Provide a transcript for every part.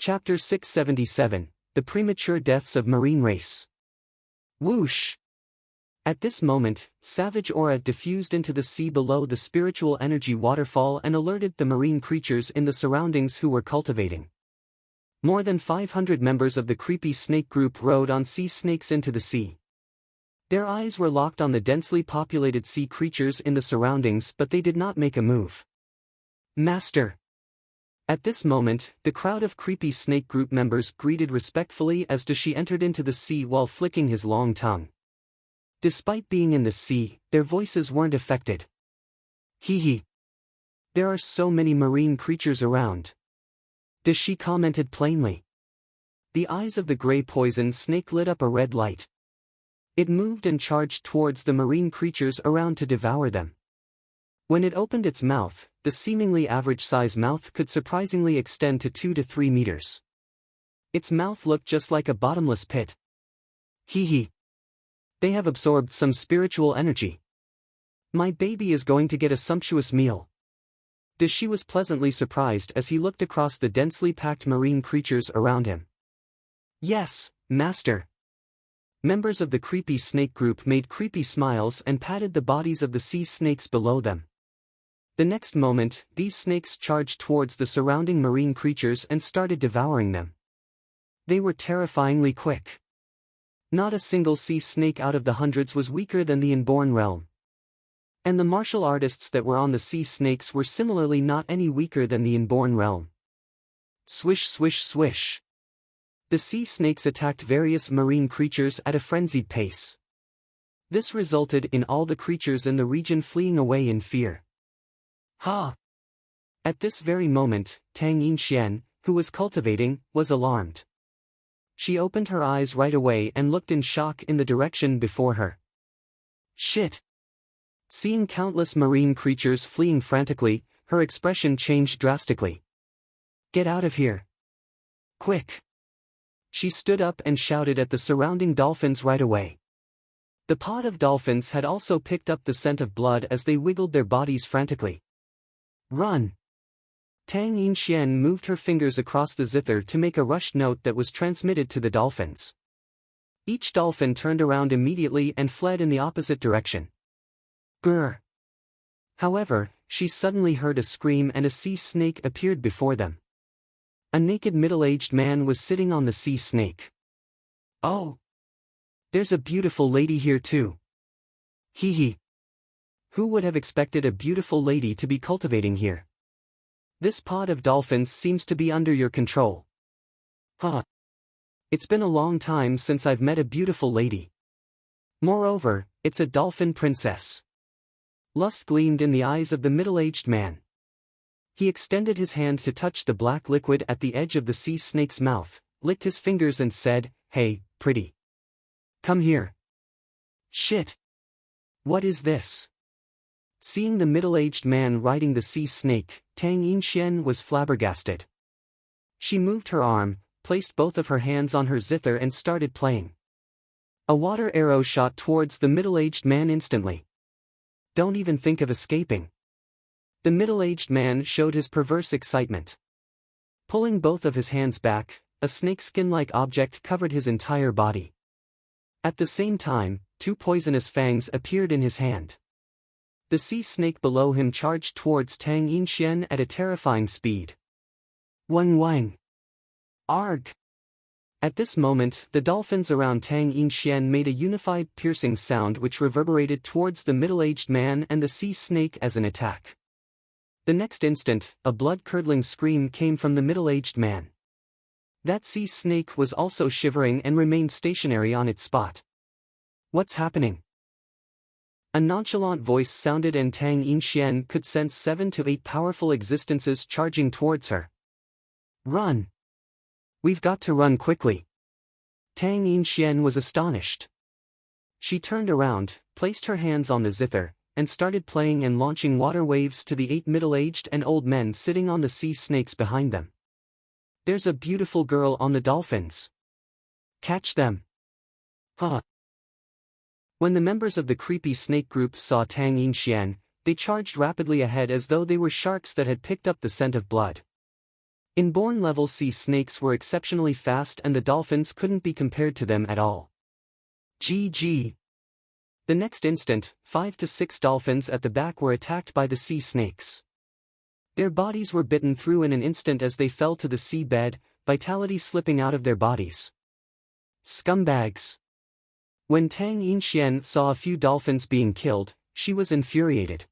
Chapter 677, The Premature Deaths of Marine Race. Whoosh! At this moment, savage aura diffused into the sea below the spiritual energy waterfall and alerted the marine creatures in the surroundings who were cultivating. More than 500 members of the creepy snake group rode on sea snakes into the sea. Their eyes were locked on the densely populated sea creatures in the surroundings, but they did not make a move. Master! At this moment, the crowd of creepy snake group members greeted respectfully as Dashi entered into the sea while flicking his long tongue. Despite being in the sea, their voices weren't affected. Hee hee. There are so many marine creatures around. Dashi commented plainly. The eyes of the gray poison snake lit up a red light. It moved and charged towards the marine creatures around to devour them. When it opened its mouth, the seemingly average-size mouth could surprisingly extend to 2 to 3 meters. Its mouth looked just like a bottomless pit. Hee hee. They have absorbed some spiritual energy. My baby is going to get a sumptuous meal. Dashi was pleasantly surprised as he looked across the densely packed marine creatures around him. Yes, Master. Members of the creepy snake group made creepy smiles and patted the bodies of the sea snakes below them. The next moment, these snakes charged towards the surrounding marine creatures and started devouring them. They were terrifyingly quick. Not a single sea snake out of the hundreds was weaker than the inborn realm. And the martial artists that were on the sea snakes were similarly not any weaker than the inborn realm. Swish swish swish. The sea snakes attacked various marine creatures at a frenzied pace. This resulted in all the creatures in the region fleeing away in fear. Ha! At this very moment, Tang Yinxian, who was cultivating, was alarmed. She opened her eyes right away and looked in shock in the direction before her. Shit! Seeing countless marine creatures fleeing frantically, her expression changed drastically. Get out of here! Quick! She stood up and shouted at the surrounding dolphins right away. The pod of dolphins had also picked up the scent of blood as they wiggled their bodies frantically. Run! Tang Yinxian moved her fingers across the zither to make a rushed note that was transmitted to the dolphins. Each dolphin turned around immediately and fled in the opposite direction. Grr! However, she suddenly heard a scream and a sea snake appeared before them. A naked middle-aged man was sitting on the sea snake. Oh! There's a beautiful lady here too. Hee hee. Who would have expected a beautiful lady to be cultivating here? This pod of dolphins seems to be under your control. Huh. It's been a long time since I've met a beautiful lady. Moreover, it's a dolphin princess. Lust gleamed in the eyes of the middle-aged man. He extended his hand to touch the black liquid at the edge of the sea snake's mouth, licked his fingers and said, Hey, pretty. Come here. Shit. What is this? Seeing the middle-aged man riding the sea snake, Tang Yinxian was flabbergasted. She moved her arm, placed both of her hands on her zither and started playing. A water arrow shot towards the middle-aged man instantly. Don't even think of escaping. The middle-aged man showed his perverse excitement. Pulling both of his hands back, a snakeskin-like object covered his entire body. At the same time, 2 poisonous fangs appeared in his hand. The sea snake below him charged towards Tang Yinxian at a terrifying speed. Wang wang! Arg! At this moment, the dolphins around Tang Yinxian made a unified piercing sound which reverberated towards the middle-aged man and the sea snake as an attack. The next instant, a blood-curdling scream came from the middle-aged man. That sea snake was also shivering and remained stationary on its spot. What's happening? A nonchalant voice sounded and Tang Yinxian could sense 7 to 8 powerful existences charging towards her. Run! We've got to run quickly. Tang Yinxian was astonished. She turned around, placed her hands on the zither, and started playing and launching water waves to the 8 middle-aged and old men sitting on the sea snakes behind them. There's a beautiful girl on the dolphins. Catch them. Huh. When the members of the creepy snake group saw Tang Yinxian, they charged rapidly ahead as though they were sharks that had picked up the scent of blood. Inborn level sea snakes were exceptionally fast and the dolphins couldn't be compared to them at all. GG. The next instant, 5 to 6 dolphins at the back were attacked by the sea snakes. Their bodies were bitten through in an instant as they fell to the sea bed, vitality slipping out of their bodies. Scumbags. When Tang Yinxian saw a few dolphins being killed, she was infuriated.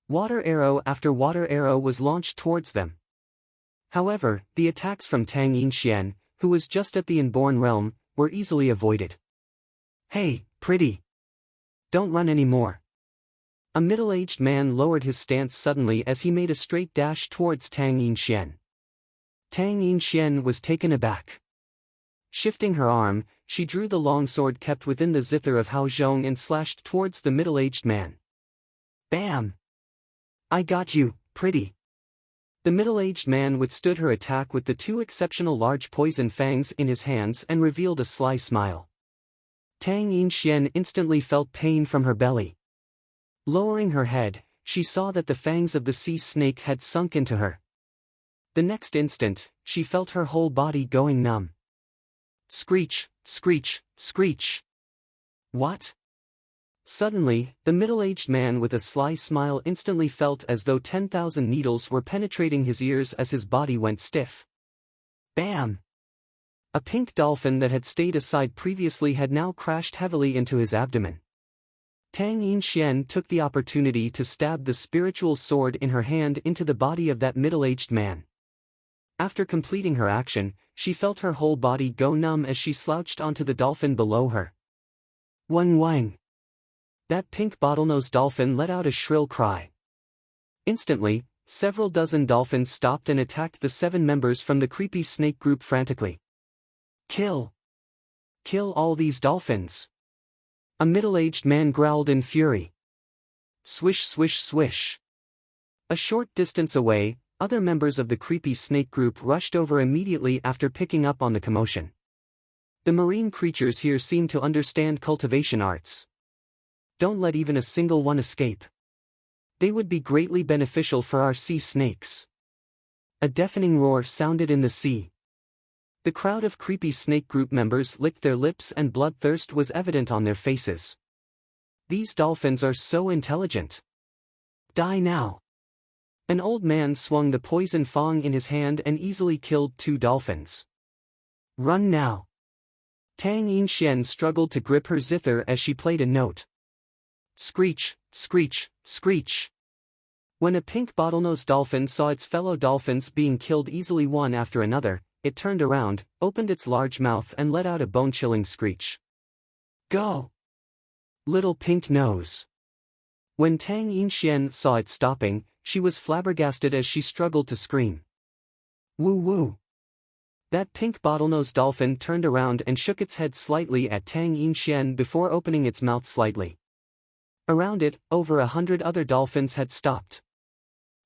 Water arrow after water arrow was launched towards them. However, the attacks from Tang Yinxian, who was just at the inborn realm, were easily avoided. Hey, pretty. Don't run anymore. A middle-aged man lowered his stance suddenly as he made a straight dash towards Tang Yinxian. Tang Yinxian was taken aback. Shifting her arm, she drew the longsword kept within the zither of Hao Zhong and slashed towards the middle-aged man. Bam! I got you, pretty. The middle-aged man withstood her attack with the 2 exceptional large poison fangs in his hands and revealed a sly smile. Tang Yinxian instantly felt pain from her belly. Lowering her head, she saw that the fangs of the sea snake had sunk into her. The next instant, she felt her whole body going numb. Screech, screech, screech. What? Suddenly, the middle-aged man with a sly smile instantly felt as though 10,000 needles were penetrating his ears as his body went stiff. Bam! A pink dolphin that had stayed aside previously had now crashed heavily into his abdomen. Tang Yinxian took the opportunity to stab the spiritual sword in her hand into the body of that middle-aged man. After completing her action, she felt her whole body go numb as she slouched onto the dolphin below her. Wang wang! That pink bottlenose dolphin let out a shrill cry. Instantly, several dozen dolphins stopped and attacked the 7 members from the creepy snake group frantically. Kill! Kill all these dolphins! A middle-aged man growled in fury. Swish swish swish. A short distance away, other members of the creepy snake group rushed over immediately after picking up on the commotion. The marine creatures here seem to understand cultivation arts. Don't let even a single one escape. They would be greatly beneficial for our sea snakes. A deafening roar sounded in the sea. The crowd of creepy snake group members licked their lips and bloodthirst was evident on their faces. These dolphins are so intelligent. Die now. An old man swung the poison fang in his hand and easily killed 2 dolphins. Run now. Tang Yinxian struggled to grip her zither as she played a note. Screech, screech, screech. When a pink bottlenose dolphin saw its fellow dolphins being killed easily one after another, it turned around, opened its large mouth and let out a bone-chilling screech. Go! Little pink nose. When Tang Yinxian saw it stopping, she was flabbergasted as she struggled to scream. Woo woo! That pink bottlenose dolphin turned around and shook its head slightly at Tang Yinxian before opening its mouth slightly. Around it, over 100 other dolphins had stopped.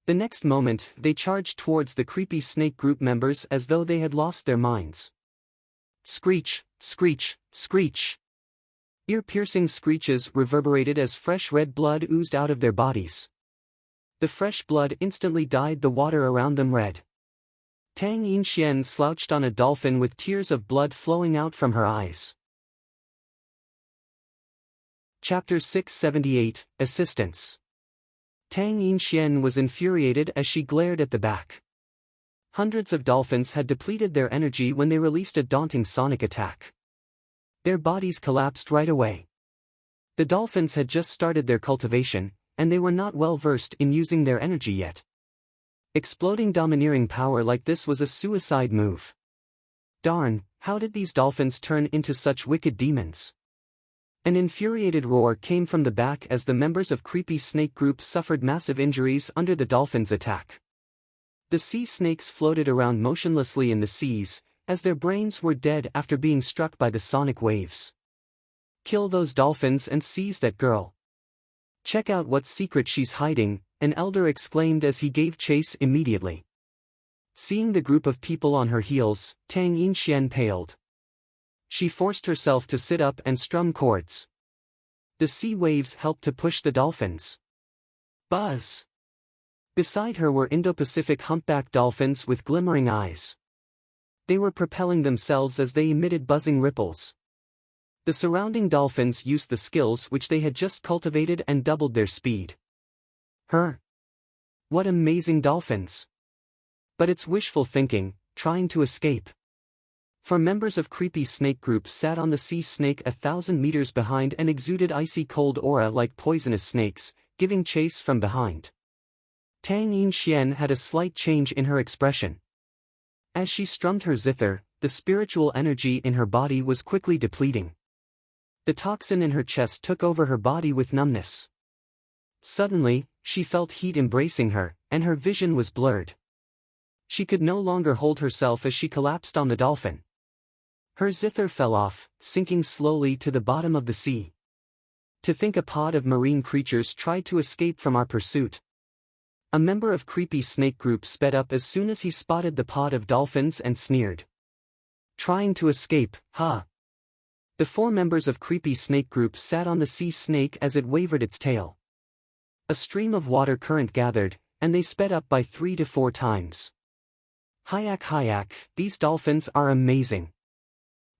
The next moment, they charged towards the creepy snake group members as though they had lost their minds. Screech, screech, screech. Ear-piercing screeches reverberated as fresh red blood oozed out of their bodies. The fresh blood instantly dyed the water around them red. Tang Yinxian slouched on a dolphin with tears of blood flowing out from her eyes. Chapter 678, Assistance. Tang Yinxian was infuriated as she glared at the back. Hundreds of dolphins had depleted their energy when they released a daunting sonic attack. Their bodies collapsed right away. The dolphins had just started their cultivation, and they were not well versed in using their energy yet. Exploding domineering power like this was a suicide move. Darn, how did these dolphins turn into such wicked demons? An infuriated roar came from the back as the members of Creepy Snake Group suffered massive injuries under the dolphins' attack. The sea snakes floated around motionlessly in the seas, as their brains were dead after being struck by the sonic waves. Kill those dolphins and seize that girl. Check out what secret she's hiding, an elder exclaimed as he gave chase immediately. Seeing the group of people on her heels, Tang Yinxian paled. She forced herself to sit up and strum chords. The sea waves helped to push the dolphins. Buzz! Beside her were Indo-Pacific humpback dolphins with glimmering eyes. They were propelling themselves as they emitted buzzing ripples. The surrounding dolphins used the skills which they had just cultivated and doubled their speed. What amazing dolphins! But it's wishful thinking, trying to escape. For members of creepy snake group sat on the sea snake 1,000 meters behind and exuded icy cold aura like poisonous snakes, giving chase from behind. Tang Yinxian had a slight change in her expression. As she strummed her zither, the spiritual energy in her body was quickly depleting. The toxin in her chest took over her body with numbness. Suddenly, she felt heat embracing her, and her vision was blurred. She could no longer hold herself as she collapsed on the dolphin. Her zither fell off, sinking slowly to the bottom of the sea. To think a pod of marine creatures tried to escape from our pursuit. A member of creepy snake group sped up as soon as he spotted the pod of dolphins and sneered. Trying to escape, huh? The 4 members of creepy snake group sat on the sea snake as it wavered its tail. A stream of water current gathered, and they sped up by 3 to 4 times. Hayak, these dolphins are amazing.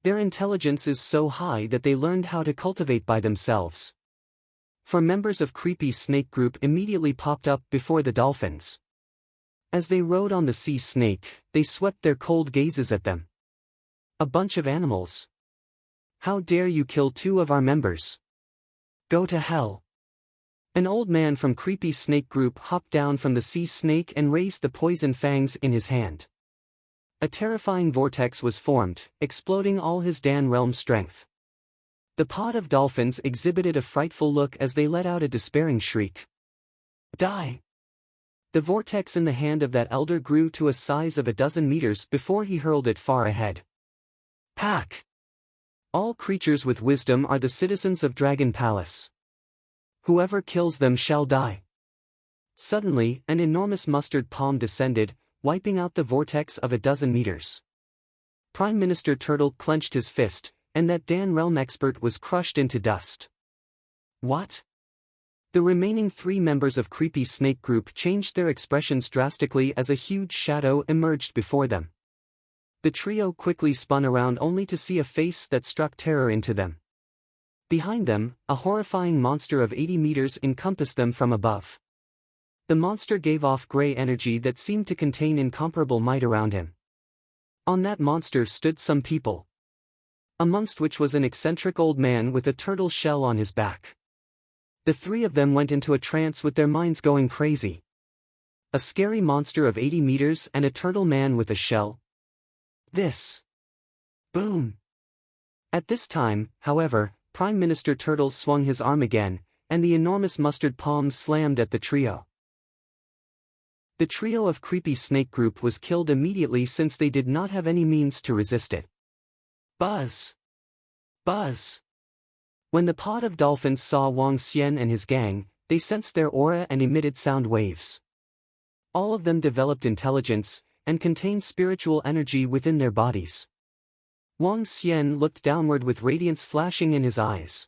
Their intelligence is so high that they learned how to cultivate by themselves. 4 members of creepy snake group immediately popped up before the dolphins. As they rode on the sea snake, they swept their cold gazes at them. A bunch of animals. How dare you kill 2 of our members? Go to hell. An old man from creepy snake group hopped down from the sea snake and raised the poison fangs in his hand. A terrifying vortex was formed, exploding all his Dan realm strength. The pod of dolphins exhibited a frightful look as they let out a despairing shriek. Die! The vortex in the hand of that elder grew to a size of 12 meters before he hurled it far ahead. Pack! All creatures with wisdom are the citizens of Dragon Palace. Whoever kills them shall die. Suddenly, an enormous mustard palm descended, wiping out the vortex of 12 meters. Prime Minister Turtle clenched his fist, and that Dan realm expert was crushed into dust. What? The remaining 3 members of creepy snake group changed their expressions drastically as a huge shadow emerged before them. The trio quickly spun around only to see a face that struck terror into them. Behind them, a horrifying monster of 80 meters encompassed them from above. The monster gave off gray energy that seemed to contain incomparable might around him. On that monster stood some people, amongst which was an eccentric old man with a turtle shell on his back. The 3 of them went into a trance with their minds going crazy. A scary monster of 80 meters and a turtle man with a shell. This. Boom. At this time, however, Prime Minister Turtle swung his arm again, and the enormous mustard palm slammed at the trio. The trio of creepy snake group was killed immediately since they did not have any means to resist it. Buzz! Buzz! When the pod of dolphins saw Wang Xian and his gang, they sensed their aura and emitted sound waves. All of them developed intelligence, and contained spiritual energy within their bodies. Wang Xian looked downward with radiance flashing in his eyes.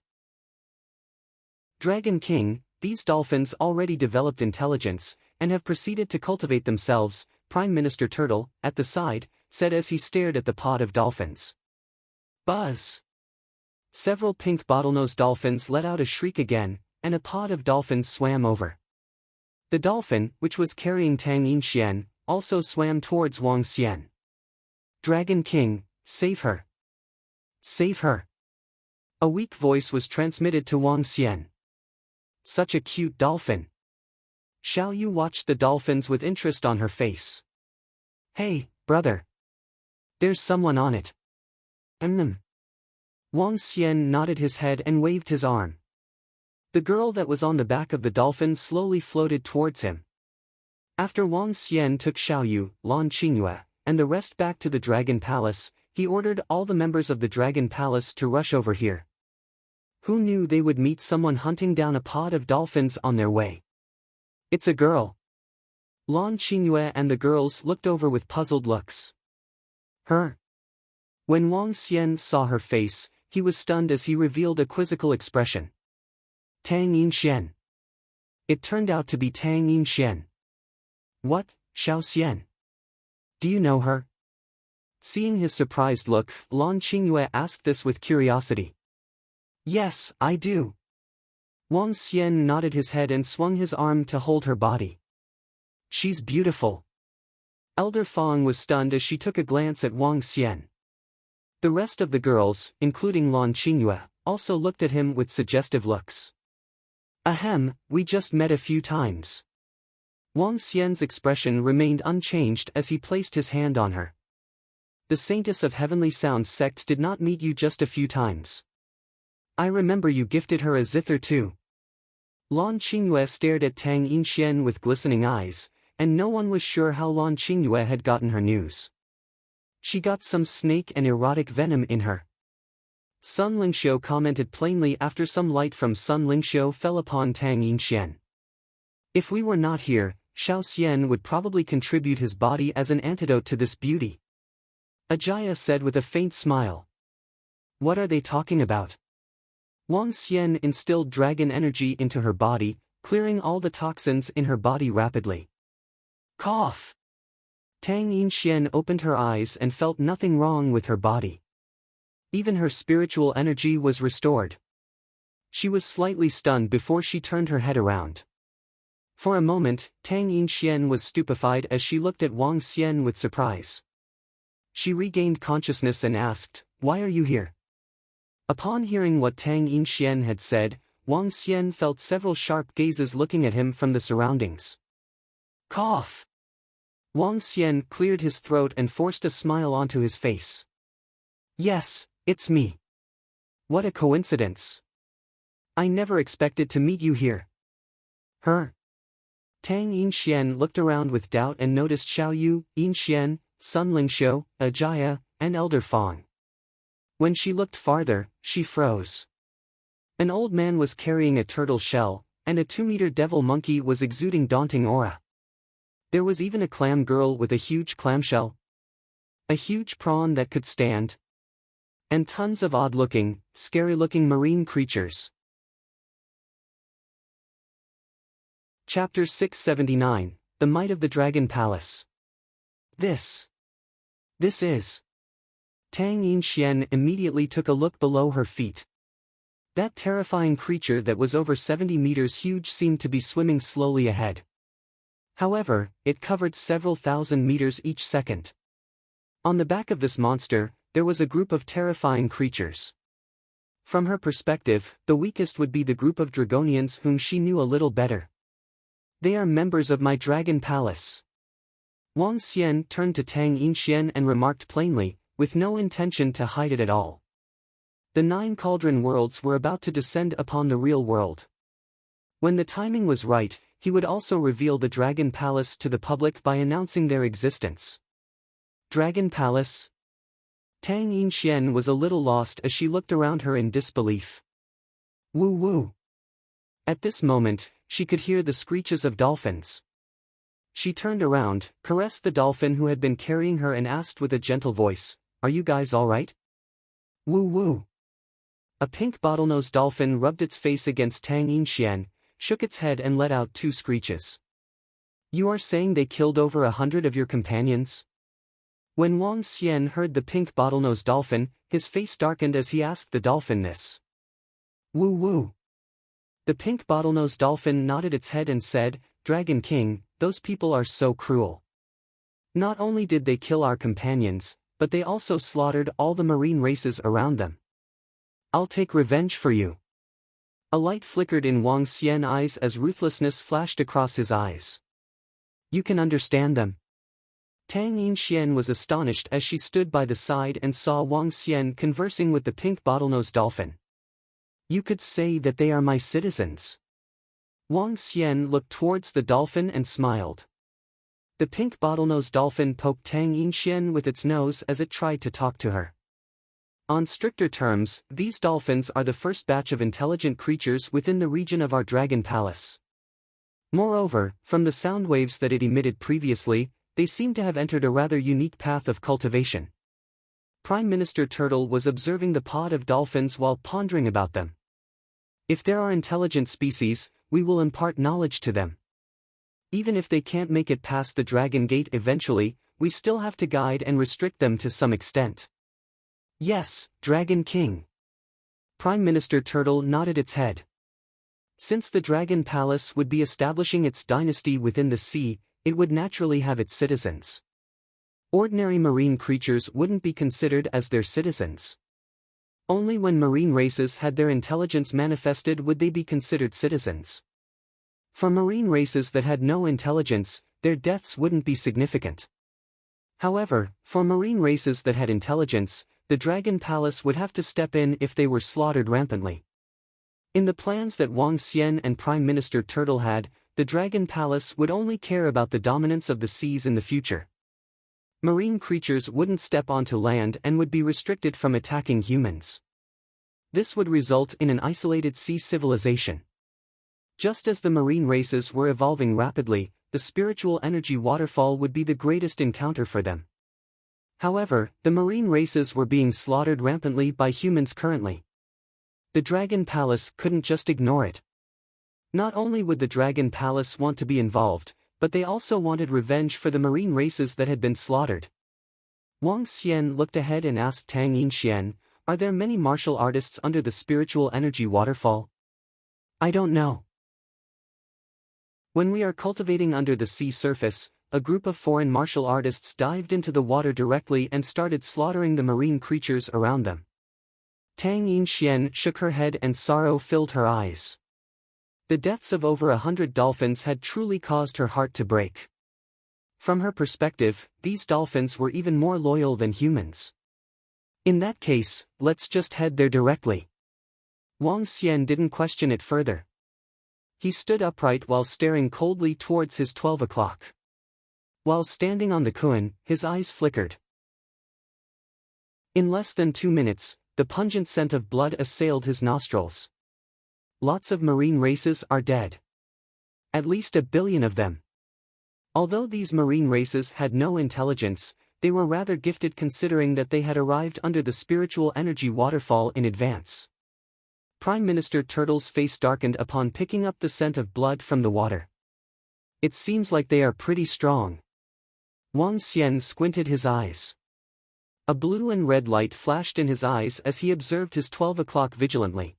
Dragon King, these dolphins already developed intelligence, and have proceeded to cultivate themselves, Prime Minister Turtle, at the side, said as he stared at the pod of dolphins. Buzz! Several pink bottlenose dolphins let out a shriek again, and a pod of dolphins swam over. The dolphin, which was carrying Tang Yinxian, also swam towards Wang Xian. Dragon King, save her! Save her! A weak voice was transmitted to Wang Xian. Such a cute dolphin! Xiao Yu watched the dolphins with interest on her face. Hey, brother! There's someone on it. Wang Xian nodded his head and waved his arm. The girl that was on the back of the dolphin slowly floated towards him. After Wang Xian took Xiao Yu, Lan Qingyue, and the rest back to the Dragon Palace, he ordered all the members of the Dragon Palace to rush over here. Who knew they would meet someone hunting down a pod of dolphins on their way? It's a girl. Lan Qingyue and the girls looked over with puzzled looks. Her? When Wang Xian saw her face, he was stunned as he revealed a quizzical expression. Tang Yinxian. It turned out to be Tang Yinxian. What, Xiao Xian? Do you know her? Seeing his surprised look, Lan Qingyue asked this with curiosity. Yes, I do. Wang Xian nodded his head and swung his arm to hold her body. She's beautiful. Elder Fang was stunned as she took a glance at Wang Xian. The rest of the girls, including Lan Qingyue, also looked at him with suggestive looks. Ahem, we just met a few times. Wang Xian's expression remained unchanged as he placed his hand on her. The Saintess of Heavenly Sound sect did not meet you just a few times. I remember you gifted her a zither too. Lan Qingyue stared at Tang Yinxian with glistening eyes, and no one was sure how Lan Qingyue had gotten her news. She got some snake and erotic venom in her. Sun Lingxiu commented plainly after some light from Sun Lingxiu fell upon Tang Yinxian. If we were not here, Xiao Xian would probably contribute his body as an antidote to this beauty. Ajaya said with a faint smile. What are they talking about? Wang Xian instilled dragon energy into her body, clearing all the toxins in her body rapidly. Cough! Tang Yinxian opened her eyes and felt nothing wrong with her body. Even her spiritual energy was restored. She was slightly stunned before she turned her head around. For a moment, Tang Yinxian was stupefied as she looked at Wang Xian with surprise. She regained consciousness and asked, "Why are you here?" Upon hearing what Tang Yinxian had said, Wang Xian felt several sharp gazes looking at him from the surroundings. Cough! Wang Xian cleared his throat and forced a smile onto his face. Yes, it's me. What a coincidence. I never expected to meet you here. Her? Tang Yinxian looked around with doubt and noticed Xiao Yu, Yinxian, Sun Lingxiu, Ajaya, and Elder Fang. When she looked farther, she froze. An old man was carrying a turtle shell, and a 2-meter devil monkey was exuding daunting aura. There was even a clam girl with a huge clamshell. A huge prawn that could stand. And tons of odd-looking, scary-looking marine creatures. Chapter 679, The Might of the Dragon Palace. This is... Tang Yinxian immediately took a look below her feet. That terrifying creature that was over 70 meters huge seemed to be swimming slowly ahead. However, it covered several thousand meters each second. On the back of this monster, there was a group of terrifying creatures. From her perspective, the weakest would be the group of Dragonians whom she knew a little better. They are members of my dragon palace. Wang Xian turned to Tang Yinxian and remarked plainly, with no intention to hide it at all. The 9 cauldron worlds were about to descend upon the real world. When the timing was right, he would also reveal the Dragon Palace to the public by announcing their existence. Dragon Palace? Tang Yinxian was a little lost as she looked around her in disbelief. Woo woo! At this moment, she could hear the screeches of dolphins. She turned around, caressed the dolphin who had been carrying her and asked with a gentle voice, "Are you guys all right?" Woo woo! A pink bottlenose dolphin rubbed its face against Tang Yinxian, shook its head and let out 2 screeches. You are saying they killed over 100 of your companions? When Wang Xian heard the pink bottlenose dolphin, his face darkened as he asked the dolphin this. Woo woo! The pink bottlenose dolphin nodded its head and said, "Dragon King, those people are so cruel. Not only did they kill our companions, but they also slaughtered all the marine races around them. I'll take revenge for you." A light flickered in Wang Xian's eyes as ruthlessness flashed across his eyes. You can understand them. Tang Yinxian was astonished as she stood by the side and saw Wang Xian conversing with the pink bottlenose dolphin. You could say that they are my citizens. Wang Xian looked towards the dolphin and smiled. The pink bottlenose dolphin poked Tang Yinxian with its nose as it tried to talk to her. On stricter terms, these dolphins are the first batch of intelligent creatures within the region of our dragon palace. Moreover, from the sound waves that it emitted previously, they seem to have entered a rather unique path of cultivation. Prime Minister Turtle was observing the pod of dolphins while pondering about them. If there are intelligent species, we will impart knowledge to them. Even if they can't make it past the Dragon Gate eventually, we still have to guide and restrict them to some extent. Yes, Dragon King. Prime Minister Turtle nodded its head. Since the Dragon Palace would be establishing its dynasty within the sea, it would naturally have its citizens. Ordinary marine creatures wouldn't be considered as their citizens. Only when marine races had their intelligence manifested would they be considered citizens. For marine races that had no intelligence, their deaths wouldn't be significant. However, for marine races that had intelligence, the Dragon Palace would have to step in if they were slaughtered rampantly. In the plans that Wang Xian and Prime Minister Turtle had, the Dragon Palace would only care about the dominance of the seas in the future. Marine creatures wouldn't step onto land and would be restricted from attacking humans. This would result in an isolated sea civilization. Just as the marine races were evolving rapidly, the spiritual energy waterfall would be the greatest encounter for them. However, the marine races were being slaughtered rampantly by humans currently. The Dragon Palace couldn't just ignore it. Not only would the Dragon Palace want to be involved, but they also wanted revenge for the marine races that had been slaughtered. Wang Xian looked ahead and asked Tang Yinxian, "Are there many martial artists under the spiritual energy waterfall?" "I don't know. When we are cultivating under the sea surface, a group of foreign martial artists dived into the water directly and started slaughtering the marine creatures around them." Tang Yinxian shook her head and sorrow filled her eyes. The deaths of over 100 dolphins had truly caused her heart to break. From her perspective, these dolphins were even more loyal than humans. "In that case, let's just head there directly." Wang Xian didn't question it further. He stood upright while staring coldly towards his 12 o'clock. While standing on the kuan, his eyes flickered. In less than 2 minutes, the pungent scent of blood assailed his nostrils. Lots of marine races are dead. At least 1 billion of them. Although these marine races had no intelligence, they were rather gifted considering that they had arrived under the spiritual energy waterfall in advance. Prime Minister Turtle's face darkened upon picking up the scent of blood from the water. "It seems like they are pretty strong." Wang Xian squinted his eyes. A blue and red light flashed in his eyes as he observed his 12 o'clock vigilantly.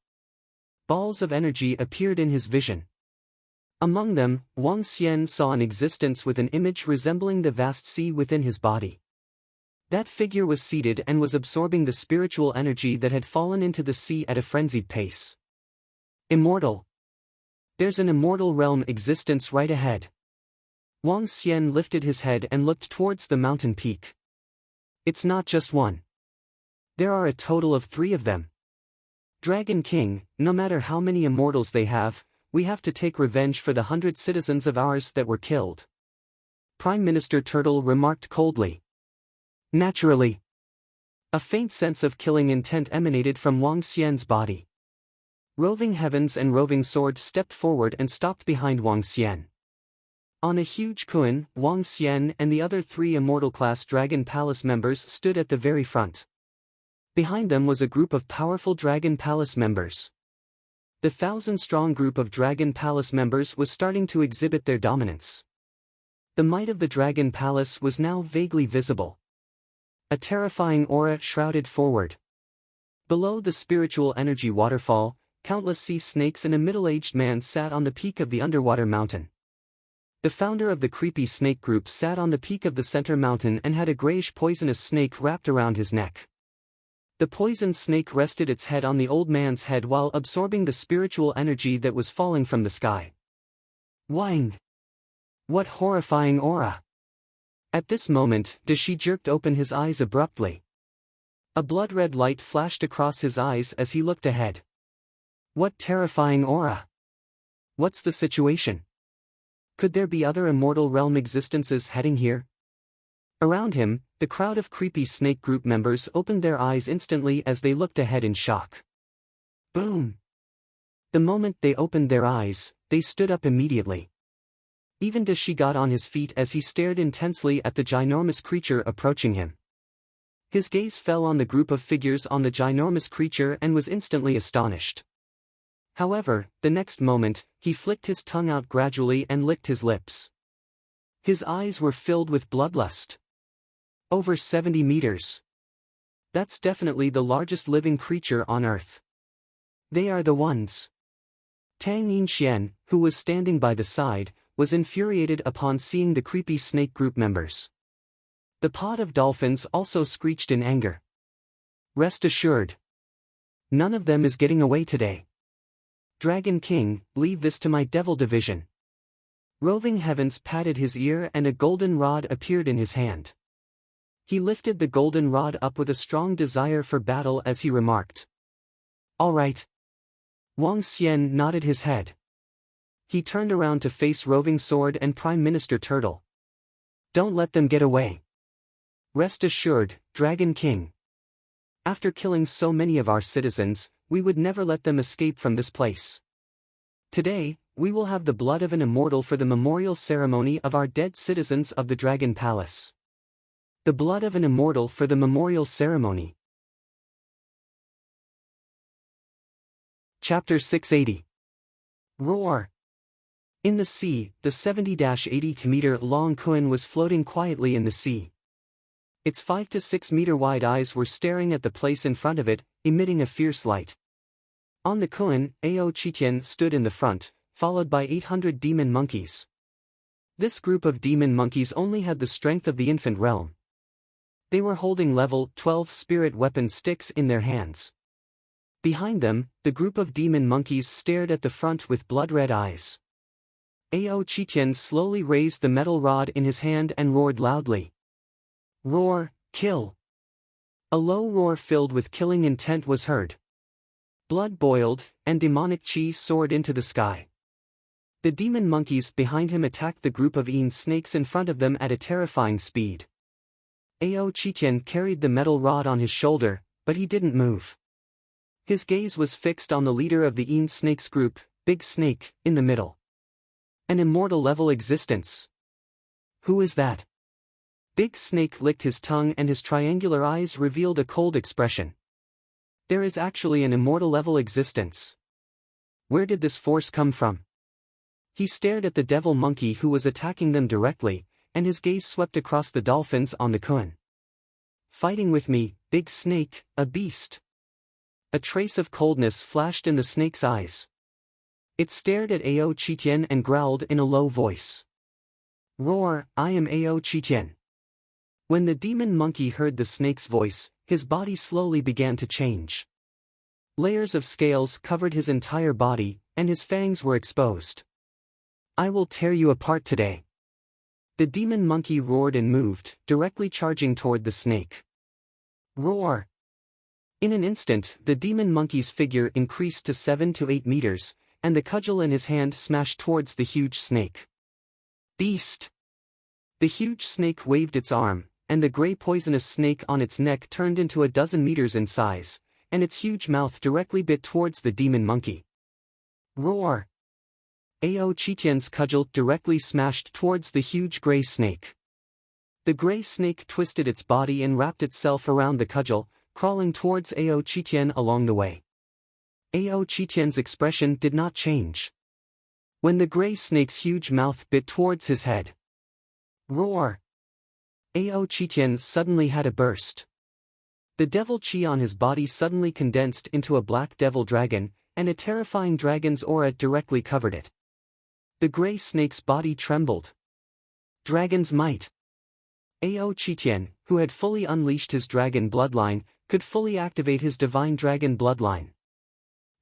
Balls of energy appeared in his vision. Among them, Wang Xian saw an existence with an image resembling the vast sea within his body. That figure was seated and was absorbing the spiritual energy that had fallen into the sea at a frenzied pace. Immortal. There's an immortal realm existence right ahead. Wang Xian lifted his head and looked towards the mountain peak. It's not just one. There are a total of 3 of them. Dragon King, no matter how many immortals they have, we have to take revenge for the 100 citizens of ours that were killed. Prime Minister Turtle remarked coldly. Naturally. A faint sense of killing intent emanated from Wang Xian's body. Roving Heavens and Roving Sword stepped forward and stopped behind Wang Xian. On a huge kuan, Wang Xian and the other 3 immortal-class Dragon Palace members stood at the very front. Behind them was a group of powerful Dragon Palace members. The 1,000-strong group of Dragon Palace members was starting to exhibit their dominance. The might of the Dragon Palace was now vaguely visible. A terrifying aura shrouded forward. Below the spiritual energy waterfall, countless sea snakes and a middle-aged man sat on the peak of the underwater mountain. The founder of the creepy snake group sat on the peak of the center mountain and had a grayish poisonous snake wrapped around his neck. The poisoned snake rested its head on the old man's head while absorbing the spiritual energy that was falling from the sky. Wang! What horrifying aura! At this moment, Dashi jerked open his eyes abruptly. A blood-red light flashed across his eyes as he looked ahead. What terrifying aura! What's the situation? Could there be other immortal realm existences heading here? Around him, the crowd of creepy snake group members opened their eyes instantly as they looked ahead in shock. Boom! The moment they opened their eyes, they stood up immediately. Even Dashi got on his feet as he stared intensely at the ginormous creature approaching him. His gaze fell on the group of figures on the ginormous creature and was instantly astonished. However, the next moment, he flicked his tongue out gradually and licked his lips. His eyes were filled with bloodlust. Over 70 meters. That's definitely the largest living creature on Earth. They are the ones. Tang Yinxian, who was standing by the side, was infuriated upon seeing the creepy snake group members. The pod of dolphins also screeched in anger. Rest assured. None of them is getting away today. Dragon King, leave this to my devil division. Roving Heavens patted his ear and a golden rod appeared in his hand. He lifted the golden rod up with a strong desire for battle as he remarked. All right. Wang Xian nodded his head. He turned around to face Roving Sword and Prime Minister Turtle. Don't let them get away. Rest assured, Dragon King. After killing so many of our citizens, we would never let them escape from this place. Today, we will have the blood of an immortal for the memorial ceremony of our dead citizens of the Dragon Palace. The blood of an immortal for the memorial ceremony. Chapter 680. Roar. In the sea, the 70-80-meter-long Kuan was floating quietly in the sea. Its 5 to 6 meter wide eyes were staring at the place in front of it, emitting a fierce light. On the Kuan, Ao Qitian stood in the front, followed by 800 demon monkeys. This group of demon monkeys only had the strength of the infant realm. They were holding level 12 spirit weapon sticks in their hands. Behind them, the group of demon monkeys stared at the front with blood-red eyes. Ao Qitian slowly raised the metal rod in his hand and roared loudly. Roar, kill! A low roar filled with killing intent was heard. Blood boiled, and demonic chi soared into the sky. The demon monkeys behind him attacked the group of snakes in front of them at a terrifying speed. Ao Qitian carried the metal rod on his shoulder, but he didn't move. His gaze was fixed on the leader of the snakes group, Big Snake, in the middle. An immortal-level existence. Who is that? Big Snake licked his tongue and his triangular eyes revealed a cold expression. There is actually an immortal-level existence. Where did this force come from? He stared at the devil monkey who was attacking them directly, and his gaze swept across the dolphins on the Kuan. Fighting with me, Big Snake, a beast. A trace of coldness flashed in the snake's eyes. It stared at Ao Qitian and growled in a low voice. Roar, I am Ao Qitian. When the demon monkey heard the snake's voice, his body slowly began to change. Layers of scales covered his entire body, and his fangs were exposed. I will tear you apart today. The demon monkey roared and moved, directly charging toward the snake. Roar! In an instant, the demon monkey's figure increased to 7 to 8 meters, and the cudgel in his hand smashed towards the huge snake. Beast! The huge snake waved its arm, and the gray poisonous snake on its neck turned into a dozen meters in size, and its huge mouth directly bit towards the demon monkey. Roar! Ao Qitian's cudgel directly smashed towards the huge gray snake. The gray snake twisted its body and wrapped itself around the cudgel, crawling towards Ao Qitian along the way. Ao Qitian's expression did not change. When the gray snake's huge mouth bit towards his head. Roar! Ao Qitian suddenly had a burst. The devil chi on his body suddenly condensed into a black devil dragon, and a terrifying dragon's aura directly covered it. The gray snake's body trembled. Dragon's might. Ao Qitian, who had fully unleashed his dragon bloodline, could fully activate his divine dragon bloodline.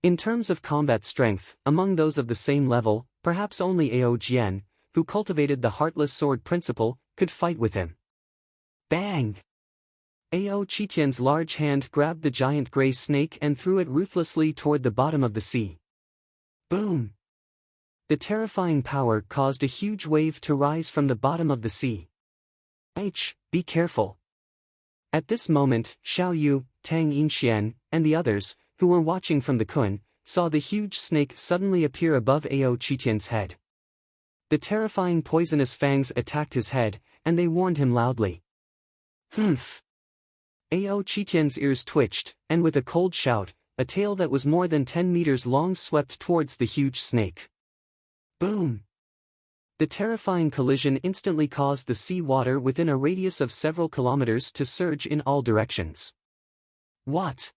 In terms of combat strength, among those of the same level, perhaps only Ao Jian, who cultivated the Heartless Sword principle, could fight with him. Bang! Ao Qitian's large hand grabbed the giant gray snake and threw it ruthlessly toward the bottom of the sea. Boom! The terrifying power caused a huge wave to rise from the bottom of the sea. Be careful. At this moment, Xiao Yu, Tang Yinxian, and the others, who were watching from the Kuan, saw the huge snake suddenly appear above Ao Qitian's head. The terrifying poisonous fangs attacked his head, and they warned him loudly. Humph! Ao Qitian's ears twitched, and with a cold shout, a tail that was more than 10 meters long swept towards the huge snake. Boom! The terrifying collision instantly caused the sea water within a radius of several kilometers to surge in all directions. What?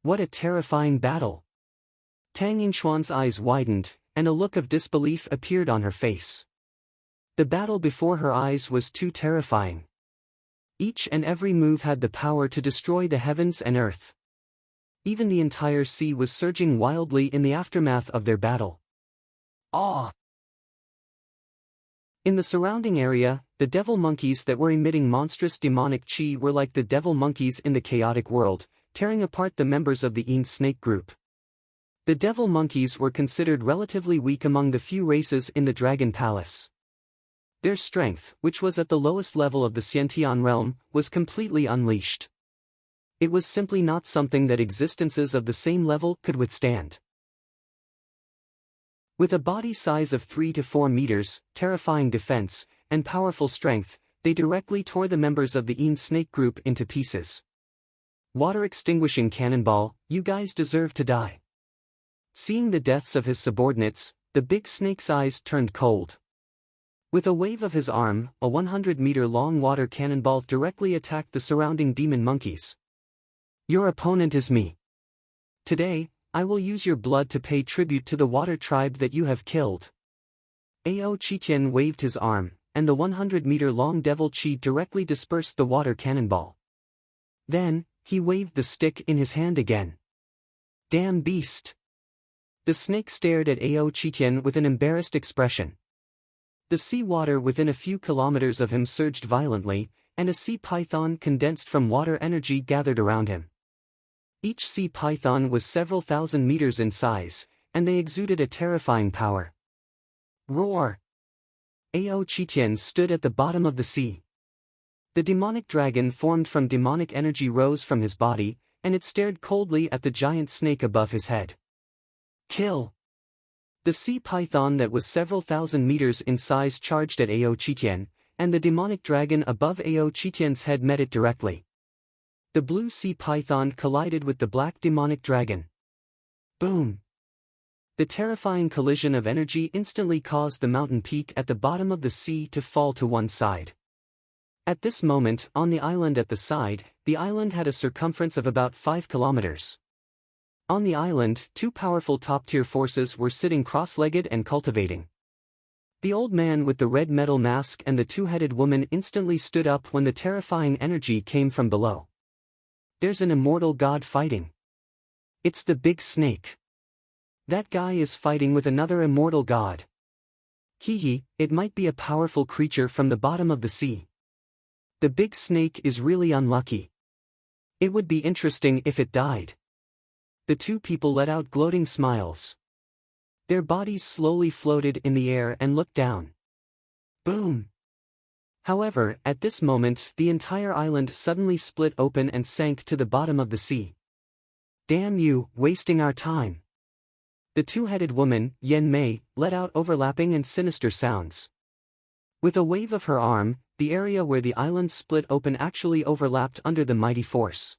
What a terrifying battle! Tang Yinshuan's eyes widened, and a look of disbelief appeared on her face. The battle before her eyes was too terrifying. Each and every move had the power to destroy the heavens and earth. Even the entire sea was surging wildly in the aftermath of their battle. Awe! In the surrounding area, the devil monkeys that were emitting monstrous demonic chi were like the devil monkeys in the chaotic world, tearing apart the members of the Yin snake group. The devil monkeys were considered relatively weak among the few races in the Dragon Palace. Their strength, which was at the lowest level of the Xiantian realm, was completely unleashed. It was simply not something that existences of the same level could withstand. With a body size of 3 to 4 meters, terrifying defense, and powerful strength, they directly tore the members of the Yin snake group into pieces. Water-extinguishing cannonball, you guys deserve to die. Seeing the deaths of his subordinates, the big snake's eyes turned cold. With a wave of his arm, a 100-meter-long water cannonball directly attacked the surrounding demon monkeys. Your opponent is me. Today, I will use your blood to pay tribute to the water tribe that you have killed. Ao Qitian waved his arm, and the 100-meter-long devil chi directly dispersed the water cannonball. Then, he waved the stick in his hand again. Damn beast! The snake stared at Ao Qitian with an embarrassed expression. The sea water within a few kilometers of him surged violently, and a sea python condensed from water energy gathered around him. Each sea python was several thousand meters in size, and they exuded a terrifying power. Roar! Ao Qitian stood at the bottom of the sea. The demonic dragon formed from demonic energy rose from his body, and it stared coldly at the giant snake above his head. Kill! The sea python that was several thousand meters in size charged at Ao Qitian, and the demonic dragon above Ao Qitian's head met it directly. The blue sea python collided with the black demonic dragon. Boom! The terrifying collision of energy instantly caused the mountain peak at the bottom of the sea to fall to one side. At this moment, on the island at the side, the island had a circumference of about 5 kilometers. On the island, 2 powerful top-tier forces were sitting cross-legged and cultivating. The old man with the red metal mask and the two-headed woman instantly stood up when the terrifying energy came from below. There's an immortal god fighting. It's the big snake. That guy is fighting with another immortal god. Hehe, it might be a powerful creature from the bottom of the sea. The big snake is really unlucky. It would be interesting if it died. The two people let out gloating smiles. Their bodies slowly floated in the air and looked down. Boom! However, at this moment, the entire island suddenly split open and sank to the bottom of the sea. Damn you, wasting our time! The two-headed woman, Yen Mei, let out overlapping and sinister sounds. With a wave of her arm, the area where the island split open actually overlapped under the mighty force.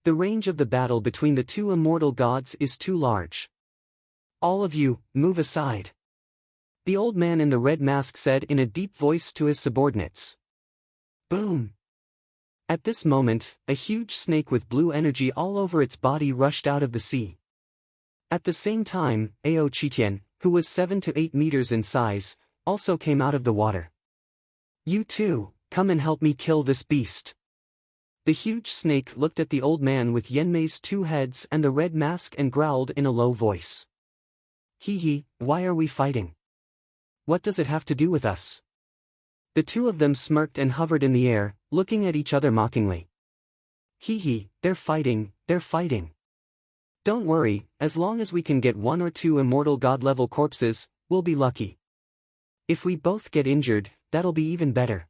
The range of the battle between the two immortal gods is too large. All of you, move aside. The old man in the red mask said in a deep voice to his subordinates. Boom! At this moment, a huge snake with blue energy all over its body rushed out of the sea. At the same time, Ao Qitian, who was 7 to 8 meters in size, also came out of the water. You too, come and help me kill this beast. The huge snake looked at the old man with Yenmei's 2 heads and the red mask and growled in a low voice. Hehe, why are we fighting? What does it have to do with us? The two of them smirked and hovered in the air, looking at each other mockingly. Hehe, they're fighting, they're fighting. Don't worry, as long as we can get 1 or 2 immortal god-level corpses, we'll be lucky. If we both get injured, that'll be even better.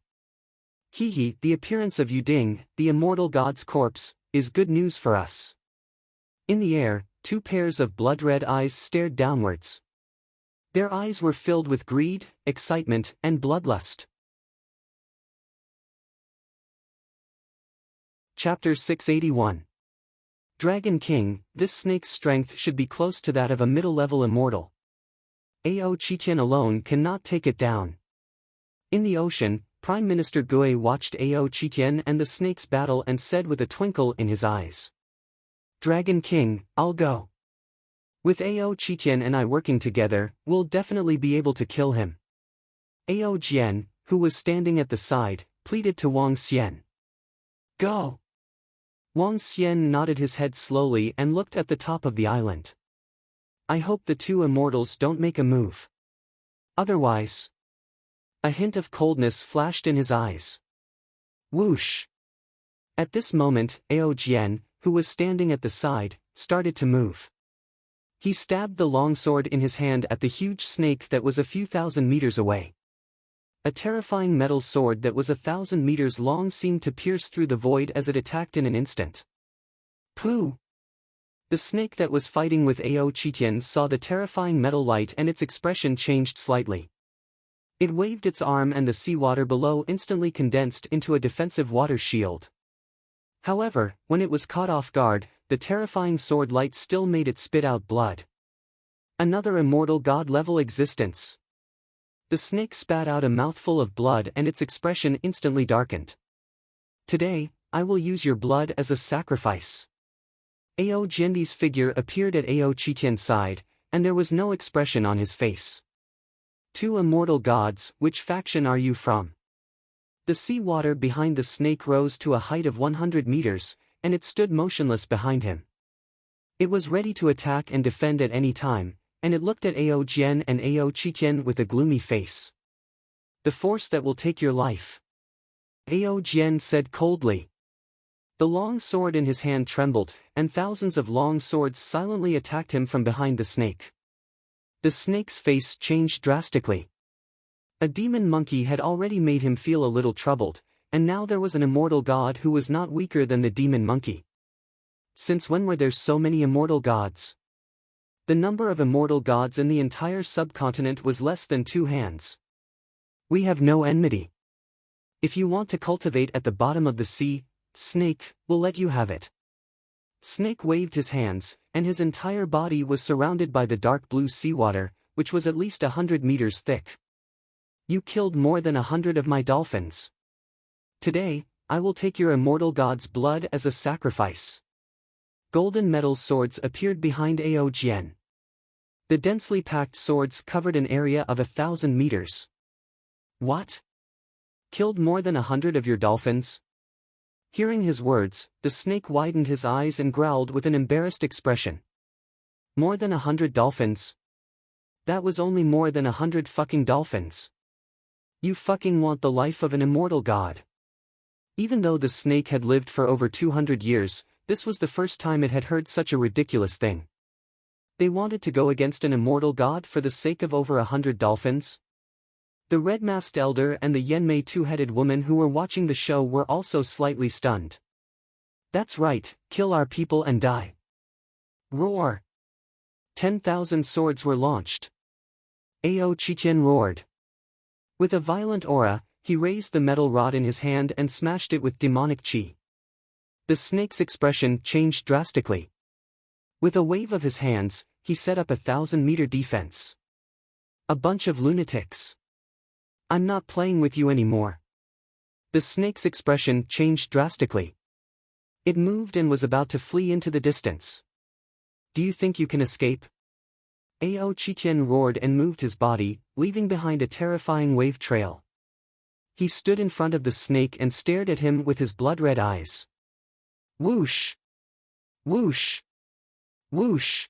Hehe, the appearance of Yuding, the immortal god's corpse, is good news for us. In the air, 2 pairs of blood-red eyes stared downwards. Their eyes were filled with greed, excitement, and bloodlust. Chapter 681. Dragon King, this snake's strength should be close to that of a middle-level immortal. Ao Chichen alone cannot take it down. In the ocean, Prime Minister Gui watched Ao Chichen and the snakes battle and said with a twinkle in his eyes, "Dragon King, I'll go. With Ao Chichen and I working together, we'll definitely be able to kill him." Ao Jian, who was standing at the side, pleaded to Wang Xian. "Go." Wang Xian nodded his head slowly and looked at the top of the island. "I hope the two immortals don't make a move. Otherwise..." A hint of coldness flashed in his eyes. Whoosh! At this moment, Ao Jian, who was standing at the side, started to move. He stabbed the longsword in his hand at the huge snake that was a few thousand meters away. A terrifying metal sword that was 1,000 meters long seemed to pierce through the void as it attacked in an instant. Pooh! The snake that was fighting with Ao Chichen saw the terrifying metal light and its expression changed slightly. It waved its arm and the seawater below instantly condensed into a defensive water shield. However, when it was caught off guard, the terrifying sword light still made it spit out blood. Another immortal god-level existence. The snake spat out a mouthful of blood and its expression instantly darkened. "Today, I will use your blood as a sacrifice." Ao Jiandi's figure appeared at Ao Chichen's side, and there was no expression on his face. "Two immortal gods, which faction are you from?" The seawater behind the snake rose to a height of 100 meters, and it stood motionless behind him. It was ready to attack and defend at any time, and it looked at Ao Jian and Ao Chichen with a gloomy face. "The force that will take your life," Ao Jian said coldly. The long sword in his hand trembled, and thousands of long swords silently attacked him from behind the snake. The snake's face changed drastically. A demon monkey had already made him feel a little troubled, and now there was an immortal god who was not weaker than the demon monkey. Since when were there so many immortal gods? The number of immortal gods in the entire subcontinent was less than 2 hands. "We have no enmity. If you want to cultivate at the bottom of the sea, Snake, we'll let you have it." Snake waved his hands, and his entire body was surrounded by the dark blue seawater, which was at least 100 meters thick. "You killed more than 100 of my dolphins. Today, I will take your immortal god's blood as a sacrifice." Golden metal swords appeared behind Ao Jian. The densely packed swords covered an area of 1,000 meters. "What? Killed more than 100 of your dolphins?" Hearing his words, the snake widened his eyes and growled with an embarrassed expression. "More than 100 dolphins? That was only more than 100 fucking dolphins. You fucking want the life of an immortal god." Even though the snake had lived for over 200 years, this was the first time it had heard such a ridiculous thing. They wanted to go against an immortal god for the sake of over 100 dolphins? The red-masked elder and the Yenmei two-headed woman who were watching the show were also slightly stunned. "That's right, kill our people and die." Roar! 10,000 swords were launched. Ao Chichen roared. With a violent aura, he raised the metal rod in his hand and smashed it with demonic chi. The snake's expression changed drastically. With a wave of his hands, he set up a 1,000-meter defense. "A bunch of lunatics. I'm not playing with you anymore." The snake's expression changed drastically. It moved and was about to flee into the distance. "Do you think you can escape?" Ao Chichen roared and moved his body, leaving behind a terrifying wave trail. He stood in front of the snake and stared at him with his blood-red eyes. Whoosh! Whoosh! Whoosh!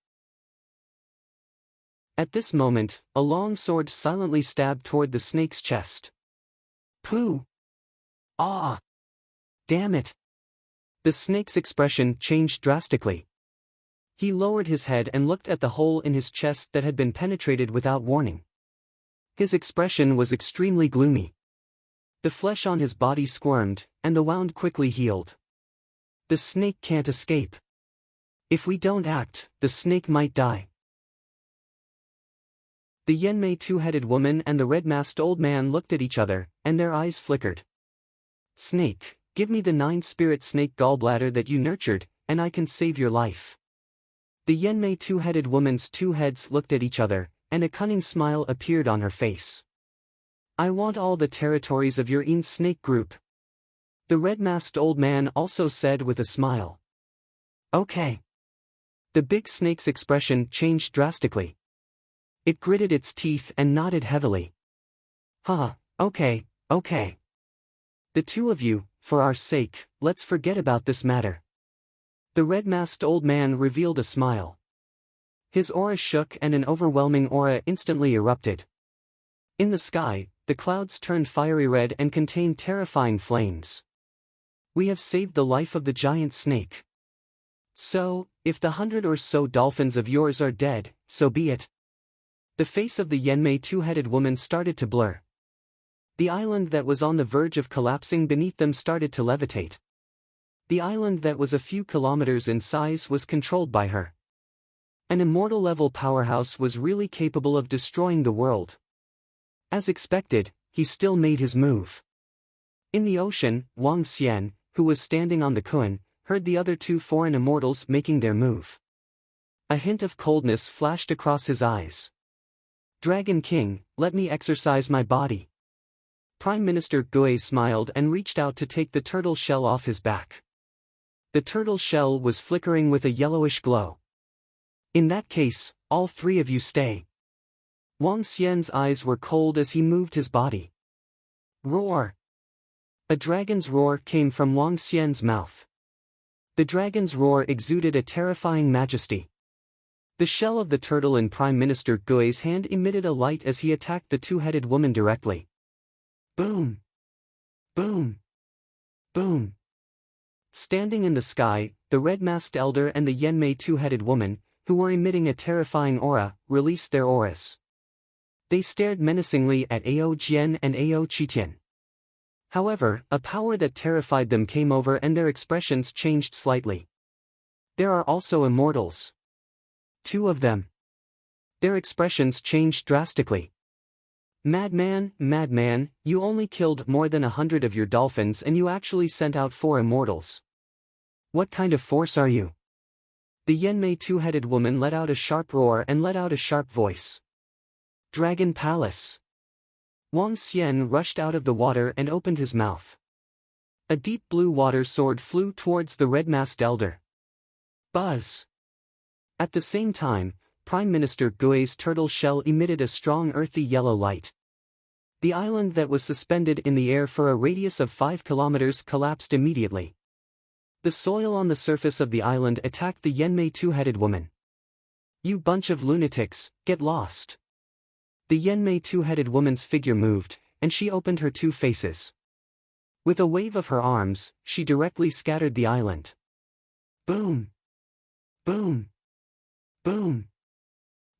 At this moment, a long sword silently stabbed toward the snake's chest. Pooh! Ah! Damn it! The snake's expression changed drastically. He lowered his head and looked at the hole in his chest that had been penetrated without warning. His expression was extremely gloomy. The flesh on his body squirmed, and the wound quickly healed. The snake can't escape. If we don't act, the snake might die. The Yenmei two-headed woman and the red-masked old man looked at each other, and their eyes flickered. Snake, give me the 9-spirit snake gallbladder that you nurtured, and I can save your life. The Yenmei two-headed woman's two heads looked at each other, and a cunning smile appeared on her face. I want all the territories of your snake group. The red-masked old man also said with a smile. Okay. The big snake's expression changed drastically. It gritted its teeth and nodded heavily. Okay. The two of you, for our sake, let's forget about this matter. The red-masked old man revealed a smile. His aura shook and an overwhelming aura instantly erupted. In the sky, the clouds turned fiery red and contained terrifying flames. We have saved the life of the giant snake. So, if the 100 or so dolphins of yours are dead, so be it. The face of the Yenmei two-headed woman started to blur. The island that was on the verge of collapsing beneath them started to levitate. The island that was a few kilometers in size was controlled by her. An immortal-level powerhouse was really capable of destroying the world. As expected, he still made his move. In the ocean, Wang Xian, who was standing on the Kun, heard the other two foreign immortals making their move. A hint of coldness flashed across his eyes. Dragon King, let me exercise my body. Prime Minister Gui smiled and reached out to take the turtle shell off his back. The turtle shell was flickering with a yellowish glow. In that case, all three of you stay. Wang Xian's eyes were cold as he moved his body. Roar! A dragon's roar came from Wang Xian's mouth. The dragon's roar exuded a terrifying majesty. The shell of the turtle in Prime Minister Gui's hand emitted a light as he attacked the two-headed woman directly. Boom! Boom! Boom! Standing in the sky, the red-masked elder and the Yenmei two-headed woman, who were emitting a terrifying aura, released their auras. They stared menacingly at Ao Jian and Ao Qitian. However, a power that terrified them came over and their expressions changed slightly. There are also immortals. Two of them. Their expressions changed drastically. Madman, you only killed more than 100 of your dolphins and you actually sent out 4 immortals. What kind of force are you? The Yenmei two-headed woman let out a sharp roar and let out a sharp voice. Dragon Palace. Wang Xian rushed out of the water and opened his mouth. A deep blue water sword flew towards the red-masked elder. Buzz! At the same time, Prime Minister Gui's turtle shell emitted a strong earthy yellow light. The island that was suspended in the air for a radius of 5 kilometers collapsed immediately. The soil on the surface of the island attacked the Yenmei two-headed woman. You bunch of lunatics, get lost. The Yenmei two-headed woman's figure moved, and she opened her two faces. With a wave of her arms, she directly scattered the island. Boom! Boom! Boom!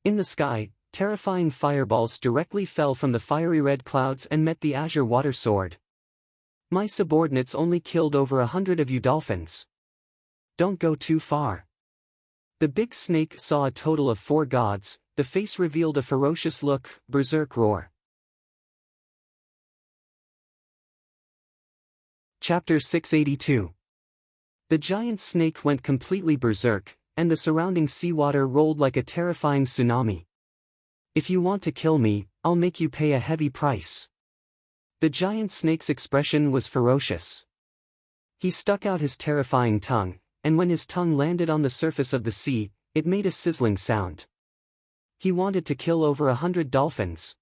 In the sky, terrifying fireballs directly fell from the fiery red clouds and met the azure water sword. My subordinates only killed over 100 of you dolphins. Don't go too far. The big snake saw a total of 4 gods, the face revealed a ferocious look, berserk roar. Chapter 682. The giant snake went completely berserk, and the surrounding seawater rolled like a terrifying tsunami. If you want to kill me, I'll make you pay a heavy price. The giant snake's expression was ferocious. He stuck out his terrifying tongue, and when his tongue landed on the surface of the sea, it made a sizzling sound. He wanted to kill over 100 dolphins.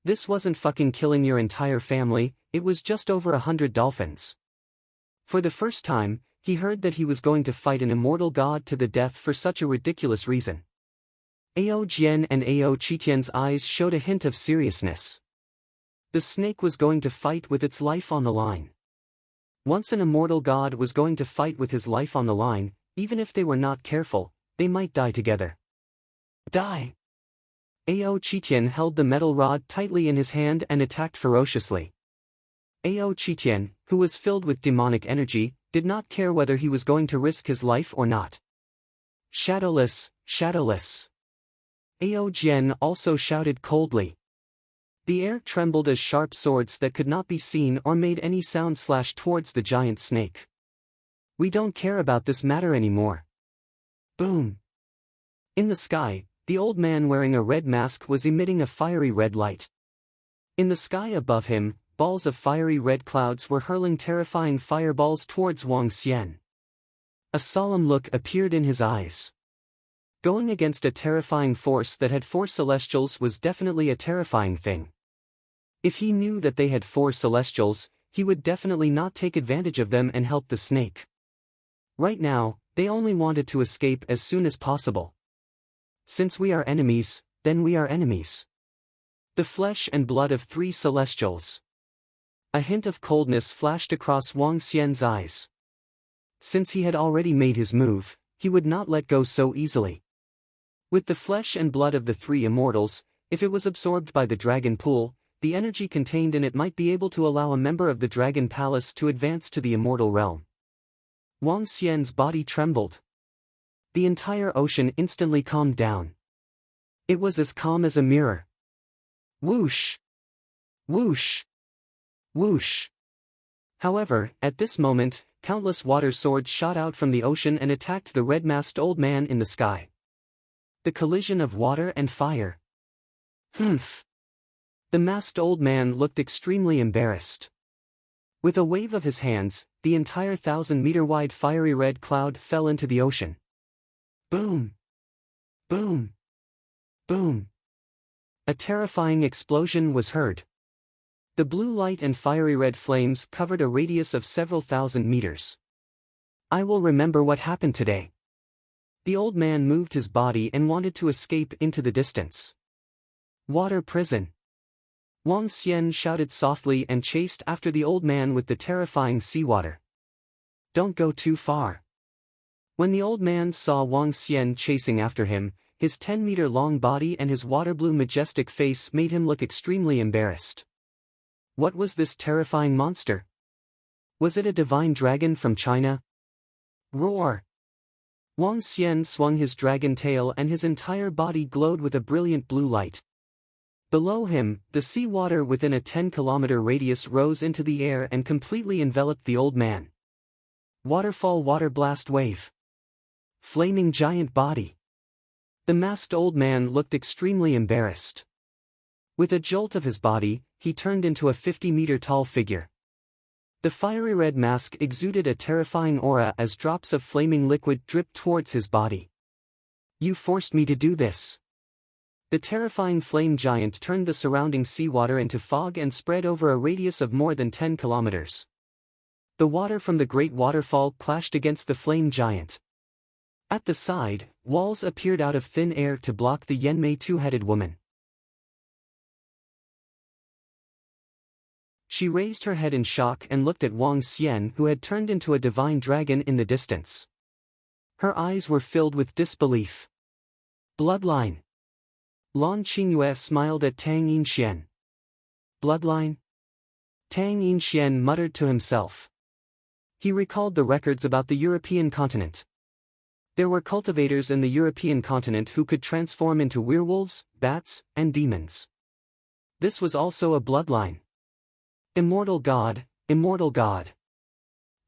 This wasn't fucking killing your entire family, it was just over 100 dolphins. For the first time, he heard that he was going to fight an immortal god to the death for such a ridiculous reason. Ao Jian and Ao Qitian's eyes showed a hint of seriousness. The snake was going to fight with its life on the line. Once an immortal god was going to fight with his life on the line, even if they were not careful, they might die together. Die! Ao Qitian held the metal rod tightly in his hand and attacked ferociously. Ao Qitian, who was filled with demonic energy, did not care whether he was going to risk his life or not. Shadowless, shadowless. Ao Jian also shouted coldly. The air trembled as sharp swords that could not be seen or made any sound slashed towards the giant snake. We don't care about this matter anymore. Boom! In the sky, the old man wearing a red mask was emitting a fiery red light. In the sky above him, balls of fiery red clouds were hurling terrifying fireballs towards Wang Xian. A solemn look appeared in his eyes. Going against a terrifying force that had 4 celestials was definitely a terrifying thing. If he knew that they had 4 celestials, he would definitely not take advantage of them and help the snake. Right now, they only wanted to escape as soon as possible. Since we are enemies, then we are enemies. The flesh and blood of 3 celestials. A hint of coldness flashed across Wang Xian's eyes. Since he had already made his move, he would not let go so easily. With the flesh and blood of the 3 immortals, if it was absorbed by the dragon pool, the energy contained in it might be able to allow a member of the dragon palace to advance to the immortal realm. Wang Xian's body trembled. The entire ocean instantly calmed down. It was as calm as a mirror. Whoosh! Whoosh! Whoosh! However, at this moment, countless water swords shot out from the ocean and attacked the red-masked old man in the sky. The collision of water and fire. Humph! The masked old man looked extremely embarrassed. With a wave of his hands, the entire 1,000-meter-wide fiery red cloud fell into the ocean. Boom! Boom! Boom! A terrifying explosion was heard. The blue light and fiery red flames covered a radius of several thousand meters. I will remember what happened today. The old man moved his body and wanted to escape into the distance. Water prison. Wang Xian shouted softly and chased after the old man with the terrifying seawater. Don't go too far. When the old man saw Wang Xian chasing after him, his 10-meter-long body and his water-blue majestic face made him look extremely embarrassed. What was this terrifying monster? Was it a divine dragon from China? Roar! Wang Xian swung his dragon tail and his entire body glowed with a brilliant blue light. Below him, the seawater within a 10-kilometer radius rose into the air and completely enveloped the old man. Waterfall water blast wave. Flaming giant body. The masked old man looked extremely embarrassed. With a jolt of his body, he turned into a 50-meter-tall figure. The fiery red mask exuded a terrifying aura as drops of flaming liquid dripped towards his body. You forced me to do this. The terrifying flame giant turned the surrounding seawater into fog and spread over a radius of more than 10 kilometers. The water from the great waterfall clashed against the flame giant. At the side, walls appeared out of thin air to block the Yanmei two-headed woman. She raised her head in shock and looked at Wang Xian, who had turned into a divine dragon in the distance. Her eyes were filled with disbelief. Bloodline. Lan Qingyue smiled at Tang Yinxian. Bloodline? Tang Yinxian muttered to himself. He recalled the records about the European continent. There were cultivators in the European continent who could transform into werewolves, bats, and demons. This was also a bloodline. Immortal God, immortal God.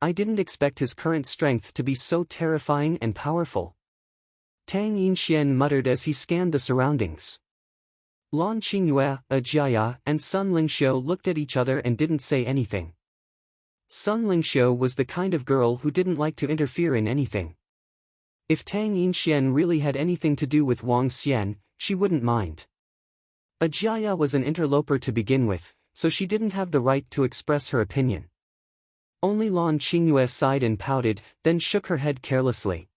I didn't expect his current strength to be so terrifying and powerful. Tang Yinxian muttered as he scanned the surroundings. Lan Qingyue, Ajia, and Sun Lingxiu looked at each other and didn't say anything. Sun Lingxiu was the kind of girl who didn't like to interfere in anything. If Tang Yinxian really had anything to do with Wang Xian, she wouldn't mind. Ajia was an interloper to begin with, so she didn't have the right to express her opinion. Only Lan Qingyue sighed and pouted, then shook her head carelessly.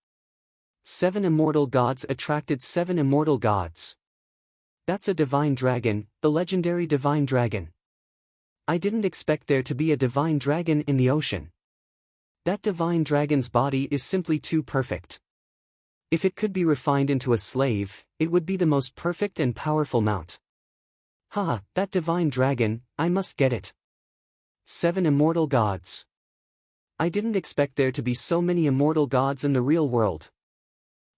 7 immortal gods attracted 7 immortal gods. That's a divine dragon, the legendary divine dragon. I didn't expect there to be a divine dragon in the ocean. That divine dragon's body is simply too perfect. If it could be refined into a slave, it would be the most perfect and powerful mount. Haha, that divine dragon, I must get it. 7 immortal gods. I didn't expect there to be so many immortal gods in the real world.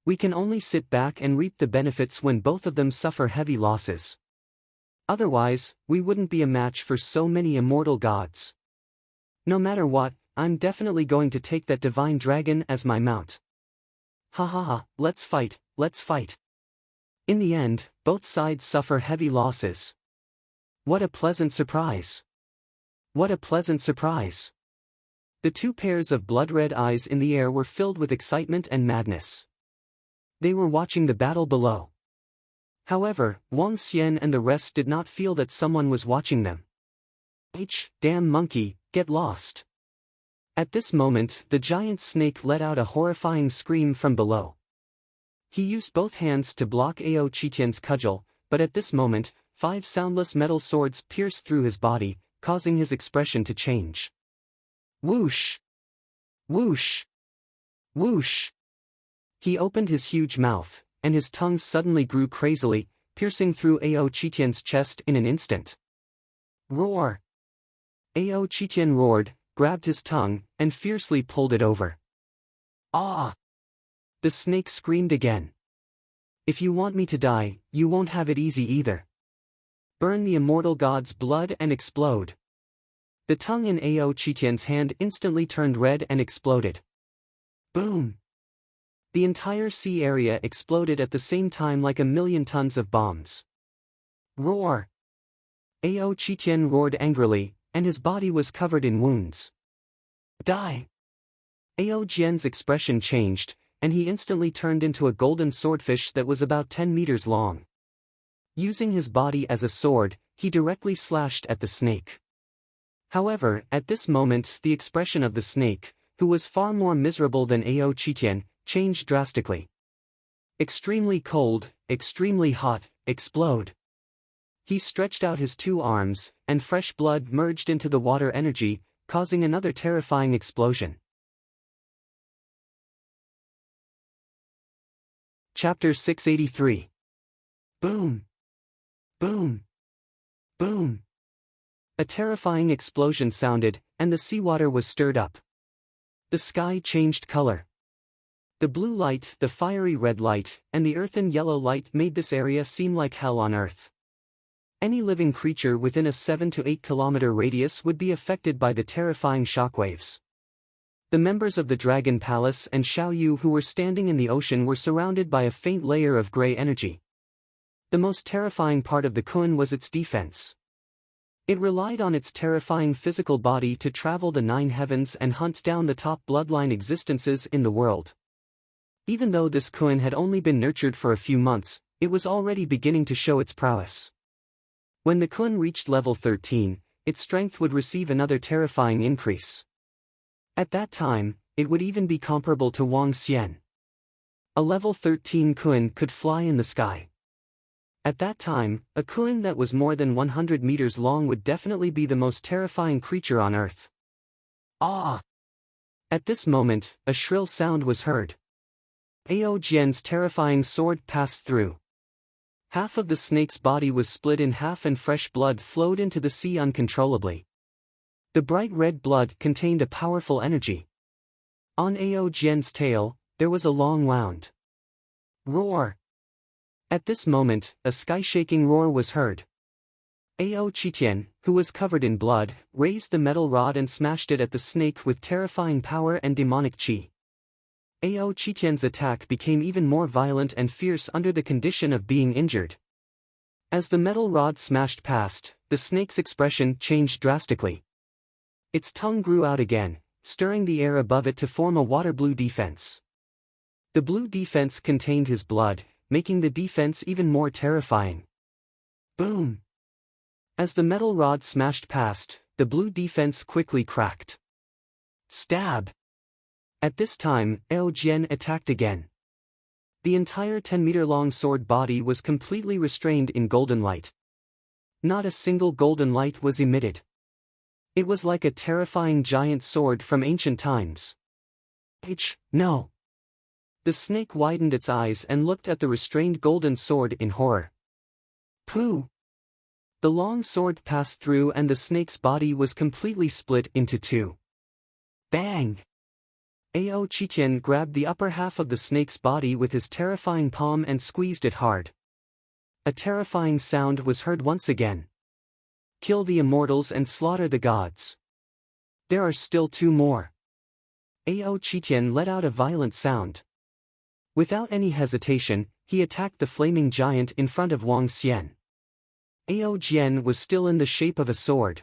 We can only sit back and reap the benefits when both of them suffer heavy losses. Otherwise, we wouldn't be a match for so many immortal gods. No matter what, I'm definitely going to take that divine dragon as my mount. Ha ha ha, let's fight, let's fight. In the end, both sides suffer heavy losses. What a pleasant surprise! What a pleasant surprise! The two pairs of blood-red eyes in the air were filled with excitement and madness. They were watching the battle below. However, Wang Xian and the rest did not feel that someone was watching them. Damn monkey, get lost! At this moment, the giant snake let out a horrifying scream from below. He used both hands to block Ao Qitian's cudgel, but at this moment, 5 soundless metal swords pierced through his body, causing his expression to change. Whoosh! Whoosh! Whoosh! He opened his huge mouth, and his tongue suddenly grew crazily, piercing through Ao Qitian's chest in an instant. Roar! Ao Qitian roared, grabbed his tongue, and fiercely pulled it over. Ah! The snake screamed again. If you want me to die, you won't have it easy either. Burn the immortal god's blood and explode. The tongue in Ao Qitian's hand instantly turned red and exploded. Boom! The entire sea area exploded at the same time like 1,000,000 tons of bombs. Roar! Ao Qitian roared angrily, and his body was covered in wounds. Die! Ao Jian's expression changed, and he instantly turned into a golden swordfish that was about 10 meters long. Using his body as a sword, he directly slashed at the snake. However, at this moment the expression of the snake, who was far more miserable than Ao Qitian, changed drastically. Extremely cold, extremely hot, explode. He stretched out his 2 arms, and fresh blood merged into the water energy, causing another terrifying explosion. Chapter 683. Boom! Boom! Boom! A terrifying explosion sounded, and the seawater was stirred up. The sky changed color. The blue light, the fiery red light, and the earthen yellow light made this area seem like hell on earth. Any living creature within a 7 to 8 kilometer radius would be affected by the terrifying shockwaves. The members of the Dragon Palace and Xiao Yu who were standing in the ocean were surrounded by a faint layer of gray energy. The most terrifying part of the Kun was its defense. It relied on its terrifying physical body to travel the 9 heavens and hunt down the top bloodline existences in the world. Even though this Kun had only been nurtured for a few months, it was already beginning to show its prowess. When the Kun reached level 13, its strength would receive another terrifying increase. At that time, it would even be comparable to Wang Xian. A level 13 Kun could fly in the sky. At that time, a Kun that was more than 100 meters long would definitely be the most terrifying creature on Earth. Ah! At this moment, a shrill sound was heard. Ao Jian's terrifying sword passed through. Half of the snake's body was split in half and fresh blood flowed into the sea uncontrollably. The bright red blood contained a powerful energy. On Ao Jian's tail, there was a long wound. Roar! At this moment, a sky-shaking roar was heard. Ao Qitian, who was covered in blood, raised the metal rod and smashed it at the snake with terrifying power and demonic chi. Ao Qitian's attack became even more violent and fierce under the condition of being injured. As the metal rod smashed past, the snake's expression changed drastically. Its tongue grew out again, stirring the air above it to form a water blue defense. The blue defense contained his blood, making the defense even more terrifying. Boom! As the metal rod smashed past, the blue defense quickly cracked. Stab! At this time, Ao Jian attacked again. The entire 10-meter-long sword body was completely restrained in golden light. Not a single golden light was emitted. It was like a terrifying giant sword from ancient times. No! The snake widened its eyes and looked at the restrained golden sword in horror. Pooh! The long sword passed through and the snake's body was completely split into 2. Bang! Ao Qitian grabbed the upper half of the snake's body with his terrifying palm and squeezed it hard. A terrifying sound was heard once again. Kill the immortals and slaughter the gods. There are still 2 more. Ao Qitian let out a violent sound. Without any hesitation, he attacked the flaming giant in front of Wang Xian. Ao Jian was still in the shape of a sword.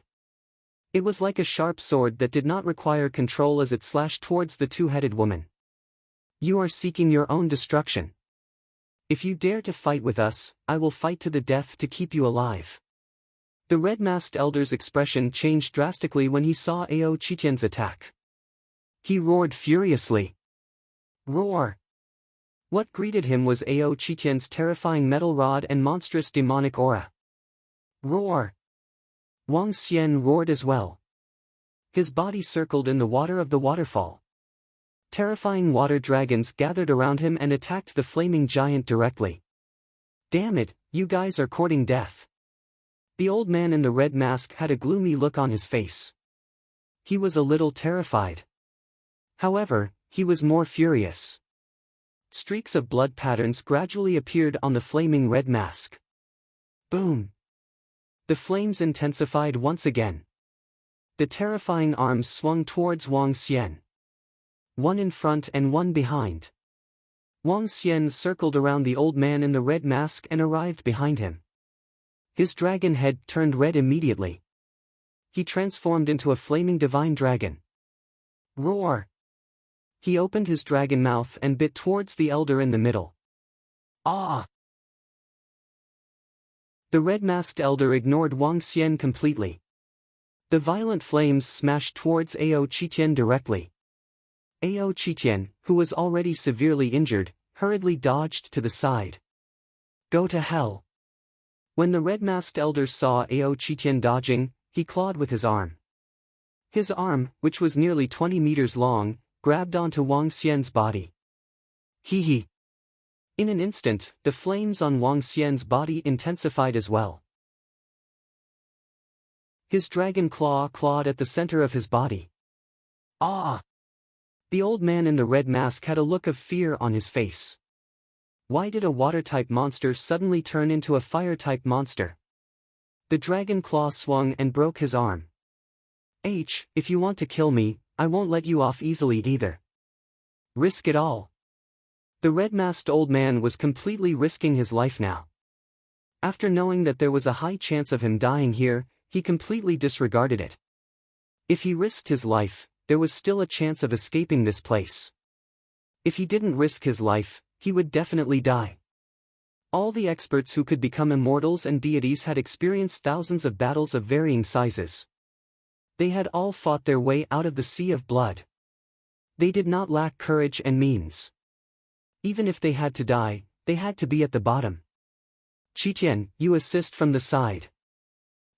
It was like a sharp sword that did not require control as it slashed towards the two-headed woman. You are seeking your own destruction. If you dare to fight with us, I will fight to the death to keep you alive. The red-masked elder's expression changed drastically when he saw Ao Qitian's attack. He roared furiously. Roar! What greeted him was Ao Qitian's terrifying metal rod and monstrous demonic aura. Roar! Wang Xian roared as well. His body circled in the water of the waterfall. Terrifying water dragons gathered around him and attacked the flaming giant directly. Damn it, you guys are courting death. The old man in the red mask had a gloomy look on his face. He was a little terrified. However, he was more furious. Streaks of blood patterns gradually appeared on the flaming red mask. Boom! The flames intensified once again. The terrifying arms swung towards Wang Xian. One in front and one behind. Wang Xian circled around the old man in the red mask and arrived behind him. His dragon head turned red immediately. He transformed into a flaming divine dragon. Roar! He opened his dragon mouth and bit towards the elder in the middle. Ah! The red-masked elder ignored Wang Xian completely. The violent flames smashed towards Ao Qitian directly. Ao Qitian, who was already severely injured, hurriedly dodged to the side. Go to hell! When the red-masked elder saw Ao Qitian dodging, he clawed with his arm. His arm, which was nearly 20 meters long, grabbed onto Wang Xian's body. Hee hee! In an instant, the flames on Wang Xian's body intensified as well. His dragon claw clawed at the center of his body. Ah! The old man in the red mask had a look of fear on his face. Why did a water-type monster suddenly turn into a fire-type monster? The dragon claw swung and broke his arm. If you want to kill me, I won't let you off easily either. Risk it all. The red-masked old man was completely risking his life now. After knowing that there was a high chance of him dying here, he completely disregarded it. If he risked his life, there was still a chance of escaping this place. If he didn't risk his life, he would definitely die. All the experts who could become immortals and deities had experienced thousands of battles of varying sizes. They had all fought their way out of the sea of blood. They did not lack courage and means. Even if they had to die, they had to be at the bottom. Qitian, you assist from the side.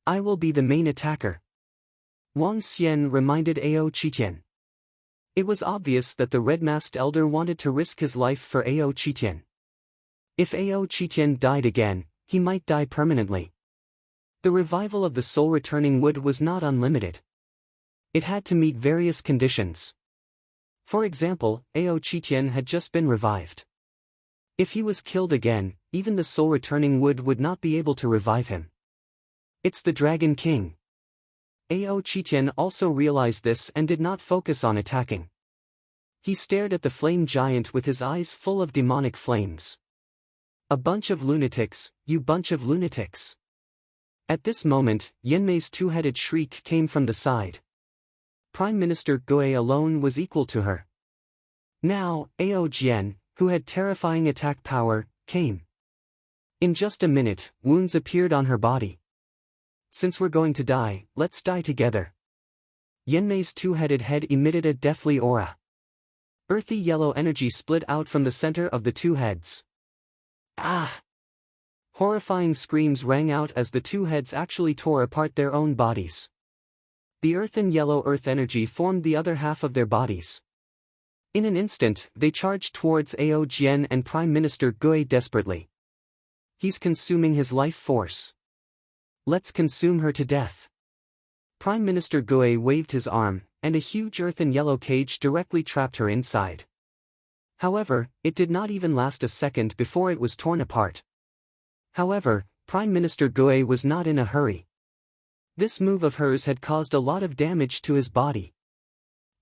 I will be the main attacker. Wang Xian reminded Ao Qitian. It was obvious that the red-masked elder wanted to risk his life for Ao Qitian. If Ao Qitian died again, he might die permanently. The revival of the soul-returning wood was not unlimited. It had to meet various conditions. For example, Ao Qitian had just been revived. If he was killed again, even the soul-returning wood would not be able to revive him. It's the Dragon King. Ao Qitian also realized this and did not focus on attacking. He stared at the flame giant with his eyes full of demonic flames. A bunch of lunatics, you bunch of lunatics. At this moment, Yanmei's two-headed shriek came from the side. Prime Minister Gui alone was equal to her. Now, Ao Jian, who had terrifying attack power, came. In just a minute, wounds appeared on her body. Since we're going to die, let's die together. Yanmei's two-headed head emitted a deathly aura. Earthy yellow energy split out from the center of the two heads. Ah! Horrifying screams rang out as the two heads actually tore apart their own bodies. The earthen yellow earth energy formed the other half of their bodies. In an instant, they charged towards Ao Jian and Prime Minister Gui desperately. He's consuming his life force. Let's consume her to death. Prime Minister Gui waved his arm, and a huge earthen yellow cage directly trapped her inside. However, it did not even last a second before it was torn apart. However, Prime Minister Gui was not in a hurry. This move of hers had caused a lot of damage to his body.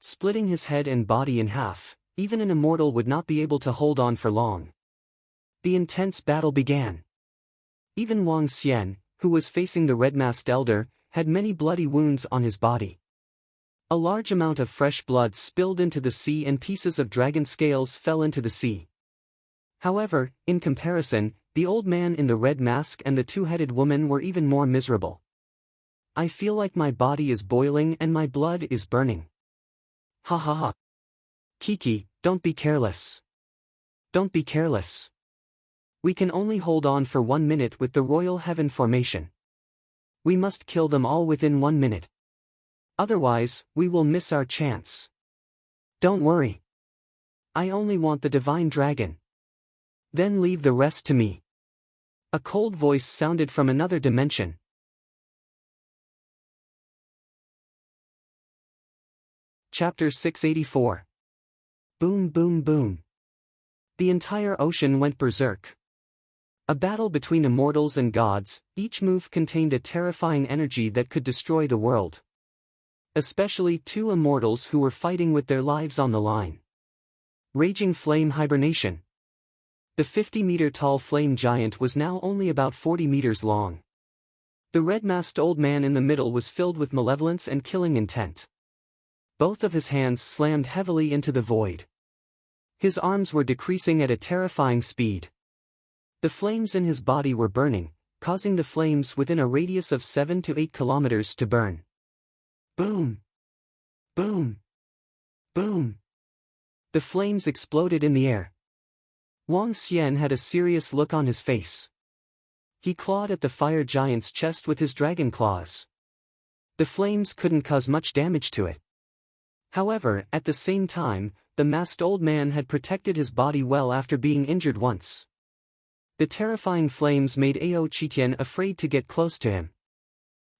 Splitting his head and body in half, even an immortal would not be able to hold on for long. The intense battle began. Even Wang Xian, who was facing the red-masked elder, had many bloody wounds on his body. A large amount of fresh blood spilled into the sea and pieces of dragon scales fell into the sea. However, in comparison, the old man in the red mask and the two-headed woman were even more miserable. I feel like my body is boiling and my blood is burning. Ha ha ha. Kiki, don't be careless. Don't be careless. We can only hold on for 1 minute with the Royal Heaven formation. We must kill them all within 1 minute. Otherwise, we will miss our chance. Don't worry. I only want the divine dragon. Then leave the rest to me. A cold voice sounded from another dimension. Chapter 684. Boom boom boom. The entire ocean went berserk. A battle between immortals and gods, each move contained a terrifying energy that could destroy the world. Especially two immortals who were fighting with their lives on the line. Raging flame hibernation. The 50-meter-tall flame giant was now only about 40 meters long. The red-masked old man in the middle was filled with malevolence and killing intent. Both of his hands slammed heavily into the void. His arms were decreasing at a terrifying speed. The flames in his body were burning, causing the flames within a radius of 7 to 8 kilometers to burn. Boom! Boom! Boom! The flames exploded in the air. Wang Xian had a serious look on his face. He clawed at the fire giant's chest with his dragon claws. The flames couldn't cause much damage to it. However, at the same time, the masked old man had protected his body well after being injured once. The terrifying flames made Ao Qitian afraid to get close to him.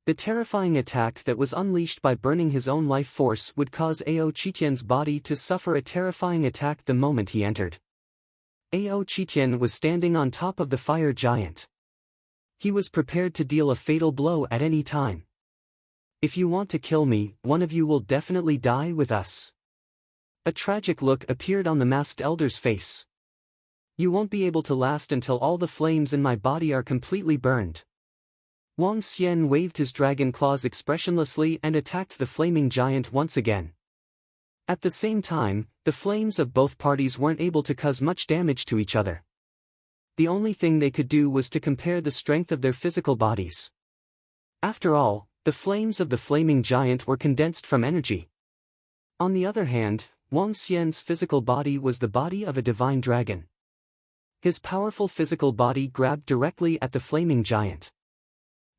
The terrifying attack that was unleashed by burning his own life force would cause Ao Qitian's body to suffer a terrifying attack the moment he entered. Ao Qitian was standing on top of the fire giant. He was prepared to deal a fatal blow at any time. If you want to kill me, one of you will definitely die with us. A tragic look appeared on the masked elder's face. You won't be able to last until all the flames in my body are completely burned. Wang Xian waved his dragon claws expressionlessly and attacked the flaming giant once again. At the same time, the flames of both parties weren't able to cause much damage to each other. The only thing they could do was to compare the strength of their physical bodies. After all, the flames of the flaming giant were condensed from energy. On the other hand, Wang Xian's physical body was the body of a divine dragon. His powerful physical body grabbed directly at the flaming giant.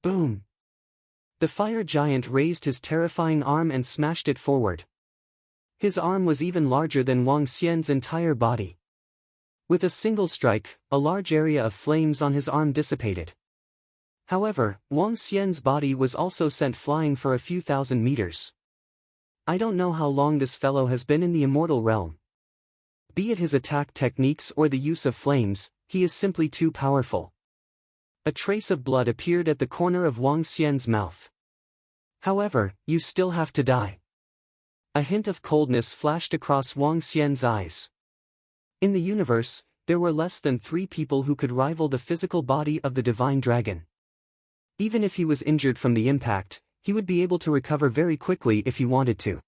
Boom! The fire giant raised his terrifying arm and smashed it forward. His arm was even larger than Wang Xian's entire body. With a single strike, a large area of flames on his arm dissipated. However, Wang Xian's body was also sent flying for a few thousand meters. I don't know how long this fellow has been in the immortal realm. Be it his attack techniques or the use of flames, he is simply too powerful. A trace of blood appeared at the corner of Wang Xian's mouth. However, you still have to die. A hint of coldness flashed across Wang Xian's eyes. In the universe, there were less than 3 people who could rival the physical body of the divine dragon. Even if he was injured from the impact, he would be able to recover very quickly if he wanted to.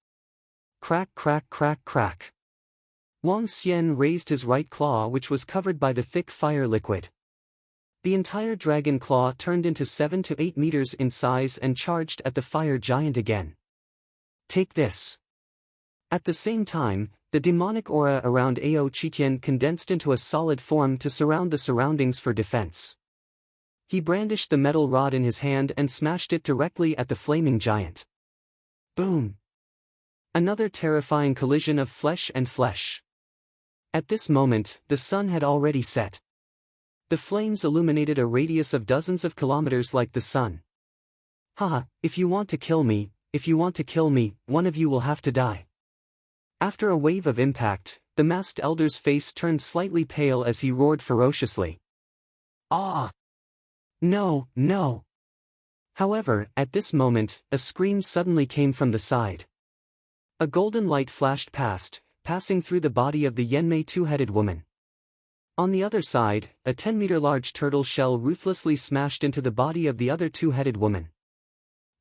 Crack crack crack crack. Wang Xian raised his right claw, which was covered by the thick fire liquid. The entire dragon claw turned into 7 to 8 meters in size and charged at the fire giant again. Take this. At the same time, the demonic aura around Ao Qitian condensed into a solid form to surround the surroundings for defense. He brandished the metal rod in his hand and smashed it directly at the flaming giant. Boom! Another terrifying collision of flesh and flesh. At this moment, the sun had already set. The flames illuminated a radius of dozens of kilometers like the sun. Haha, if you want to kill me, one of you will have to die. After a wave of impact, the masked elder's face turned slightly pale as he roared ferociously. Ah! No, no! However, at this moment, a scream suddenly came from the side. A golden light flashed past, passing through the body of the Yenmei two-headed woman. On the other side, a 10-meter-large turtle shell ruthlessly smashed into the body of the other two-headed woman.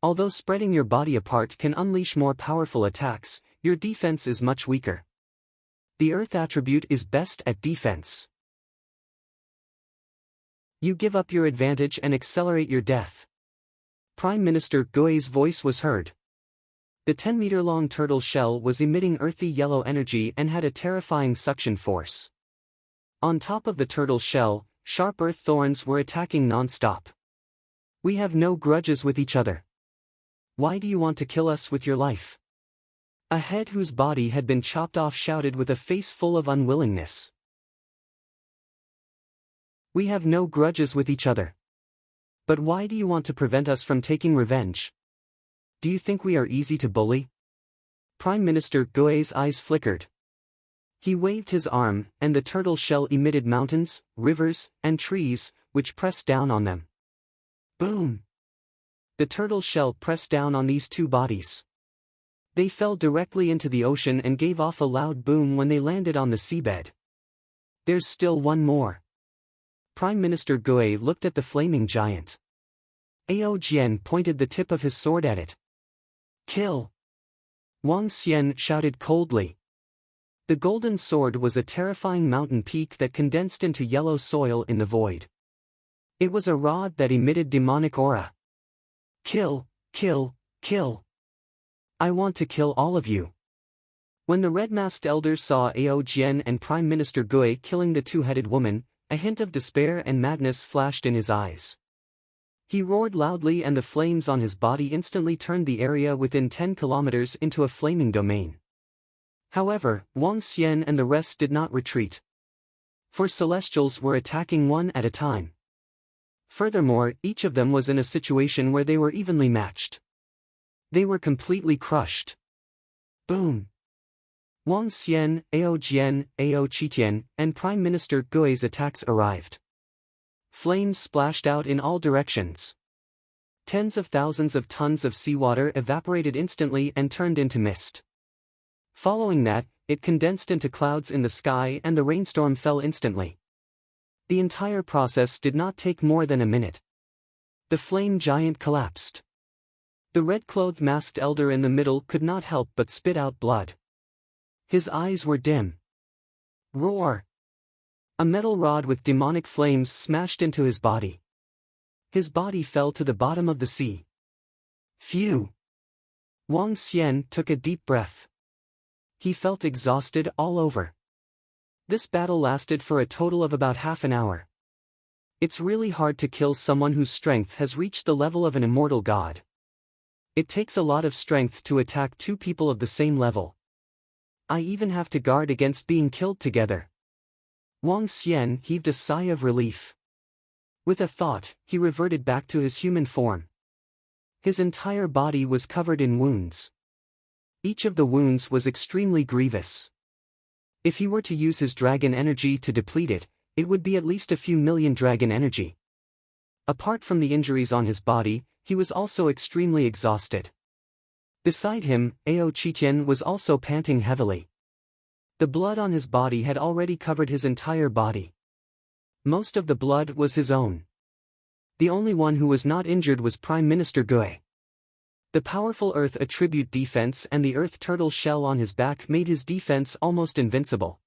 Although spreading your body apart can unleash more powerful attacks, your defense is much weaker. The Earth attribute is best at defense. You give up your advantage and accelerate your death. Prime Minister Gui's voice was heard. The 10-meter-long turtle shell was emitting earthy yellow energy and had a terrifying suction force. On top of the turtle shell, sharp earth thorns were attacking non-stop. We have no grudges with each other. Why do you want to kill us with your life? A head whose body had been chopped off shouted with a face full of unwillingness. We have no grudges with each other. But why do you want to prevent us from taking revenge? Do you think we are easy to bully? Prime Minister Gui's eyes flickered. He waved his arm, and the turtle shell emitted mountains, rivers, and trees, which pressed down on them. Boom! The turtle shell pressed down on these two bodies. They fell directly into the ocean and gave off a loud boom when they landed on the seabed. There's still one more. Prime Minister Gui looked at the flaming giant. Ao Jian pointed the tip of his sword at it. Kill! Wang Xian shouted coldly. The golden sword was a terrifying mountain peak that condensed into yellow soil in the void. It was a rod that emitted demonic aura. Kill, kill, kill. I want to kill all of you. When the red-masked elders saw Ao Jian and Prime Minister Gui killing the two-headed woman, a hint of despair and madness flashed in his eyes. He roared loudly and the flames on his body instantly turned the area within 10 kilometers into a flaming domain. However, Wang Xian and the rest did not retreat. For celestials were attacking one at a time. Furthermore, each of them was in a situation where they were evenly matched. They were completely crushed. Boom! Wang Xian, Ao Jian, Ao Qitian, and Prime Minister Gui's attacks arrived. Flames splashed out in all directions. Tens of thousands of tons of seawater evaporated instantly and turned into mist. Following that, it condensed into clouds in the sky and the rainstorm fell instantly. The entire process did not take more than a minute. The flame giant collapsed. The red-clothed masked elder in the middle could not help but spit out blood. His eyes were dim. Roar! A metal rod with demonic flames smashed into his body. His body fell to the bottom of the sea. Phew! Wang Xian took a deep breath. He felt exhausted all over. This battle lasted for a total of about half an hour. It's really hard to kill someone whose strength has reached the level of an immortal god. It takes a lot of strength to attack two people of the same level. I even have to guard against being killed together. Wang Xian heaved a sigh of relief. With a thought, he reverted back to his human form. His entire body was covered in wounds. Each of the wounds was extremely grievous. If he were to use his dragon energy to deplete it, it would be at least a few million dragon energy. Apart from the injuries on his body, he was also extremely exhausted. Beside him, Ao Qitian was also panting heavily. The blood on his body had already covered his entire body. Most of the blood was his own. The only one who was not injured was Prime Minister Gui. The powerful Earth attribute defense and the Earth turtle shell on his back made his defense almost invincible.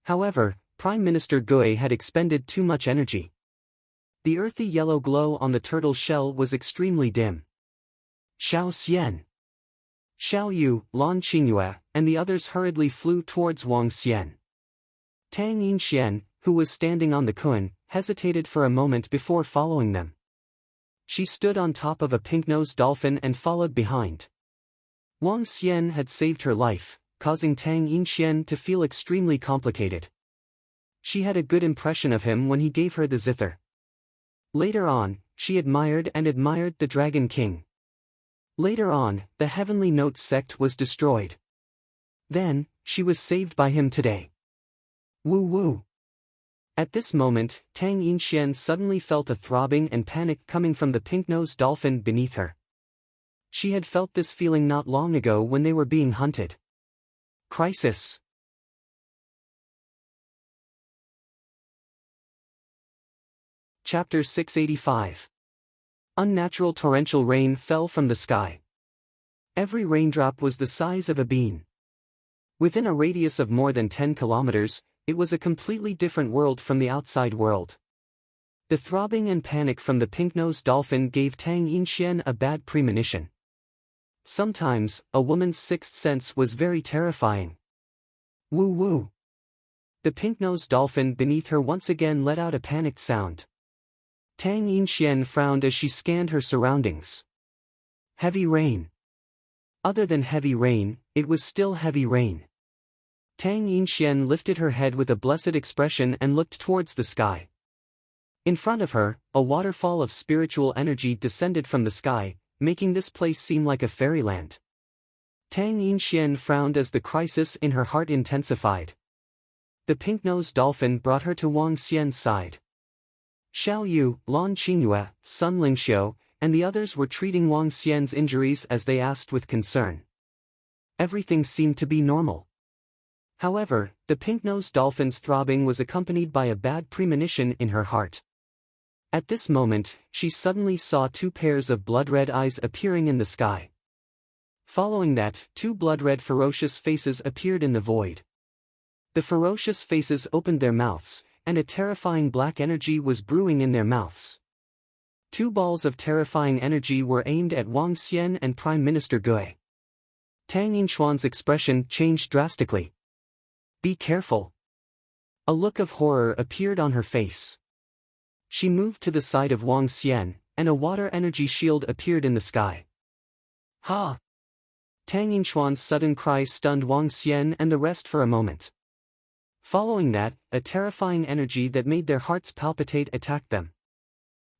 However, Prime Minister Gui had expended too much energy. The earthy yellow glow on the turtle shell was extremely dim. Xiao Xian, Xiao Yu, Lan Qingyue, and the others hurriedly flew towards Wang Xian. Tang Yinxian, who was standing on the kun, hesitated for a moment before following them. She stood on top of a pink-nosed dolphin and followed behind. Wang Xian had saved her life, causing Tang Yinxian to feel extremely complicated. She had a good impression of him when he gave her the zither. Later on, she admired the Dragon King. Later on, the Heavenly Note sect was destroyed. Then, she was saved by him today. Woo woo. At this moment, Tang Yinxian suddenly felt a throbbing and panic coming from the pink-nosed dolphin beneath her. She had felt this feeling not long ago when they were being hunted. Crisis. Chapter 685. Unnatural torrential rain fell from the sky. Every raindrop was the size of a bean. Within a radius of more than 10 kilometers, it was a completely different world from the outside world. The throbbing and panic from the pink-nosed dolphin gave Tang Yinxian a bad premonition. Sometimes, a woman's sixth sense was very terrifying. Woo woo. The pink-nosed dolphin beneath her once again let out a panicked sound. Tang Yinxian frowned as she scanned her surroundings. Heavy rain. Other than heavy rain, it was still heavy rain. Tang Yinxian lifted her head with a blessed expression and looked towards the sky. In front of her, a waterfall of spiritual energy descended from the sky, making this place seem like a fairyland. Tang Yinxian frowned as the crisis in her heart intensified. The pink-nosed dolphin brought her to Wang Xian's side. Xiao Yu, Lan Qingyue, Sun Lingxiu, and the others were treating Wang Xian's injuries as they asked with concern. Everything seemed to be normal. However, the pink-nosed dolphin's throbbing was accompanied by a bad premonition in her heart. At this moment, she suddenly saw two pairs of blood-red eyes appearing in the sky. Following that, two blood-red ferocious faces appeared in the void. The ferocious faces opened their mouths, and a terrifying black energy was brewing in their mouths. Two balls of terrifying energy were aimed at Wang Xian and Prime Minister Gui. Tang Yinxuan's expression changed drastically. Be careful. A look of horror appeared on her face. She moved to the side of Wang Xian, and a water energy shield appeared in the sky. Ha! Tang Yinxuan's sudden cry stunned Wang Xian and the rest for a moment. Following that, a terrifying energy that made their hearts palpitate attacked them.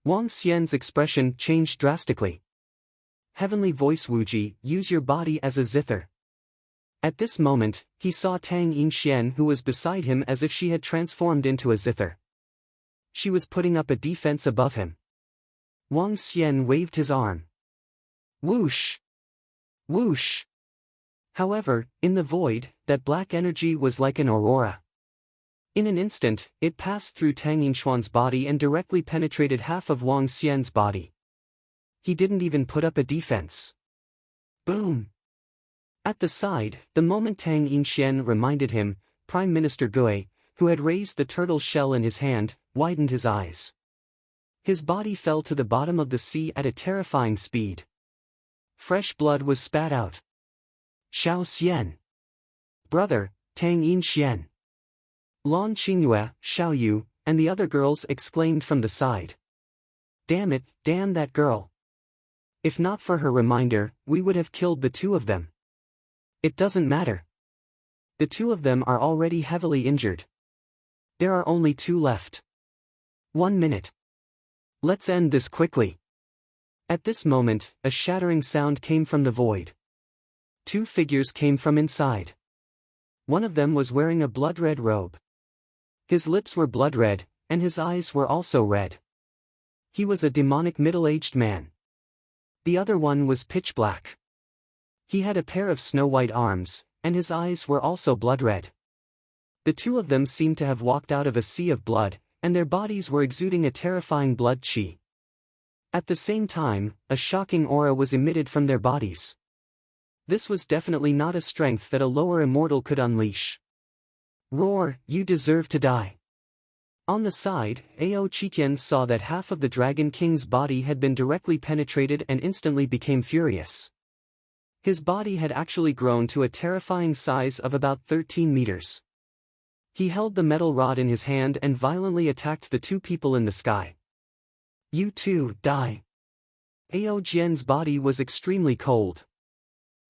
Wang Xian's expression changed drastically. Heavenly voice Wuji, use your body as a zither. At this moment, he saw Tang Yinxian who was beside him as if she had transformed into a zither. She was putting up a defense above him. Wang Xian waved his arm. Whoosh! Whoosh! However, in the void, that black energy was like an aurora. In an instant, it passed through Tang Yinxuan's body and directly penetrated half of Wang Xian's body. He didn't even put up a defense. Boom! At the side, the moment Tang Yinxian reminded him, Prime Minister Gui, who had raised the turtle shell in his hand, widened his eyes. His body fell to the bottom of the sea at a terrifying speed. Fresh blood was spat out. Xiao Xian. Brother, Tang Yinxian. Lan Qingyue, Xiao Yu, and the other girls exclaimed from the side. Damn it, damn that girl. If not for her reminder, we would have killed the two of them. It doesn't matter. The two of them are already heavily injured. There are only two left. 1 minute. Let's end this quickly. At this moment, a shattering sound came from the void. Two figures came from inside. One of them was wearing a blood-red robe. His lips were blood-red, and his eyes were also red. He was a demonic middle-aged man. The other one was pitch black. He had a pair of snow-white arms, and his eyes were also blood-red. The two of them seemed to have walked out of a sea of blood, and their bodies were exuding a terrifying blood qi. At the same time, a shocking aura was emitted from their bodies. This was definitely not a strength that a lower immortal could unleash. Roar, you deserve to die. On the side, Ao Qitian saw that half of the Dragon King's body had been directly penetrated and instantly became furious. His body had actually grown to a terrifying size of about 13 meters. He held the metal rod in his hand and violently attacked the two people in the sky. You too, die. Ao Jian's body was extremely cold.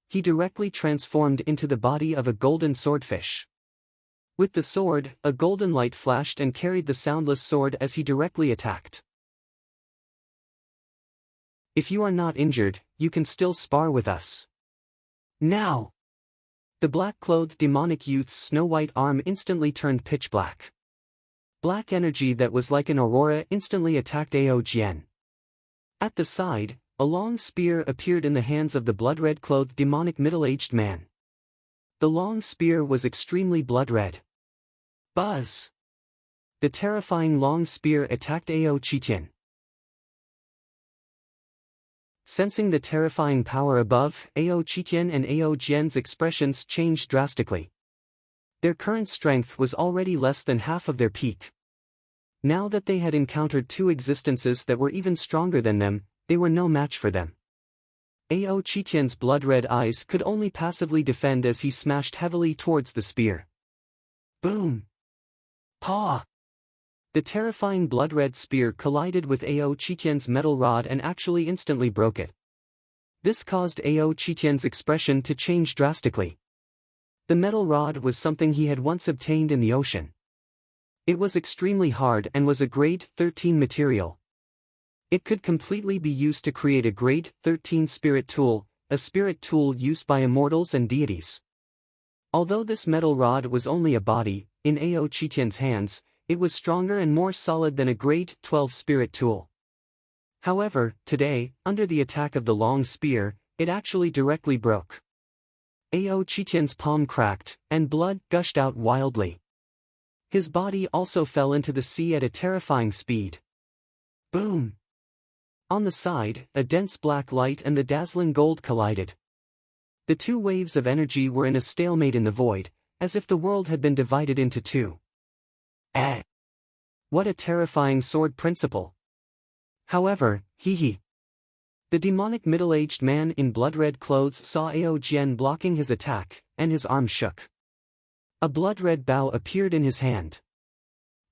He directly transformed into the body of a golden swordfish. With the sword, a golden light flashed and carried the soundless sword as he directly attacked. If you are not injured, you can still spar with us. Now! The black-clothed demonic youth's snow-white arm instantly turned pitch black. Black energy that was like an aurora instantly attacked Ao Jian. At the side, a long spear appeared in the hands of the blood-red clothed demonic middle-aged man. The long spear was extremely blood-red. Buzz! The terrifying long spear attacked Ao Qitian. Sensing the terrifying power above, Ao Qitian and Ao Jian's expressions changed drastically. Their current strength was already less than half of their peak. Now that they had encountered two existences that were even stronger than them, they were no match for them. Ao Qitian's blood-red eyes could only passively defend as he smashed heavily towards the spear. Boom! Paw! The terrifying blood-red spear collided with Ao Qitian's metal rod and actually instantly broke it. This caused Ao Qitian's expression to change drastically. The metal rod was something he had once obtained in the ocean. It was extremely hard and was a grade 13 material. It could completely be used to create a grade 13 spirit tool, a spirit tool used by immortals and deities. Although this metal rod was only a body, in Ao Qitian's hands, it was stronger and more solid than a grade 12 spirit tool. However, today, under the attack of the long spear, it actually directly broke. Ao Qitian's palm cracked, and blood gushed out wildly. His body also fell into the sea at a terrifying speed. Boom! On the side, a dense black light and the dazzling gold collided. The two waves of energy were in a stalemate in the void, as if the world had been divided into two. What a terrifying sword principle! However, hee. The demonic middle-aged man in blood-red clothes saw Ao Jian blocking his attack, and his arm shook. A blood-red bow appeared in his hand.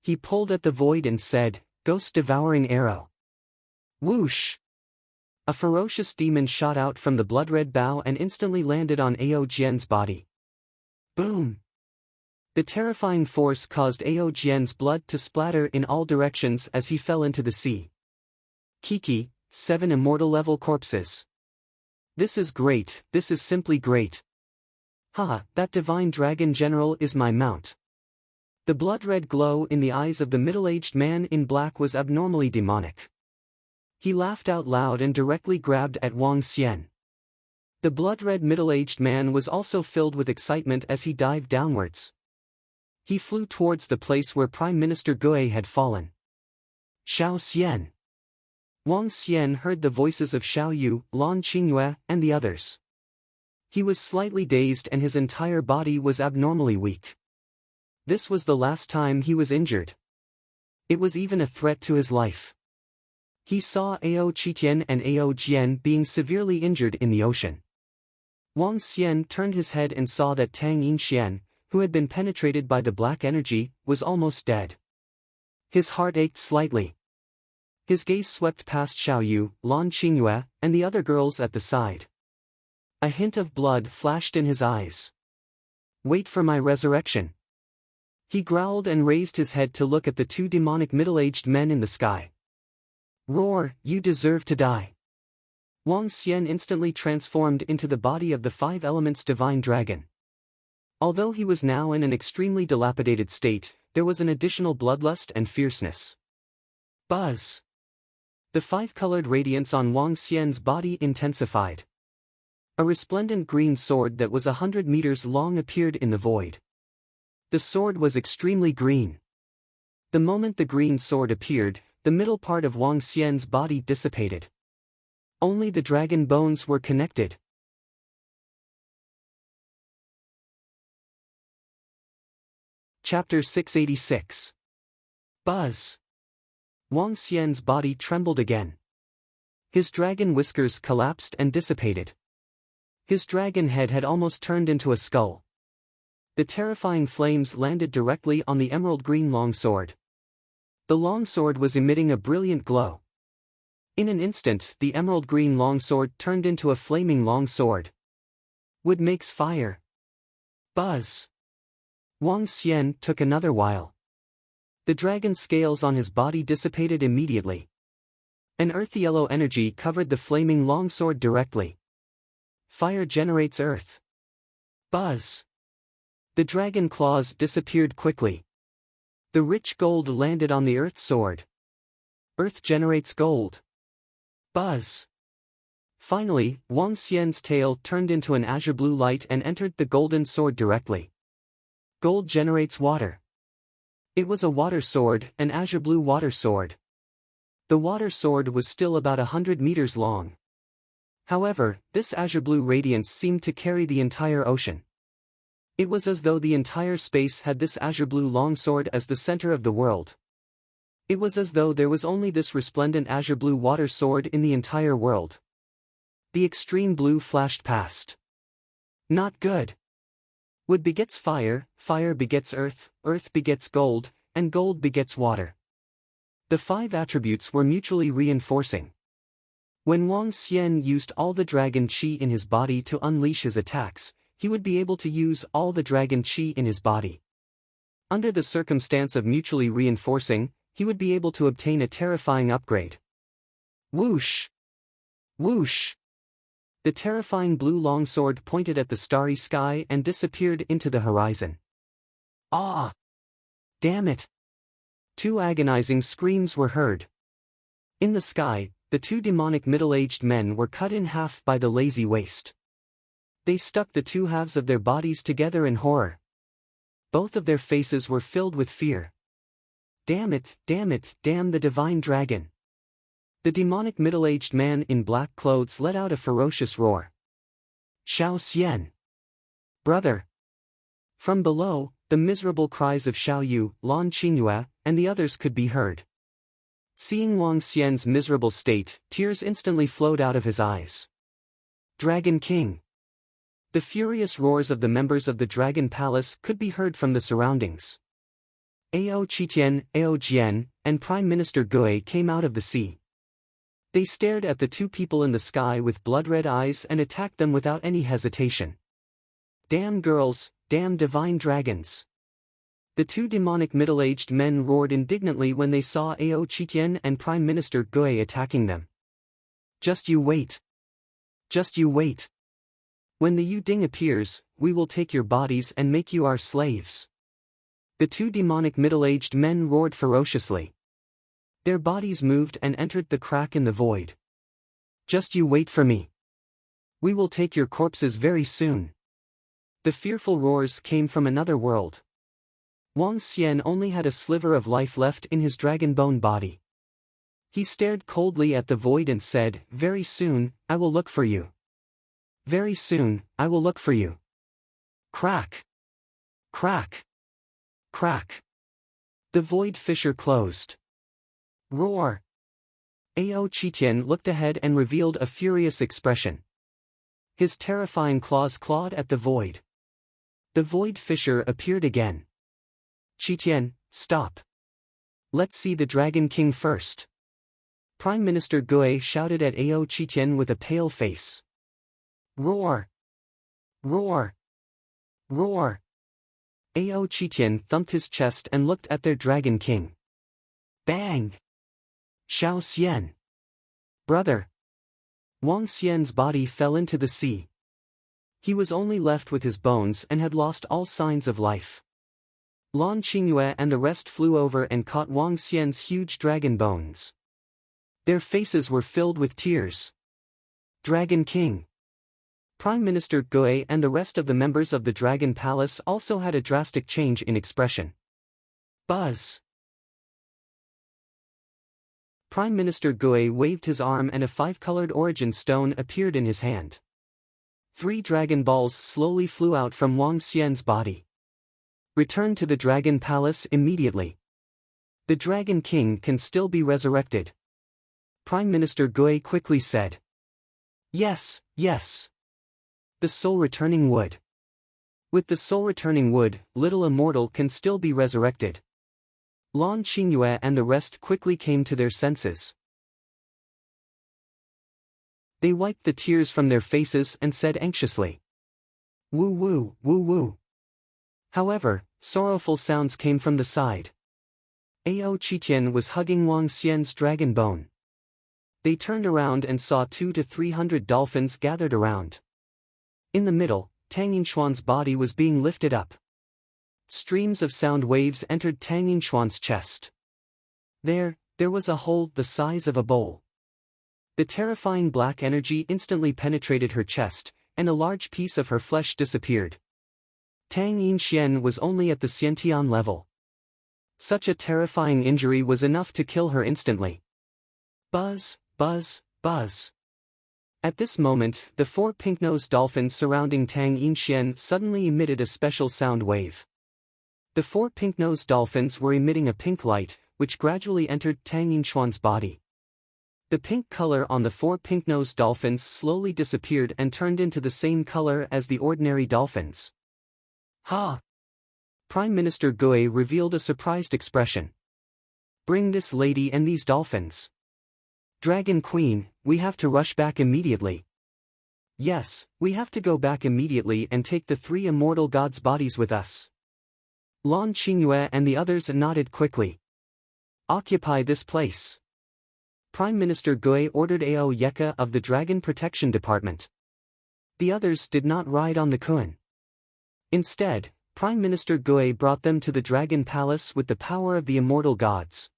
He pulled at the void and said, "Ghost-devouring arrow." Whoosh! A ferocious demon shot out from the blood-red bow and instantly landed on Ao Jian's body. Boom! The terrifying force caused Ao Jian's blood to splatter in all directions as he fell into the sea. Kiki, 7 immortal-level corpses. This is great, this is simply great. That divine dragon general is my mount. The blood-red glow in the eyes of the middle-aged man in black was abnormally demonic. He laughed out loud and directly grabbed at Wang Xian. The blood-red middle-aged man was also filled with excitement as he dived downwards. He flew towards the place where Prime Minister Gue had fallen. Xiao Xian. Wang Xian heard the voices of Xiao Yu, Lan Qingyue, and the others. He was slightly dazed and his entire body was abnormally weak. This was the last time he was injured. It was even a threat to his life. He saw Ao Qitian and Ao Jian being severely injured in the ocean. Wang Xian turned his head and saw that Tang Yinxian, who had been penetrated by the black energy, was almost dead. His heart ached slightly. His gaze swept past Xiao Yu, Lan Qingyue, and the other girls at the side. A hint of blood flashed in his eyes. Wait for my resurrection. He growled and raised his head to look at the two demonic middle-aged men in the sky. Roar, you deserve to die. Wang Xian instantly transformed into the body of the 5 elements divine dragon. Although he was now in an extremely dilapidated state, there was an additional bloodlust and fierceness. Buzz! The 5-colored radiance on Wang Xian's body intensified. A resplendent green sword that was 100 meters long appeared in the void. The sword was extremely green. The moment the green sword appeared, the middle part of Wang Xian's body dissipated. Only the dragon bones were connected. Chapter 686. Buzz! Wang Xian's body trembled again. His dragon whiskers collapsed and dissipated. His dragon head had almost turned into a skull. The terrifying flames landed directly on the emerald green longsword. The longsword was emitting a brilliant glow. In an instant, the emerald green longsword turned into a flaming longsword. Wood makes fire. Buzz! Wang Xian took another while. The dragon scales on his body dissipated immediately. An earth yellow energy covered the flaming longsword directly. Fire generates earth. Buzz! The dragon claws disappeared quickly. The rich gold landed on the earth sword. Earth generates gold. Buzz! Finally, Wang Xian's tail turned into an azure blue light and entered the golden sword directly. Gold generates water. It was a water sword, an azure blue water sword. The water sword was still about 100 meters long. However, this azure blue radiance seemed to carry the entire ocean. It was as though the entire space had this azure blue longsword as the center of the world. It was as though there was only this resplendent azure blue water sword in the entire world. The extreme blue flashed past. Not good. Wood begets fire, fire begets earth, earth begets gold, and gold begets water. The 5 attributes were mutually reinforcing. When Wang Xian used all the dragon qi in his body to unleash his attacks, he would be able to use all the dragon qi in his body. Under the circumstance of mutually reinforcing, he would be able to obtain a terrifying upgrade. Whoosh! Whoosh! The terrifying blue longsword pointed at the starry sky and disappeared into the horizon. Ah! Damn it! 2 agonizing screams were heard. In the sky, the 2 demonic middle-aged men were cut in half by the lazy waste. They stuck the 2 halves of their bodies together in horror. Both of their faces were filled with fear. Damn it, damn it, damn the divine dragon! The demonic middle-aged man in black clothes let out a ferocious roar. Xiao Xian! Brother! From below, the miserable cries of Xiao Yu, Lan Qingyue, and the others could be heard. Seeing Wang Xian's miserable state, tears instantly flowed out of his eyes. Dragon King! The furious roars of the members of the Dragon Palace could be heard from the surroundings. Ao Qitian, Ao Jian, and Prime Minister Gui came out of the sea. They stared at the 2 people in the sky with blood-red eyes and attacked them without any hesitation. Damn girls, damn divine dragons! The 2 demonic middle-aged men roared indignantly when they saw Ao Qitian and Prime Minister Gui attacking them. Just you wait. Just you wait. When the Yu Ding appears, we will take your bodies and make you our slaves. The 2 demonic middle-aged men roared ferociously. Their bodies moved and entered the crack in the void. Just you wait for me. We will take your corpses very soon. The fearful roars came from another world. Wang Xian only had a sliver of life left in his dragon bone body. He stared coldly at the void and said, "Very soon, I will look for you. Very soon, I will look for you." Crack! Crack! Crack! The void fissure closed. Roar! Ao Qitian looked ahead and revealed a furious expression. His terrifying claws clawed at the void. The void fissure appeared again. Qitian, stop. Let's see the Dragon King first. Prime Minister Gui shouted at Ao Qitian with a pale face. Roar! Roar! Roar! Ao Qitian thumped his chest and looked at their Dragon King. Bang! Xiao Xian! Brother! Wang Xian's body fell into the sea. He was only left with his bones and had lost all signs of life. Lan Qingyue and the rest flew over and caught Wang Xian's huge dragon bones. Their faces were filled with tears. Dragon King! Prime Minister Gui and the rest of the members of the Dragon Palace also had a drastic change in expression. Buzz! Prime Minister Gui waved his arm and a 5-colored origin stone appeared in his hand. 3 dragon balls slowly flew out from Wang Xian's body. Return to the Dragon Palace immediately. The Dragon King can still be resurrected. Prime Minister Gui quickly said. Yes, yes. The soul-returning wood. With the soul-returning wood, little immortal can still be resurrected. Lan Qingyue and the rest quickly came to their senses. They wiped the tears from their faces and said anxiously. Woo woo, woo woo. However, sorrowful sounds came from the side. Ao Qitian was hugging Wang Xian's dragon bone. They turned around and saw 200 to 300 dolphins gathered around. In the middle, Tang Yinshuan's body was being lifted up. Streams of sound waves entered Tang Yinshuan's chest. There was a hole the size of a bowl. The terrifying black energy instantly penetrated her chest, and a large piece of her flesh disappeared. Tang Yinshuan was only at the Xiantian level. Such a terrifying injury was enough to kill her instantly. Buzz, buzz, buzz. At this moment, the 4 pink-nosed dolphins surrounding Tang Yinxian suddenly emitted a special sound wave. The 4 pink-nosed dolphins were emitting a pink light, which gradually entered Tang Yinxian's body. The pink color on the 4 pink-nosed dolphins slowly disappeared and turned into the same color as the ordinary dolphins. Ha! Prime Minister Gui revealed a surprised expression. Bring this lady and these dolphins. Dragon Queen, we have to rush back immediately. Yes, we have to go back immediately and take the 3 immortal gods' bodies with us. Lan Qingyue and the others nodded quickly. Occupy this place. Prime Minister Gui ordered Ao Yeka of the Dragon Protection Department. The others did not ride on the Kun. Instead, Prime Minister Gui brought them to the Dragon Palace with the power of the immortal gods.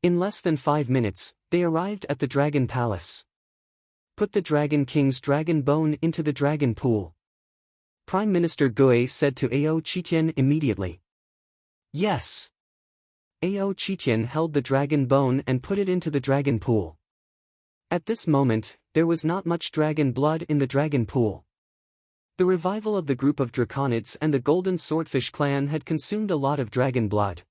In less than 5 minutes, they arrived at the Dragon Palace. Put the Dragon King's dragon bone into the dragon pool. Prime Minister Gui said to Ao Qitian immediately. Yes. Ao Qitian held the dragon bone and put it into the dragon pool. At this moment, there was not much dragon blood in the dragon pool. The revival of the group of draconids and the golden swordfish clan had consumed a lot of dragon blood.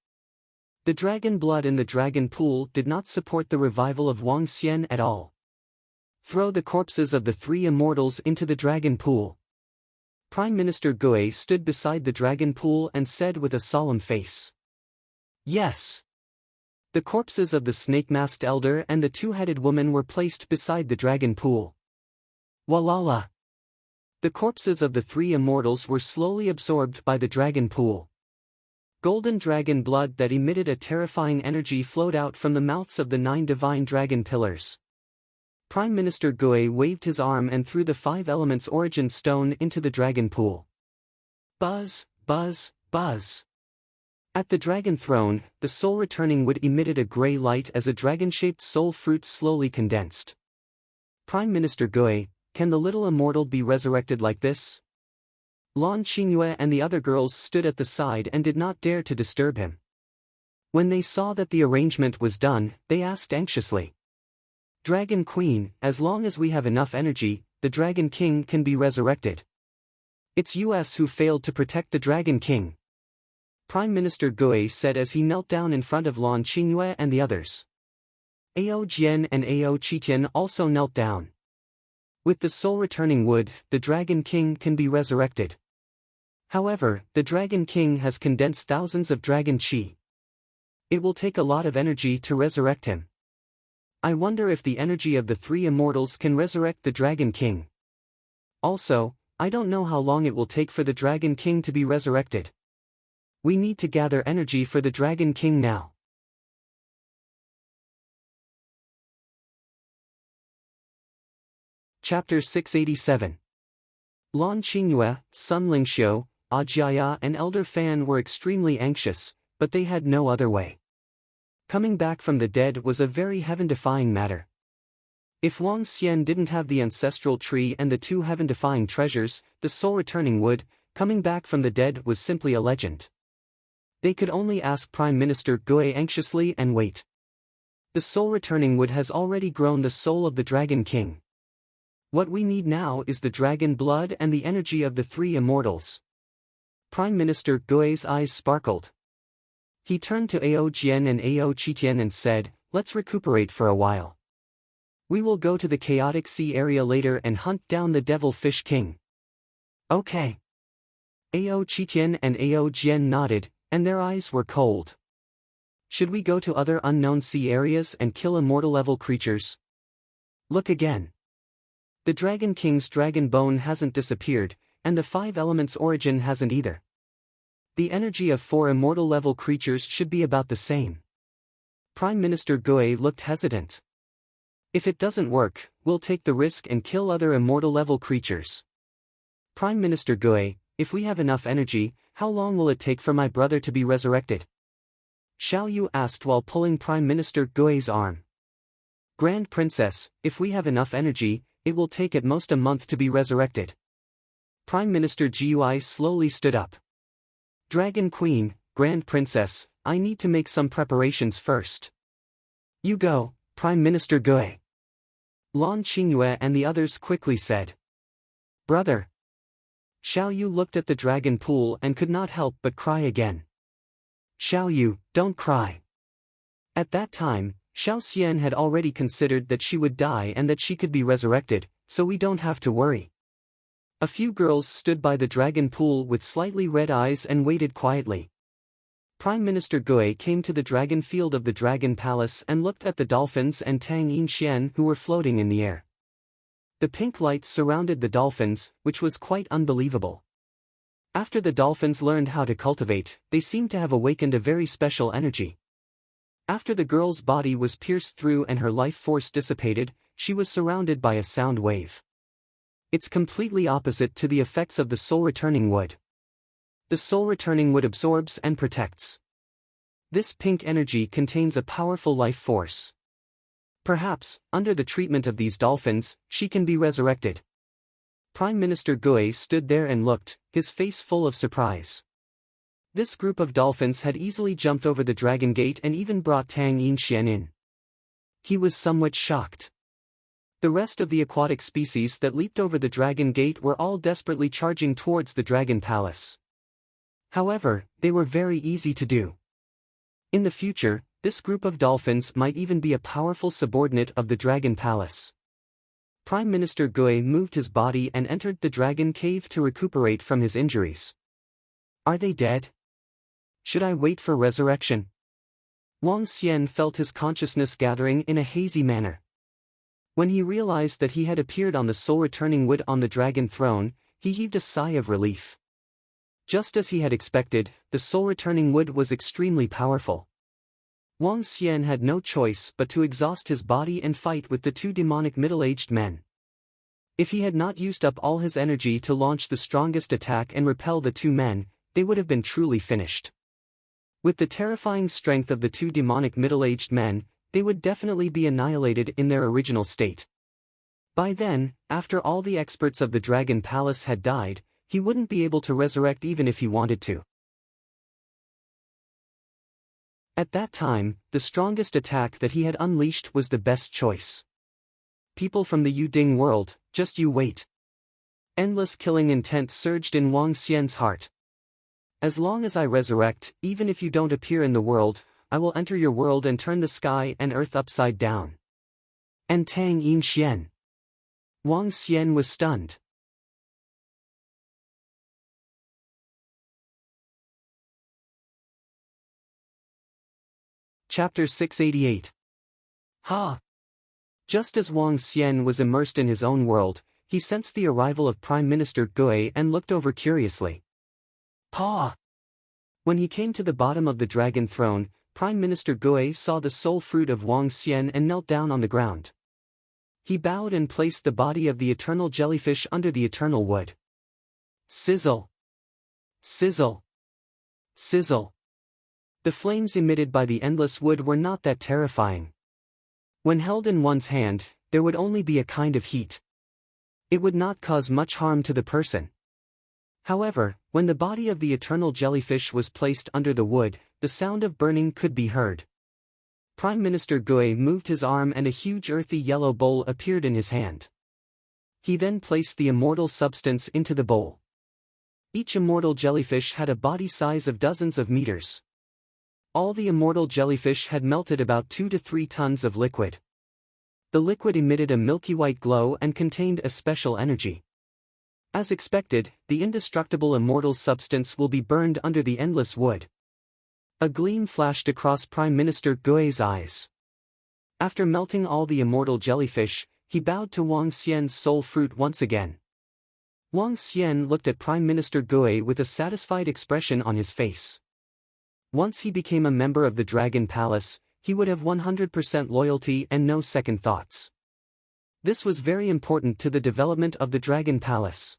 The dragon blood in the dragon pool did not support the revival of Wang Xian at all. Throw the corpses of the 3 immortals into the dragon pool. Prime Minister Gui stood beside the dragon pool and said with a solemn face. Yes. The corpses of the snake-masked elder and the 2-headed woman were placed beside the dragon pool. Walala. The corpses of the 3 immortals were slowly absorbed by the dragon pool. Golden dragon blood that emitted a terrifying energy flowed out from the mouths of the 9 divine dragon pillars. Prime Minister Gui waved his arm and threw the 5 elements origin stone into the dragon pool. Buzz, buzz, buzz. At the dragon throne, the soul-returning wood emitted a gray light as a dragon-shaped soul fruit slowly condensed. Prime Minister Gui, can the little immortal be resurrected like this? Lan Qingyue and the other girls stood at the side and did not dare to disturb him. When they saw that the arrangement was done, they asked anxiously. Dragon Queen, as long as we have enough energy, the Dragon King can be resurrected. It's us who failed to protect the Dragon King. Prime Minister Gui said as he knelt down in front of Lan Qingyue and the others. Ao Jian and Ao Qitian also knelt down. With the soul-returning wood, the Dragon King can be resurrected. However, the Dragon King has condensed thousands of dragon qi. It will take a lot of energy to resurrect him. I wonder if the energy of the 3 immortals can resurrect the Dragon King. Also, I don't know how long it will take for the Dragon King to be resurrected. We need to gather energy for the Dragon King now. Chapter 687. Lan Qingyue, Sun Lingxiu, Ajiaya and Elder Fan were extremely anxious, but they had no other way. Coming back from the dead was a very heaven-defying matter. If Wang Xian didn't have the ancestral tree and the 2 heaven-defying treasures, the soul-returning wood, coming back from the dead was simply a legend. They could only ask Prime Minister Gui anxiously and wait. The soul-returning wood has already grown the soul of the Dragon King. What we need now is the dragon blood and the energy of the 3 immortals. Prime Minister Gui's eyes sparkled. He turned to Ao Jian and Ao Qitian and said, let's recuperate for a while. We will go to the chaotic sea area later and hunt down the Devil Fish King. Okay. Ao Qitian and Ao Jian nodded, and their eyes were cold. Should we go to other unknown sea areas and kill immortal-level creatures? Look again. The Dragon King's dragon bone hasn't disappeared, and the 5 elements origin hasn't either. The energy of 4 immortal-level creatures should be about the same. Prime Minister Gui looked hesitant. If it doesn't work, we'll take the risk and kill other immortal-level creatures. Prime Minister Gui, if we have enough energy, how long will it take for my brother to be resurrected? Xiao Yu asked while pulling Prime Minister Gui's arm. Grand Princess, if we have enough energy, it will take at most a month to be resurrected. Prime Minister Gui slowly stood up. Dragon Queen, Grand Princess, I need to make some preparations first. You go, Prime Minister Gui. Lan Qingyue and the others quickly said. Brother. Xiao Yu looked at the dragon pool and could not help but cry again. Xiao Yu, don't cry. At that time, Xiao Xian had already considered that she would die and that she could be resurrected, so we don't have to worry. A few girls stood by the dragon pool with slightly red eyes and waited quietly. Prime Minister Gui came to the dragon field of the dragon palace and looked at the dolphins and Tang Yinxian who were floating in the air. The pink light surrounded the dolphins, which was quite unbelievable. After the dolphins learned how to cultivate, they seemed to have awakened a very special energy. After the girl's body was pierced through and her life force dissipated, she was surrounded by a sound wave. It's completely opposite to the effects of the soul-returning wood. The soul-returning wood absorbs and protects. This pink energy contains a powerful life force. Perhaps, under the treatment of these dolphins, she can be resurrected. Prime Minister Gui stood there and looked, his face full of surprise. This group of dolphins had easily jumped over the dragon gate and even brought Tang Yinxian in. He was somewhat shocked. The rest of the aquatic species that leaped over the dragon gate were all desperately charging towards the dragon palace. However, they were very easy to do. In the future, this group of dolphins might even be a powerful subordinate of the dragon palace. Prime Minister Gui moved his body and entered the dragon cave to recuperate from his injuries. Are they dead? Should I wait for resurrection? Wang Xian felt his consciousness gathering in a hazy manner. When he realized that he had appeared on the soul-returning wood on the dragon throne, he heaved a sigh of relief. Just as he had expected, the soul-returning wood was extremely powerful. Wang Xian had no choice but to exhaust his body and fight with the two demonic middle-aged men. If he had not used up all his energy to launch the strongest attack and repel the two men, they would have been truly finished. With the terrifying strength of the two demonic middle-aged men, they would definitely be annihilated in their original state. By then, after all the experts of the Dragon Palace had died, he wouldn't be able to resurrect even if he wanted to. At that time, the strongest attack that he had unleashed was the best choice. People from the Yuding world, just you wait. Endless killing intent surged in Wang Xian's heart. As long as I resurrect, even if you don't appear in the world, I will enter your world and turn the sky and earth upside down. And Tang Yinxian. Wang Xian was stunned. Chapter 688. Ha! Just as Wang Xian was immersed in his own world, he sensed the arrival of Prime Minister Gui and looked over curiously. Pa! When he came to the bottom of the dragon throne, Prime Minister Gui saw the soul fruit of Wang Xian and knelt down on the ground. He bowed and placed the body of the eternal jellyfish under the eternal wood. Sizzle! Sizzle! Sizzle! The flames emitted by the endless wood were not that terrifying. When held in one's hand, there would only be a kind of heat. It would not cause much harm to the person. However, when the body of the eternal jellyfish was placed under the wood, the sound of burning could be heard. Prime Minister Gui moved his arm and a huge earthy yellow bowl appeared in his hand. He then placed the immortal substance into the bowl. Each immortal jellyfish had a body size of dozens of meters. All the immortal jellyfish had melted about 2 to 3 tons of liquid. The liquid emitted a milky white glow and contained a special energy. As expected, the indestructible immortal substance will be burned under the endless wood. A gleam flashed across Prime Minister Gui's eyes. After melting all the immortal jellyfish, he bowed to Wang Xian's soul fruit once again. Wang Xian looked at Prime Minister Gui with a satisfied expression on his face. Once he became a member of the Dragon Palace, he would have 100% loyalty and no second thoughts. This was very important to the development of the Dragon Palace.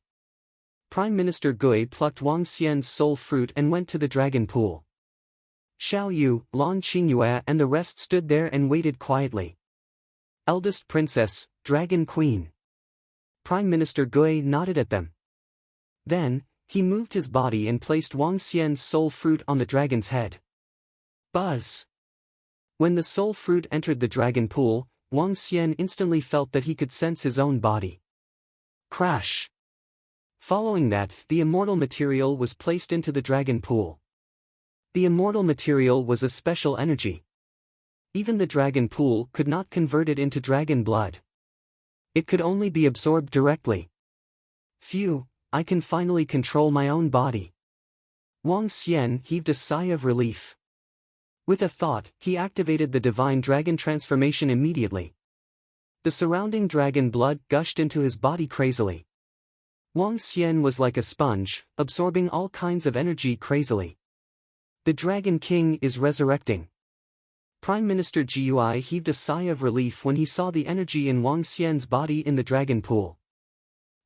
Prime Minister Gui plucked Wang Xian's soul fruit and went to the dragon pool. Xiao Yu, Lan Qingyue and the rest stood there and waited quietly. Eldest Princess, Dragon Queen. Prime Minister Gui nodded at them. Then, he moved his body and placed Wang Xian's soul fruit on the dragon's head. Buzz. When the soul fruit entered the dragon pool, Wang Xian instantly felt that he could sense his own body. Crash. Following that, the immortal material was placed into the dragon pool. The immortal material was a special energy. Even the dragon pool could not convert it into dragon blood. It could only be absorbed directly. Phew, I can finally control my own body. Wang Xian heaved a sigh of relief. With a thought, he activated the divine dragon transformation immediately. The surrounding dragon blood gushed into his body crazily. Wang Xian was like a sponge, absorbing all kinds of energy crazily. The Dragon King is resurrecting. Prime Minister Gui heaved a sigh of relief when he saw the energy in Wang Xian's body in the dragon pool.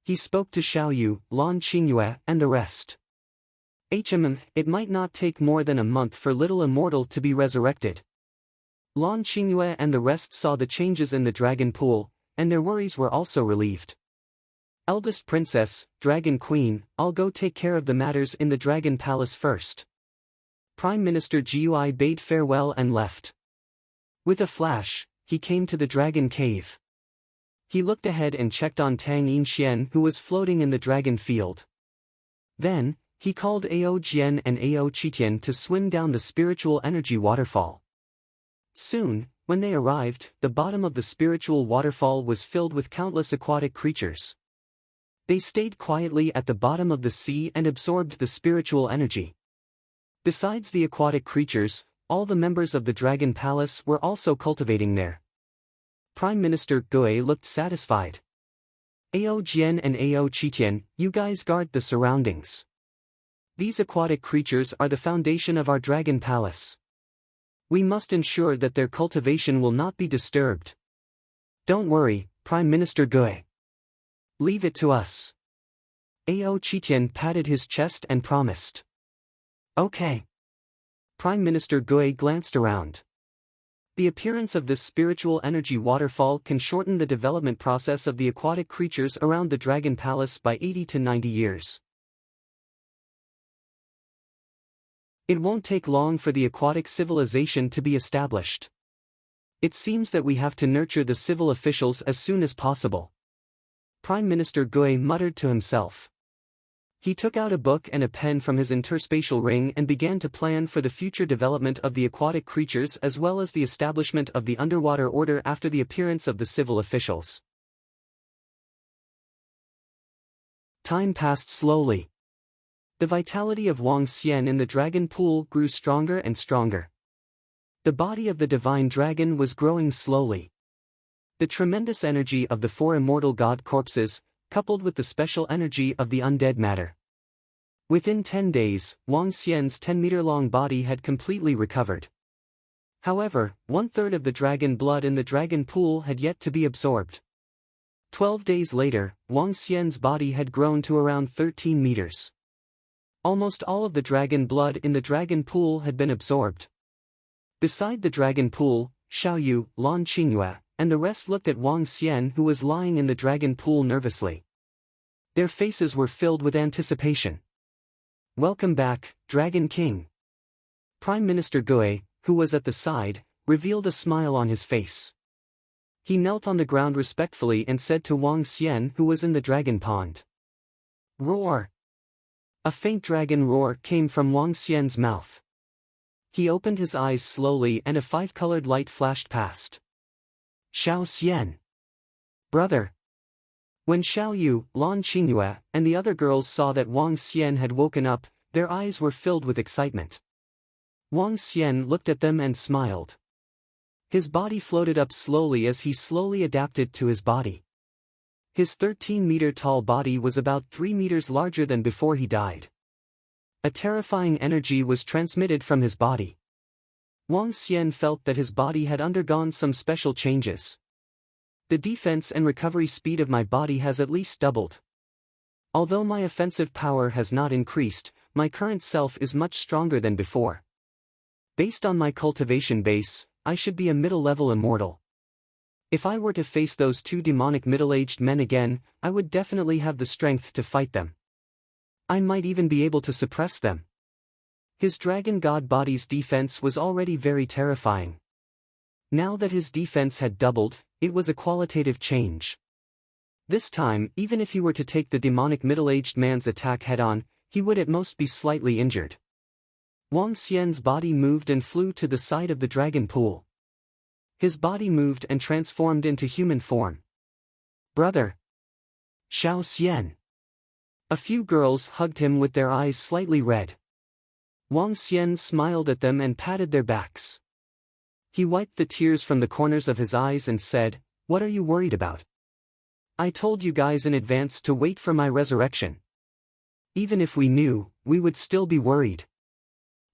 He spoke to Xiaoyu, Lan Qingyue, and the rest. It might not take more than a month for little immortal to be resurrected. Lan Qingyue and the rest saw the changes in the dragon pool, and their worries were also relieved. Eldest Princess, Dragon Queen, I'll go take care of the matters in the Dragon Palace first. Prime Minister Gui bade farewell and left. With a flash, he came to the Dragon Cave. He looked ahead and checked on Tang Yinxian, who was floating in the dragon field. Then, he called Ao Jian and Ao Qitian to swim down the spiritual energy waterfall. Soon, when they arrived, the bottom of the spiritual waterfall was filled with countless aquatic creatures. They stayed quietly at the bottom of the sea and absorbed the spiritual energy. Besides the aquatic creatures, all the members of the Dragon Palace were also cultivating there. Prime Minister Gui looked satisfied. Ao Jian and Ao Qitian, you guys guard the surroundings. These aquatic creatures are the foundation of our Dragon Palace. We must ensure that their cultivation will not be disturbed. Don't worry, Prime Minister Gui. Leave it to us. Ao Qitian patted his chest and promised. Okay. Prime Minister Gui glanced around. The appearance of this spiritual energy waterfall can shorten the development process of the aquatic creatures around the Dragon Palace by 80 to 90 years. It won't take long for the aquatic civilization to be established. It seems that we have to nurture the civil officials as soon as possible. Prime Minister Gui muttered to himself. He took out a book and a pen from his interspatial ring and began to plan for the future development of the aquatic creatures as well as the establishment of the underwater order after the appearance of the civil officials. Time passed slowly. The vitality of Wang Xian in the dragon pool grew stronger and stronger. The body of the divine dragon was growing slowly. The tremendous energy of the 4 immortal god corpses, coupled with the special energy of the undead matter. Within 10 days, Wang Xian's 10-meter-long body had completely recovered. However, 1/3 of the dragon blood in the dragon pool had yet to be absorbed. 12 days later, Wang Xian's body had grown to around 13 meters. Almost all of the dragon blood in the dragon pool had been absorbed. Beside the dragon pool, Xiaoyu, Lan Qingyue, and the rest looked at Wang Xian, who was lying in the dragon pool nervously. Their faces were filled with anticipation. Welcome back, Dragon King. Prime Minister Gui, who was at the side, revealed a smile on his face. He knelt on the ground respectfully and said to Wang Xian, who was in the dragon pond. Roar! A faint dragon roar came from Wang Xian's mouth. He opened his eyes slowly and a 5-colored light flashed past. Xiao Xian. Brother. When Xiaoyu, Lan Qingyue, and the other girls saw that Wang Xian had woken up, their eyes were filled with excitement. Wang Xian looked at them and smiled. His body floated up slowly as he slowly adapted to his body. His 13-meter-tall body was about 3 meters larger than before he died. A terrifying energy was transmitted from his body. Wang Xian felt that his body had undergone some special changes. The defense and recovery speed of my body has at least doubled. Although my offensive power has not increased, my current self is much stronger than before. Based on my cultivation base, I should be a middle-level immortal. If I were to face those 2 demonic middle-aged men again, I would definitely have the strength to fight them. I might even be able to suppress them. His dragon god body's defense was already very terrifying. Now that his defense had doubled, it was a qualitative change. This time, even if he were to take the demonic middle-aged man's attack head-on, he would at most be slightly injured. Wang Xian's body moved and flew to the side of the dragon pool. His body moved and transformed into human form. "Brother! Xiao Xian!" A few girls hugged him with their eyes slightly red. Wang Xian smiled at them and patted their backs. He wiped the tears from the corners of his eyes and said, "What are you worried about? I told you guys in advance to wait for my resurrection. Even if we knew, we would still be worried."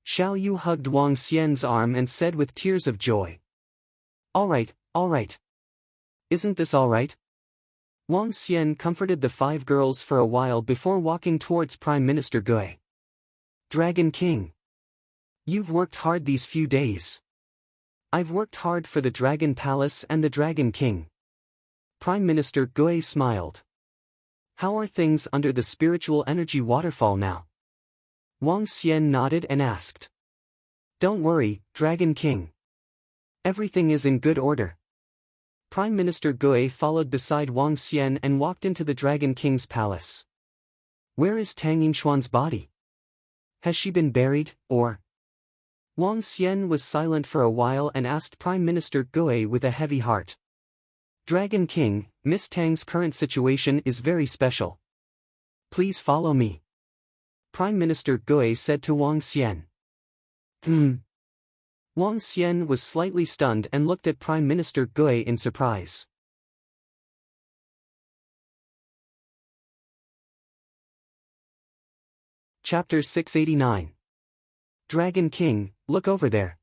Xiao Yu hugged Wang Xian's arm and said with tears of joy, all right. Isn't this all right?" Wang Xian comforted the 5 girls for a while before walking towards Prime Minister Gui. "Dragon King. You've worked hard these few days." "I've worked hard for the Dragon Palace and the Dragon King." Prime Minister Gui smiled. "How are things under the spiritual energy waterfall now?" Wang Xian nodded and asked. "Don't worry, Dragon King. Everything is in good order." Prime Minister Gui followed beside Wang Xian and walked into the Dragon King's palace. "Where is Tang Yinshuan's body? Has she been buried, or?" Wang Xian was silent for a while and asked Prime Minister Gui with a heavy heart. "Dragon King, Miss Tang's current situation is very special. Please follow me." Prime Minister Gui said to Wang Xian. Wang Xian was slightly stunned and looked at Prime Minister Gui in surprise. Chapter 689. Dragon King, look over there.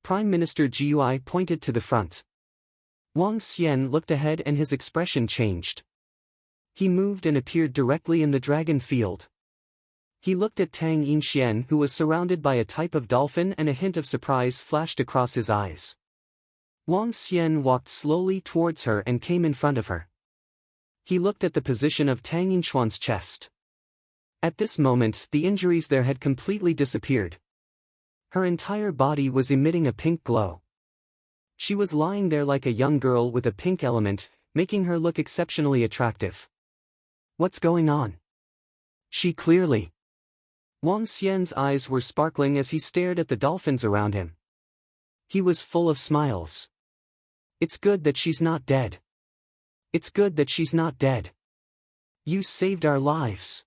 Prime Minister Gui pointed to the front. Wang Xian looked ahead and his expression changed. He moved and appeared directly in the dragon field. He looked at Tang Yinshuan, who was surrounded by a type of dolphin, and a hint of surprise flashed across his eyes. Wang Xian walked slowly towards her and came in front of her. He looked at the position of Tang Yinshuan's chest. At this moment the injuries there had completely disappeared. Her entire body was emitting a pink glow. She was lying there like a young girl with a pink element, making her look exceptionally attractive. "What's going on?" "She clearly..." Wang Xian's eyes were sparkling as he stared at the dolphins around him. He was full of smiles. "It's good that she's not dead. It's good that she's not dead. You saved our lives."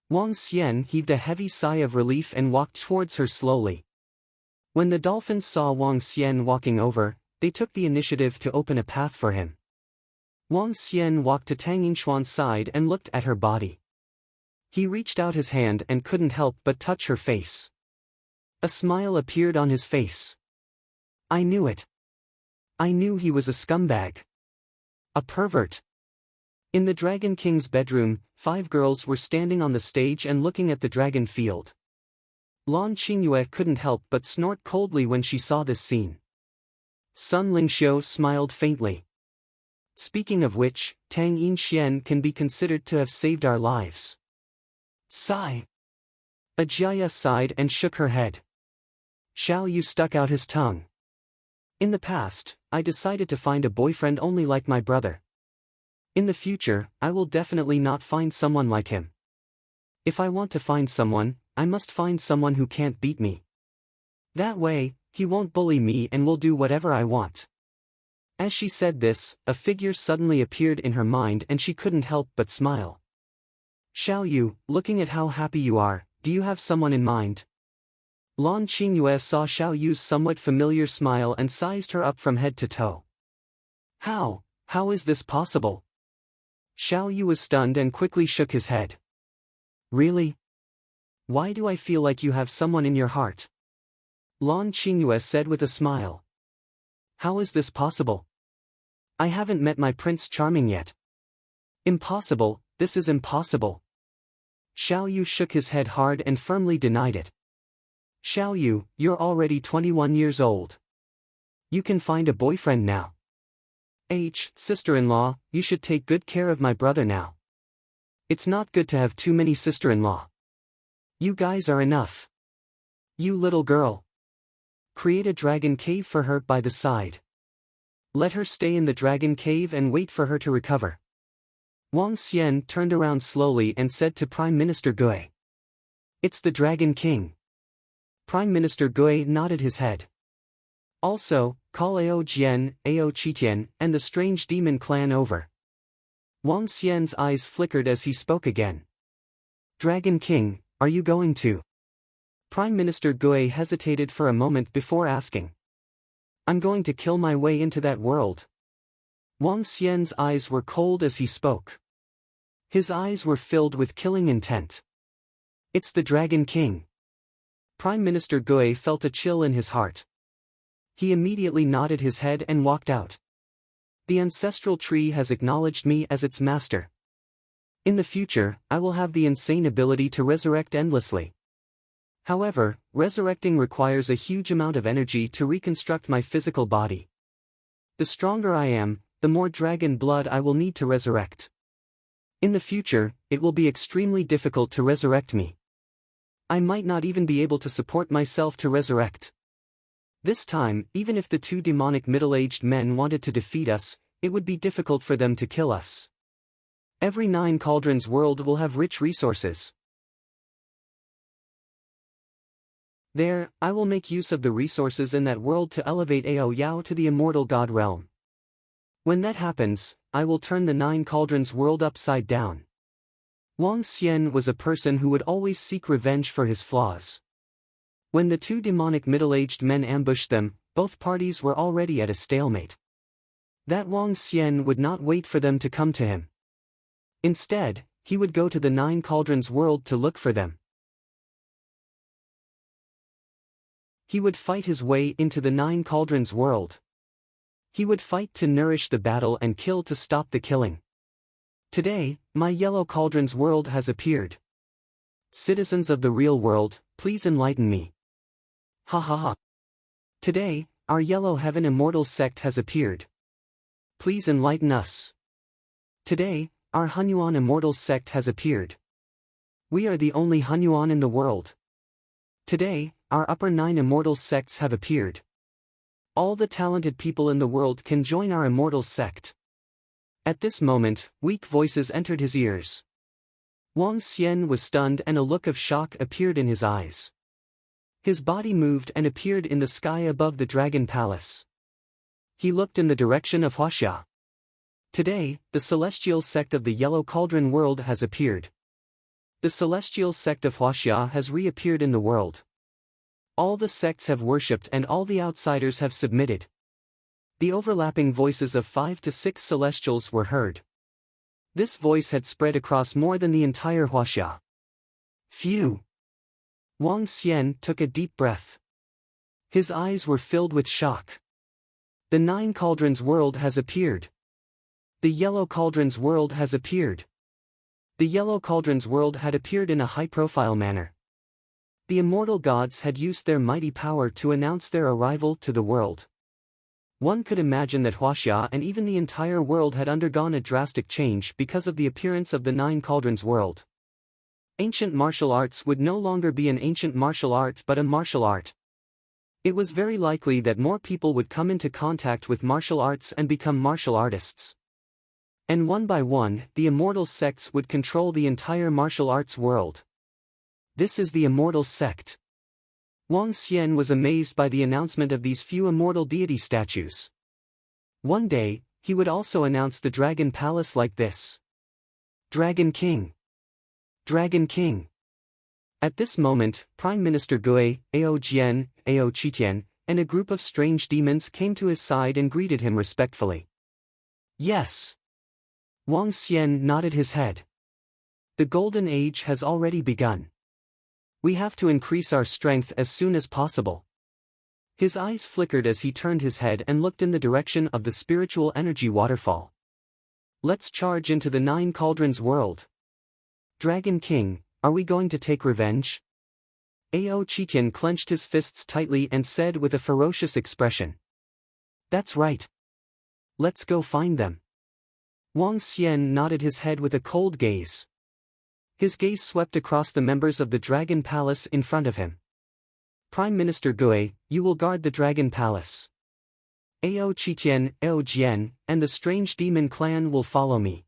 Wang Xian heaved a heavy sigh of relief and walked towards her slowly. When the dolphins saw Wang Xian walking over, they took the initiative to open a path for him. Wang Xian walked to Tang Yinshuan's side and looked at her body. He reached out his hand and couldn't help but touch her face. A smile appeared on his face. "I knew it. I knew he was a scumbag. A pervert." In the Dragon King's bedroom, 5 girls were standing on the stage and looking at the dragon field. Lan Qingyue couldn't help but snort coldly when she saw this scene. Sun Lingxiu smiled faintly. "Speaking of which, Tang Yinshuan can be considered to have saved our lives." Sigh. Ajaya sighed and shook her head. Xiao Yu stuck out his tongue. "In the past, I decided to find a boyfriend only like my brother. In the future, I will definitely not find someone like him. If I want to find someone, I must find someone who can't beat me. That way, he won't bully me and will do whatever I want." As she said this, a figure suddenly appeared in her mind and she couldn't help but smile. "Xiao Yu, looking at how happy you are, do you have someone in mind?" Lan Qingyue saw Xiao Yu's somewhat familiar smile and sized her up from head to toe. How is this possible?" Xiao Yu was stunned and quickly shook his head. "Really? Why do I feel like you have someone in your heart?" Lan Qingyue said with a smile. "How is this possible? I haven't met my Prince Charming yet." "Impossible, this is impossible." Xiao Yu shook his head hard and firmly denied it. "Xiao Yu, you're already 21 years old. You can find a boyfriend now. Sister-in-law, you should take good care of my brother now. It's not good to have too many sister-in-law. You guys are enough." You little girl. Create a dragon cave for her by the side. Let her stay in the dragon cave and wait for her to recover. Wang Xian turned around slowly and said to Prime Minister Gui. It's the Dragon King. Prime Minister Gui nodded his head. Also, call Ao Jian, Ao Qitian, and the strange demon clan over. Wang Xian's eyes flickered as he spoke again. Dragon King, are you going to? Prime Minister Gui hesitated for a moment before asking. I'm going to kill my way into that world. Wang Xian's eyes were cold as he spoke. His eyes were filled with killing intent. It's the Dragon King. Prime Minister Gui felt a chill in his heart. He immediately nodded his head and walked out. The ancestral tree has acknowledged me as its master. In the future, I will have the insane ability to resurrect endlessly. However, resurrecting requires a huge amount of energy to reconstruct my physical body. The stronger I am, the more dragon blood I will need to resurrect. In the future, it will be extremely difficult to resurrect me. I might not even be able to support myself to resurrect. This time, even if the two demonic middle-aged men wanted to defeat us, it would be difficult for them to kill us. Every 9 Cauldrons world will have rich resources. There, I will make use of the resources in that world to elevate Ao Yao to the immortal god realm. When that happens, I will turn the 9 Cauldrons world upside down. Wang Xian was a person who would always seek revenge for his flaws. When the two demonic middle-aged men ambushed them, both parties were already at a stalemate. That Wang Xian would not wait for them to come to him. Instead, he would go to the 9 Cauldrons world to look for them. He would fight his way into the 9 Cauldrons world. He would fight to nourish the battle and kill to stop the killing. Today, my Yellow Cauldrons world has appeared. Citizens of the real world, please enlighten me. Ha ha ha. Today, our Yellow Heaven Immortal sect has appeared. Please enlighten us. Today, our Hunyuan Immortal sect has appeared. We are the only Hunyuan in the world. Today, our Upper 9 Immortal sects have appeared. All the talented people in the world can join our Immortal sect. At this moment, weak voices entered his ears. Wang Xian was stunned and a look of shock appeared in his eyes. His body moved and appeared in the sky above the Dragon Palace. He looked in the direction of Huaxia. Today, the celestial sect of the Yellow Cauldron world has appeared. The celestial sect of Huaxia has reappeared in the world. All the sects have worshipped and all the outsiders have submitted. The overlapping voices of 5 to 6 celestials were heard. This voice had spread across more than the entire Huaxia. Phew! Wang Xian took a deep breath. His eyes were filled with shock. The 9 Cauldrons world has appeared. The Yellow Cauldrons world has appeared. The Yellow Cauldrons world had appeared in a high-profile manner. The immortal gods had used their mighty power to announce their arrival to the world. One could imagine that Huaxia and even the entire world had undergone a drastic change because of the appearance of the 9 Cauldrons world. Ancient martial arts would no longer be an ancient martial art but a martial art. It was very likely that more people would come into contact with martial arts and become martial artists. And one by one, the immortal sects would control the entire martial arts world. This is the immortal sect. Wang Xian was amazed by the announcement of these few immortal deity statues. One day, he would also announce the Dragon Palace like this. Dragon King. Dragon King. At this moment, Prime Minister Gui, Ao Jian, Ao Qitian, and a group of strange demons came to his side and greeted him respectfully. Yes. Wang Xian nodded his head. The Golden Age has already begun. We have to increase our strength as soon as possible. His eyes flickered as he turned his head and looked in the direction of the spiritual energy waterfall. Let's charge into the 9 Cauldrons world. Dragon King, are we going to take revenge? Ao Qitian clenched his fists tightly and said with a ferocious expression. That's right. Let's go find them. Wang Xian nodded his head with a cold gaze. His gaze swept across the members of the Dragon Palace in front of him. Prime Minister Gui, you will guard the Dragon Palace. Ao Qitian, Ao Jian, and the strange demon clan will follow me.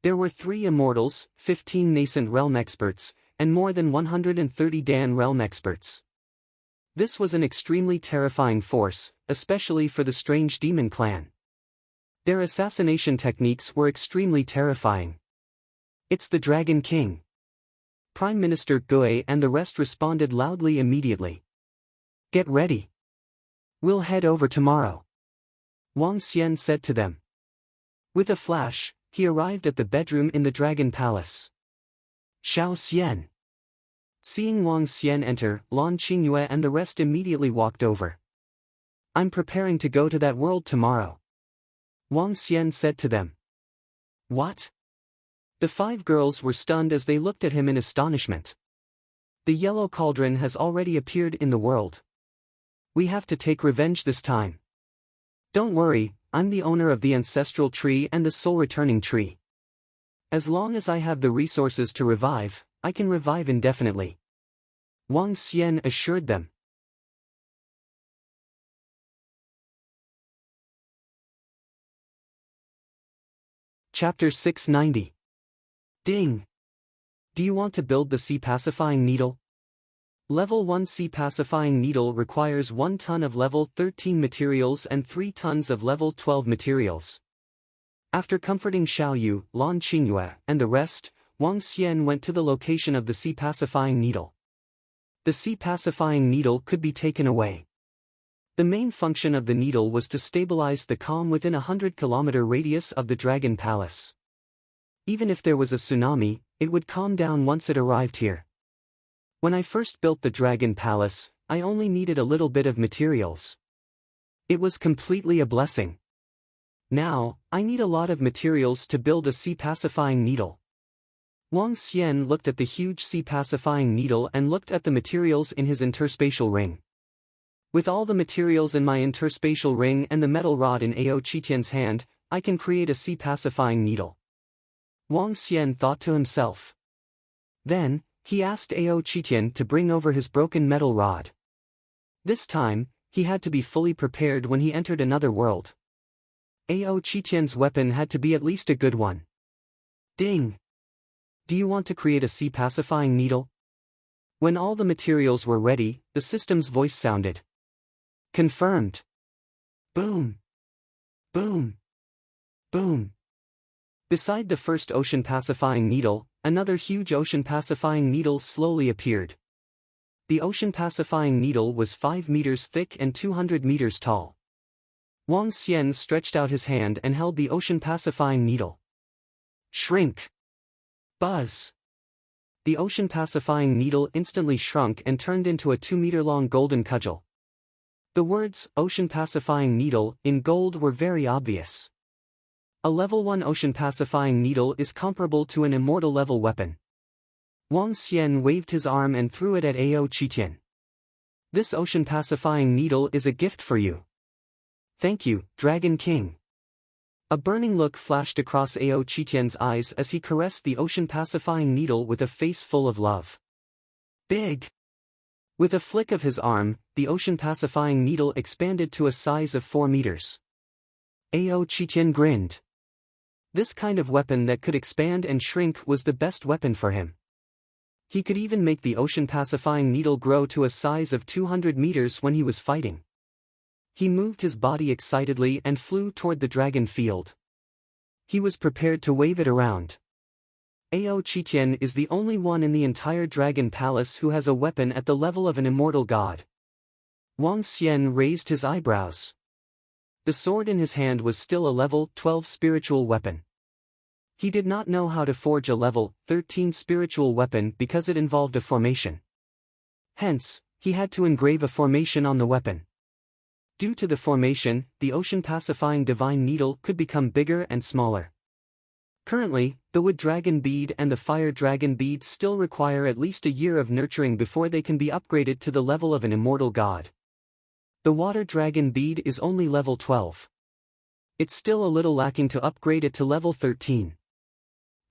There were 3 immortals, 15 nascent realm experts, and more than 130 Dan realm experts. This was an extremely terrifying force, especially for the strange demon clan. Their assassination techniques were extremely terrifying. It's the Dragon King. Prime Minister Gui and the rest responded loudly immediately. Get ready. We'll head over tomorrow. Wang Xian said to them. With a flash, he arrived at the bedroom in the Dragon Palace. Xiao Xian. Seeing Wang Xian enter, Lan Qingyue and the rest immediately walked over. I'm preparing to go to that world tomorrow. Wang Xian said to them. What? The 5 girls were stunned as they looked at him in astonishment. The yellow cauldron has already appeared in the world. We have to take revenge this time. Don't worry, I'm the owner of the ancestral tree and the soul returning tree. As long as I have the resources to revive, I can revive indefinitely. Wang Xian assured them. Chapter 690. Ding! Do you want to build the sea pacifying needle? Level 1 sea pacifying needle requires 1 ton of level 13 materials and 3 tons of level 12 materials. After comforting Xiaoyu, Lan Qingyue, and the rest, Wang Xian went to the location of the sea pacifying needle. The sea pacifying needle could be taken away. The main function of the needle was to stabilize the calm within a 100-kilometer radius of the Dragon Palace. Even if there was a tsunami, it would calm down once it arrived here. When I first built the Dragon Palace, I only needed a little bit of materials. It was completely a blessing. Now, I need a lot of materials to build a sea pacifying needle. Wang Xian looked at the huge sea pacifying needle and looked at the materials in his interspatial ring. With all the materials in my interspatial ring and the metal rod in Ao Qitian's hand, I can create a sea pacifying needle. Wang Xian thought to himself. Then, he asked Ao Qitian to bring over his broken metal rod. This time, he had to be fully prepared when he entered another world. Ao Qitian's weapon had to be at least a good one. Ding! Do you want to create a sea pacifying needle? When all the materials were ready, the system's voice sounded. Confirmed. Boom! Boom! Boom! Beside the first ocean pacifying needle, another huge ocean pacifying needle slowly appeared. The ocean pacifying needle was 5 meters thick and 200 meters tall. Wang Xian stretched out his hand and held the ocean pacifying needle. Shrink! Buzz! The ocean pacifying needle instantly shrunk and turned into a 2-meter-long golden cudgel. The words, ocean pacifying needle, in gold were very obvious. A level 1 ocean pacifying needle is comparable to an immortal level weapon. Wang Xian waved his arm and threw it at Ao Qitian. This ocean pacifying needle is a gift for you. Thank you, Dragon King. A burning look flashed across Ao Qitian's eyes as he caressed the ocean pacifying needle with a face full of love. Big! With a flick of his arm, the ocean pacifying needle expanded to a size of 4 meters. Ao Qitian grinned. This kind of weapon that could expand and shrink was the best weapon for him. He could even make the ocean pacifying needle grow to a size of 200 meters when he was fighting. He moved his body excitedly and flew toward the dragon field. He was prepared to wave it around. Ao Qitian is the only one in the entire Dragon Palace who has a weapon at the level of an immortal god. Wang Xian raised his eyebrows. The sword in his hand was still a level 12 spiritual weapon. He did not know how to forge a level 13 spiritual weapon because it involved a formation. Hence, he had to engrave a formation on the weapon. Due to the formation, the ocean pacifying divine needle could become bigger and smaller. Currently, the wood dragon bead and the fire dragon bead still require at least a year of nurturing before they can be upgraded to the level of an immortal god. The water dragon bead is only level 12. It's still a little lacking to upgrade it to level 13.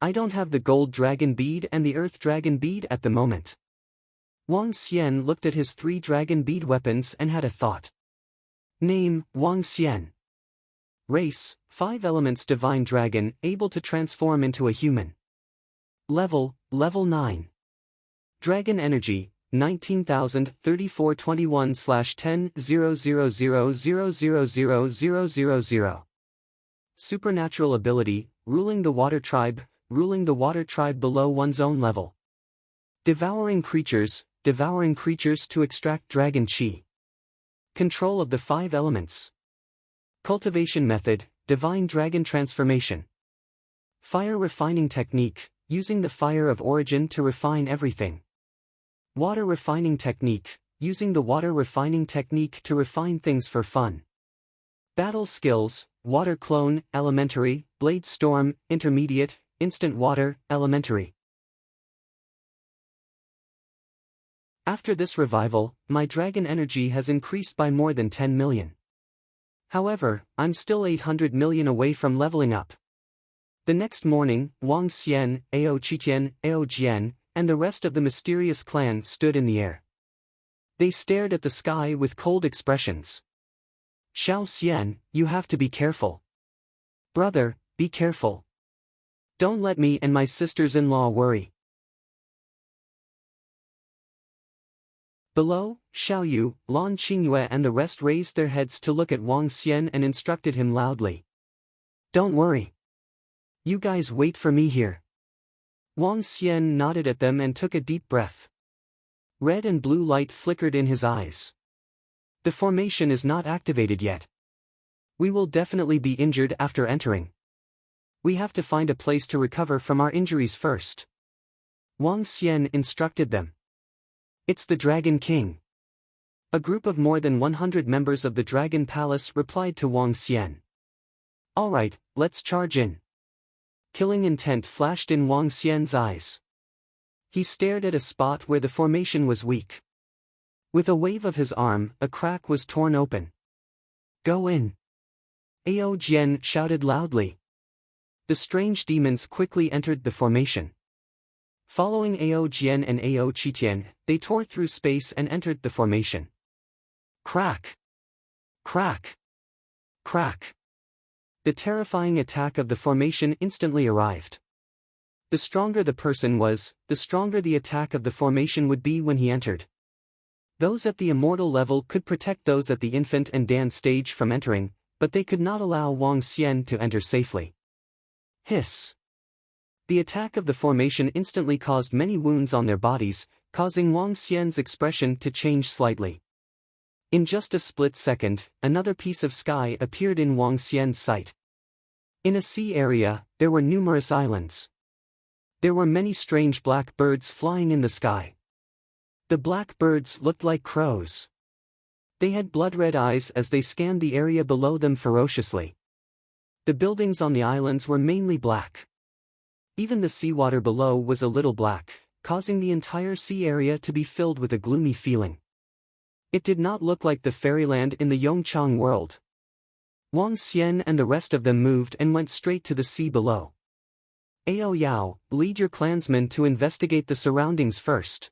I don't have the gold dragon bead and the earth dragon bead at the moment. Wang Xian looked at his 3 dragon bead weapons and had a thought. Name, Wang Xian. Race, 5 elements divine dragon, able to transform into a human. Level 9. Dragon energy, 19,3421/10,000,000,000. Supernatural ability, ruling the water tribe below one's own level. Devouring creatures to extract dragon chi. Control of the 5 elements. Cultivation method, divine dragon transformation. Fire refining technique, using the fire of origin to refine everything. Water refining technique, using the water refining technique to refine things for fun. Battle skills, water clone, elementary, blade storm, intermediate, instant water, elementary. After this revival, my dragon energy has increased by more than 10 million. However, I'm still 800 million away from leveling up. The next morning, Wang Xian, Ao Qitian, Ao Jian, and the rest of the mysterious clan stood in the air. They stared at the sky with cold expressions. Xiao Xian, you have to be careful. Brother, be careful. Don't let me and my sisters-in-law worry. Below, Xiaoyu, Lan Qingyue and the rest raised their heads to look at Wang Xian and instructed him loudly. Don't worry. You guys wait for me here. Wang Xian nodded at them and took a deep breath. Red and blue light flickered in his eyes. The formation is not activated yet. We will definitely be injured after entering. We have to find a place to recover from our injuries first. Wang Xian instructed them. It's the Dragon King. A group of more than 100 members of the Dragon Palace replied to Wang Xian. Alright, let's charge in. Killing intent flashed in Wang Xian's eyes. He stared at a spot where the formation was weak. With a wave of his arm, a crack was torn open. Go in. Ao Jian shouted loudly. The strange demons quickly entered the formation. Following Ao Jian and Ao Qitian, they tore through space and entered the formation. Crack! Crack! Crack! The terrifying attack of the formation instantly arrived. The stronger the person was, the stronger the attack of the formation would be when he entered. Those at the immortal level could protect those at the infant and Dan stage from entering, but they could not allow Wang Xian to enter safely. Hiss! The attack of the formation instantly caused many wounds on their bodies, causing Wang Xian's expression to change slightly. In just a split second, another piece of sky appeared in Wang Xian's sight. In a sea area, there were numerous islands. There were many strange black birds flying in the sky. The black birds looked like crows. They had blood-red eyes as they scanned the area below them ferociously. The buildings on the islands were mainly black. Even the seawater below was a little black, causing the entire sea area to be filled with a gloomy feeling. It did not look like the fairyland in the Yongchang world. Wang Xian and the rest of them moved and went straight to the sea below. Ao Yao, lead your clansmen to investigate the surroundings first.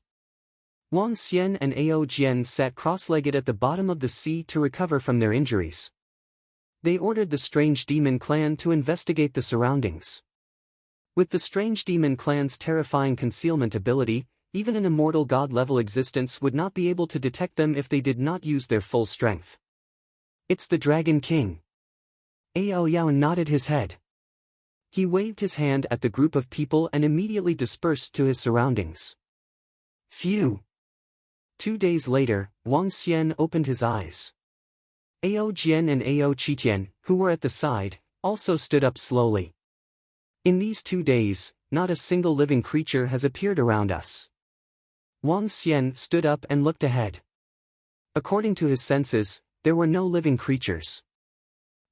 Wang Xian and Ao Jian sat cross-legged at the bottom of the sea to recover from their injuries. They ordered the strange demon clan to investigate the surroundings. With the strange demon clan's terrifying concealment ability, even an immortal god-level existence would not be able to detect them if they did not use their full strength. It's the Dragon King. Ao Yao nodded his head. He waved his hand at the group of people and immediately dispersed to his surroundings. Phew! 2 days later, Wang Xian opened his eyes. Ao Jian and Ao Qitian, who were at the side, also stood up slowly. In these 2 days, not a single living creature has appeared around us. Wang Xian stood up and looked ahead. According to his senses, there were no living creatures.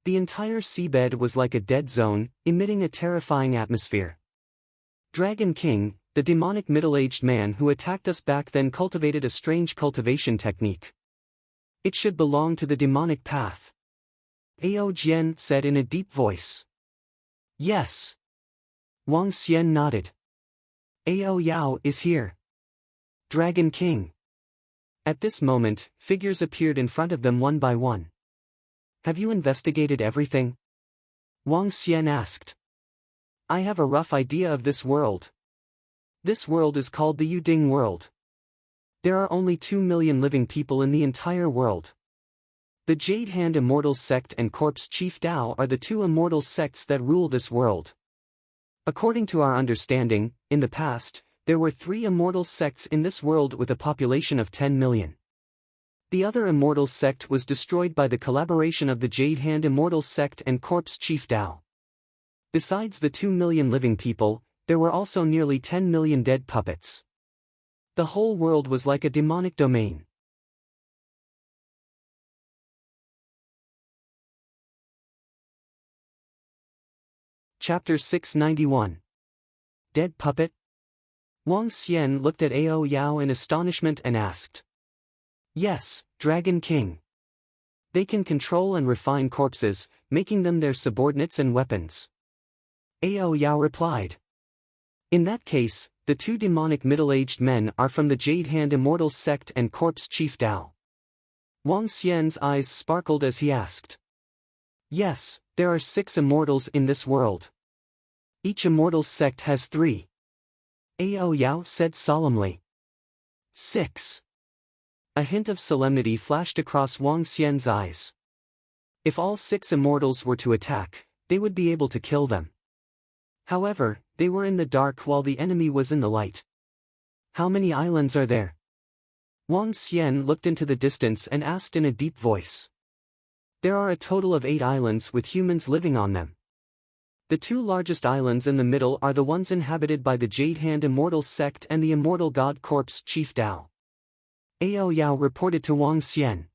The entire seabed was like a dead zone, emitting a terrifying atmosphere. Dragon King, the demonic middle-aged man who attacked us back then, cultivated a strange cultivation technique. It should belong to the demonic path. Ao Jian said in a deep voice. Yes. Wang Xian nodded. Ao Yao is here. Dragon King. At this moment, figures appeared in front of them one by one. Have you investigated everything? Wang Xian asked. I have a rough idea of this world. This world is called the Yuding world. There are only 2 million living people in the entire world. The Jade Hand Immortals sect and Corpse Chief Dao are the two immortal sects that rule this world. According to our understanding, in the past, there were 3 immortal sects in this world with a population of 10 million. The other immortal sect was destroyed by the collaboration of the Jade Hand Immortals sect and Corpse Chief Dao. Besides the 2 million living people, there were also nearly 10 million dead puppets. The whole world was like a demonic domain. Chapter 691. Dead Puppet? Wang Xian looked at Ao Yao in astonishment and asked. Yes, Dragon King. They can control and refine corpses, making them their subordinates and weapons. Ao Yao replied. In that case, the 2 demonic middle-aged men are from the Jade Hand Immortals sect and Corpse Chief Dao. Wang Xian's eyes sparkled as he asked. Yes, there are 6 immortals in this world. Each immortal sect has 3. Ao Yao said solemnly. 6. A hint of solemnity flashed across Wang Xian's eyes. If all 6 immortals were to attack, they would be able to kill them. However, they were in the dark while the enemy was in the light. How many islands are there? Wang Xian looked into the distance and asked in a deep voice. There are a total of 8 islands with humans living on them. The 2 largest islands in the middle are the ones inhabited by the Jade Hand Immortals sect and the Immortal God Corpse Chief Dao. Ao Yao reported to Wang Xian.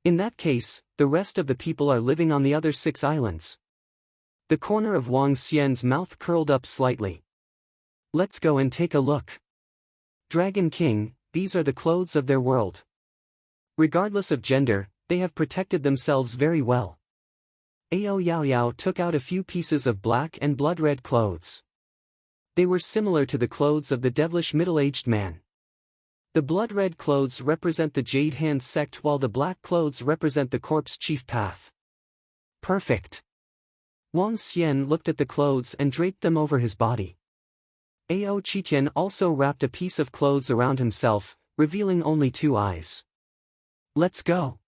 In that case, the rest of the people are living on the other 6 islands. The corner of Wang Xian's mouth curled up slightly. Let's go and take a look. Dragon King, these are the clothes of their world. Regardless of gender, they have protected themselves very well. Ao Yao took out a few pieces of black and blood-red clothes. They were similar to the clothes of the devilish middle-aged man. The blood-red clothes represent the Jade Hand sect while the black clothes represent the Corpse Chief Path. Perfect. Wang Xian looked at the clothes and draped them over his body. Ao Qitian also wrapped a piece of clothes around himself, revealing only 2 eyes. Let's go.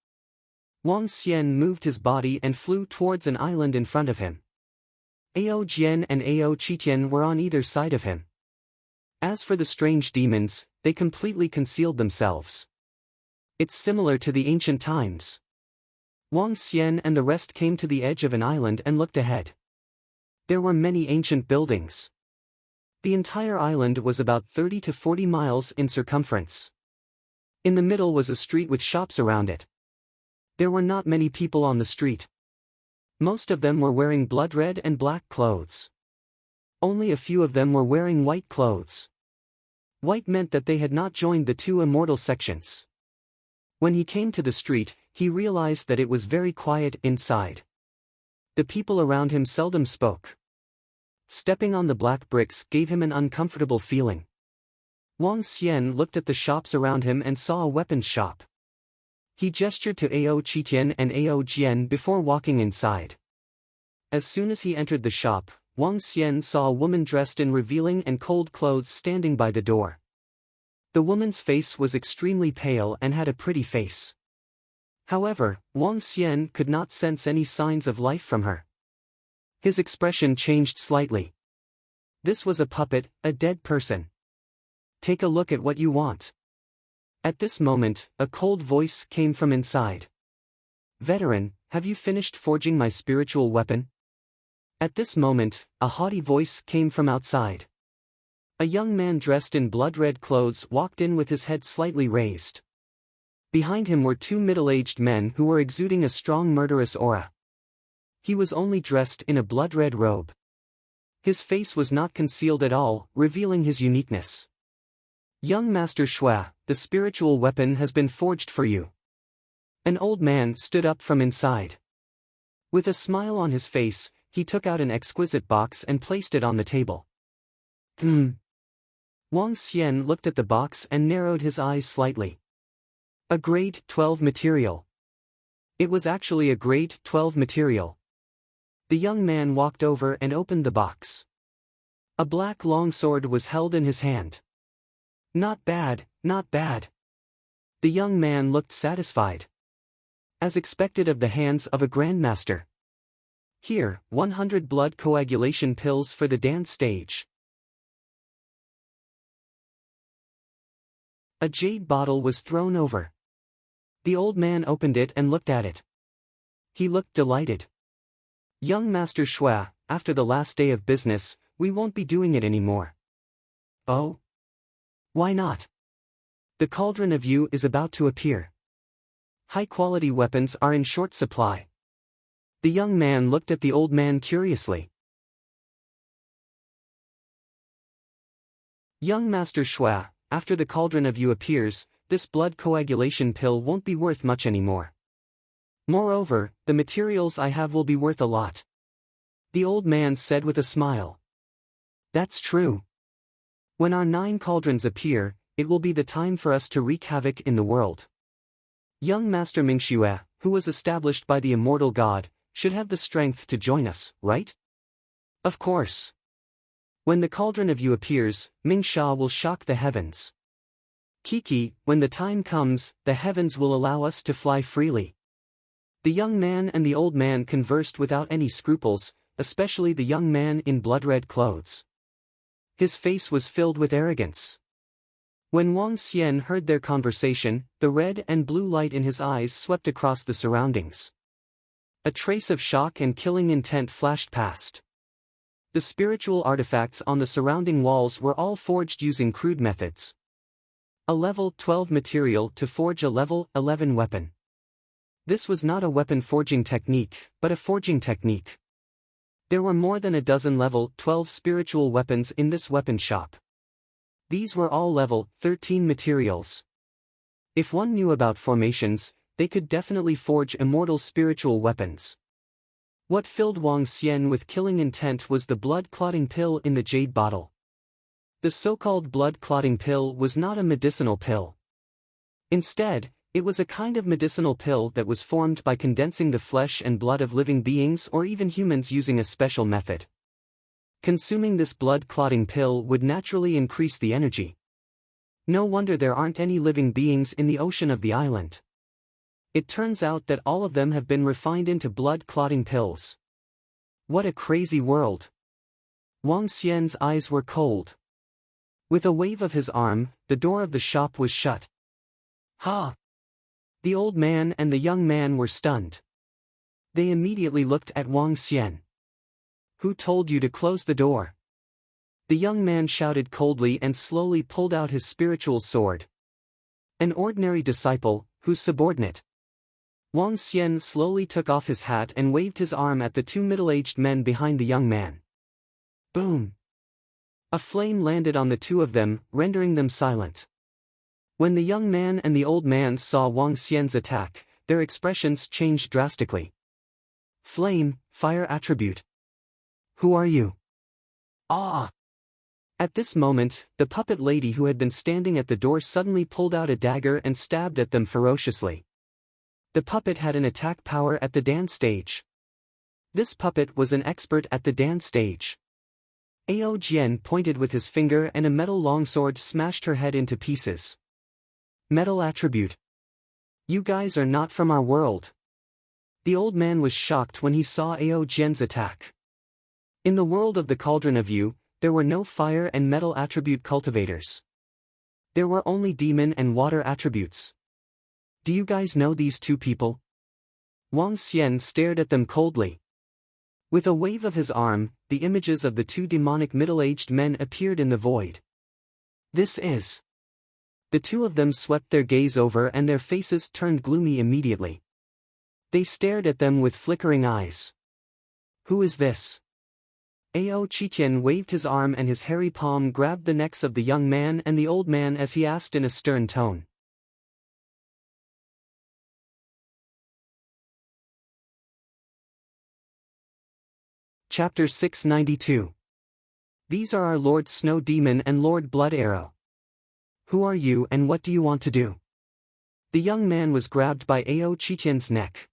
Wang Xian moved his body and flew towards an island in front of him. Ao Jian and Ao Qitian were on either side of him. As for the strange demons, they completely concealed themselves. It's similar to the ancient times. Wang Xian and the rest came to the edge of an island and looked ahead. There were many ancient buildings. The entire island was about 30 to 40 miles in circumference. In the middle was a street with shops around it. There were not many people on the street. Most of them were wearing blood-red and black clothes. Only a few of them were wearing white clothes. White meant that they had not joined the 2 immortal sections. When he came to the street, he realized that it was very quiet inside. The people around him seldom spoke. Stepping on the black bricks gave him an uncomfortable feeling. Wang Xian looked at the shops around him and saw a weapons shop. He gestured to Ao Qitian and Ao Jian before walking inside. As soon as he entered the shop, Wang Xian saw a woman dressed in revealing and cold clothes standing by the door. The woman's face was extremely pale and had a pretty face. However, Wang Xian could not sense any signs of life from her. His expression changed slightly. This was a puppet, a dead person. Take a look at what you want. At this moment, a cold voice came from inside. Veteran, have you finished forging my spiritual weapon? At this moment, a haughty voice came from outside. A young man dressed in blood-red clothes walked in with his head slightly raised. Behind him were 2 middle-aged men who were exuding a strong murderous aura. He was only dressed in a blood-red robe. His face was not concealed at all, revealing his uniqueness. Young Master Shua, the spiritual weapon has been forged for you. An old man stood up from inside. With a smile on his face, he took out an exquisite box and placed it on the table. Wang Xian looked at the box and narrowed his eyes slightly. A grade 12 material. It was actually a grade 12 material. The young man walked over and opened the box. A black longsword was held in his hand. Not bad, not bad. The young man looked satisfied. As expected of the hands of a grandmaster. Here, 100 blood coagulation pills for the dance stage. A jade bottle was thrown over. The old man opened it and looked at it. He looked delighted. Young Master Shui, after the last day of business, we won't be doing it anymore. Oh? Why not? The cauldron of you is about to appear. High-quality weapons are in short supply. The young man looked at the old man curiously. Young Master Shui, after the cauldron of you appears, this blood coagulation pill won't be worth much anymore. Moreover, the materials I have will be worth a lot. The old man said with a smile. That's true. When our 9 cauldrons appear, it will be the time for us to wreak havoc in the world. Young Master Mingxue, who was established by the immortal god, should have the strength to join us, right? Of course. When the cauldron of you appears, Mingsha will shock the heavens. Kiki, when the time comes, the heavens will allow us to fly freely. The young man and the old man conversed without any scruples, especially the young man in blood-red clothes. His face was filled with arrogance. When Wang Xian heard their conversation, the red and blue light in his eyes swept across the surroundings. A trace of shock and killing intent flashed past. The spiritual artifacts on the surrounding walls were all forged using crude methods. A level 12 material to forge a level 11 weapon. This was not a weapon forging technique, but a forging technique. There were more than a dozen level 12 spiritual weapons in this weapon shop. These were all level 13 materials. If one knew about formations, they could definitely forge immortal spiritual weapons. What filled Wang Xian with killing intent was the blood-clotting pill in the jade bottle. The so-called blood-clotting pill was not a medicinal pill. Instead, it was a kind of medicinal pill that was formed by condensing the flesh and blood of living beings or even humans using a special method. Consuming this blood-clotting pill would naturally increase the energy. No wonder there aren't any living beings in the ocean of the island. It turns out that all of them have been refined into blood-clotting pills. What a crazy world! Wang Xian's eyes were cold. With a wave of his arm, the door of the shop was shut. Ha! The old man and the young man were stunned. They immediately looked at Wang Xian. Who told you to close the door? The young man shouted coldly and slowly pulled out his spiritual sword. An ordinary disciple, whose subordinate. Wang Xian slowly took off his hat and waved his arm at the 2 middle-aged men behind the young man. Boom! A flame landed on the 2 of them, rendering them silent. When the young man and the old man saw Wang Xian's attack, their expressions changed drastically. Flame, fire attribute. Who are you? Ah! At this moment, the puppet lady who had been standing at the door suddenly pulled out a dagger and stabbed at them ferociously. The puppet had an attack power at the dance stage. This puppet was an expert at the dance stage. Ao Jian pointed with his finger and a metal longsword smashed her head into pieces. Metal attribute. You guys are not from our world. The old man was shocked when he saw Ao Jian's attack. In the world of the Cauldron of You, there were no fire and metal attribute cultivators. There were only demon and water attributes. Do you guys know these 2 people? Wang Xian stared at them coldly. With a wave of his arm, the images of the 2 demonic middle-aged men appeared in the void. This is... The 2 of them swept their gaze over and their faces turned gloomy immediately. They stared at them with flickering eyes. Who is this? Ao Qiqian waved his arm and his hairy palm grabbed the necks of the young man and the old man as he asked in a stern tone. Chapter 692. These are our Lord Snow Demon and Lord Blood Arrow. Who are you and what do you want to do? The young man was grabbed by Ao Qitian's neck.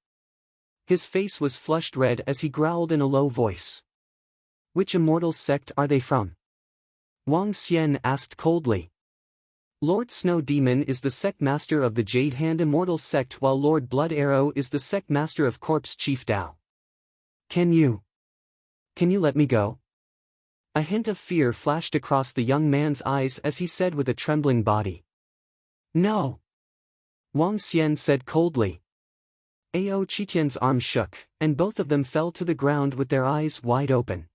His face was flushed red as he growled in a low voice. "Which immortal sect are they from?" Wang Xian asked coldly. "Lord Snow Demon is the sect master of the Jade Hand Immortal sect, while Lord Blood Arrow is the sect master of Corpse Chief Dao. Can you let me go?" A hint of fear flashed across the young man's eyes as he said with a trembling body. "No." Wang Xian said coldly. Ao Qitian's arm shook, and both of them fell to the ground with their eyes wide open.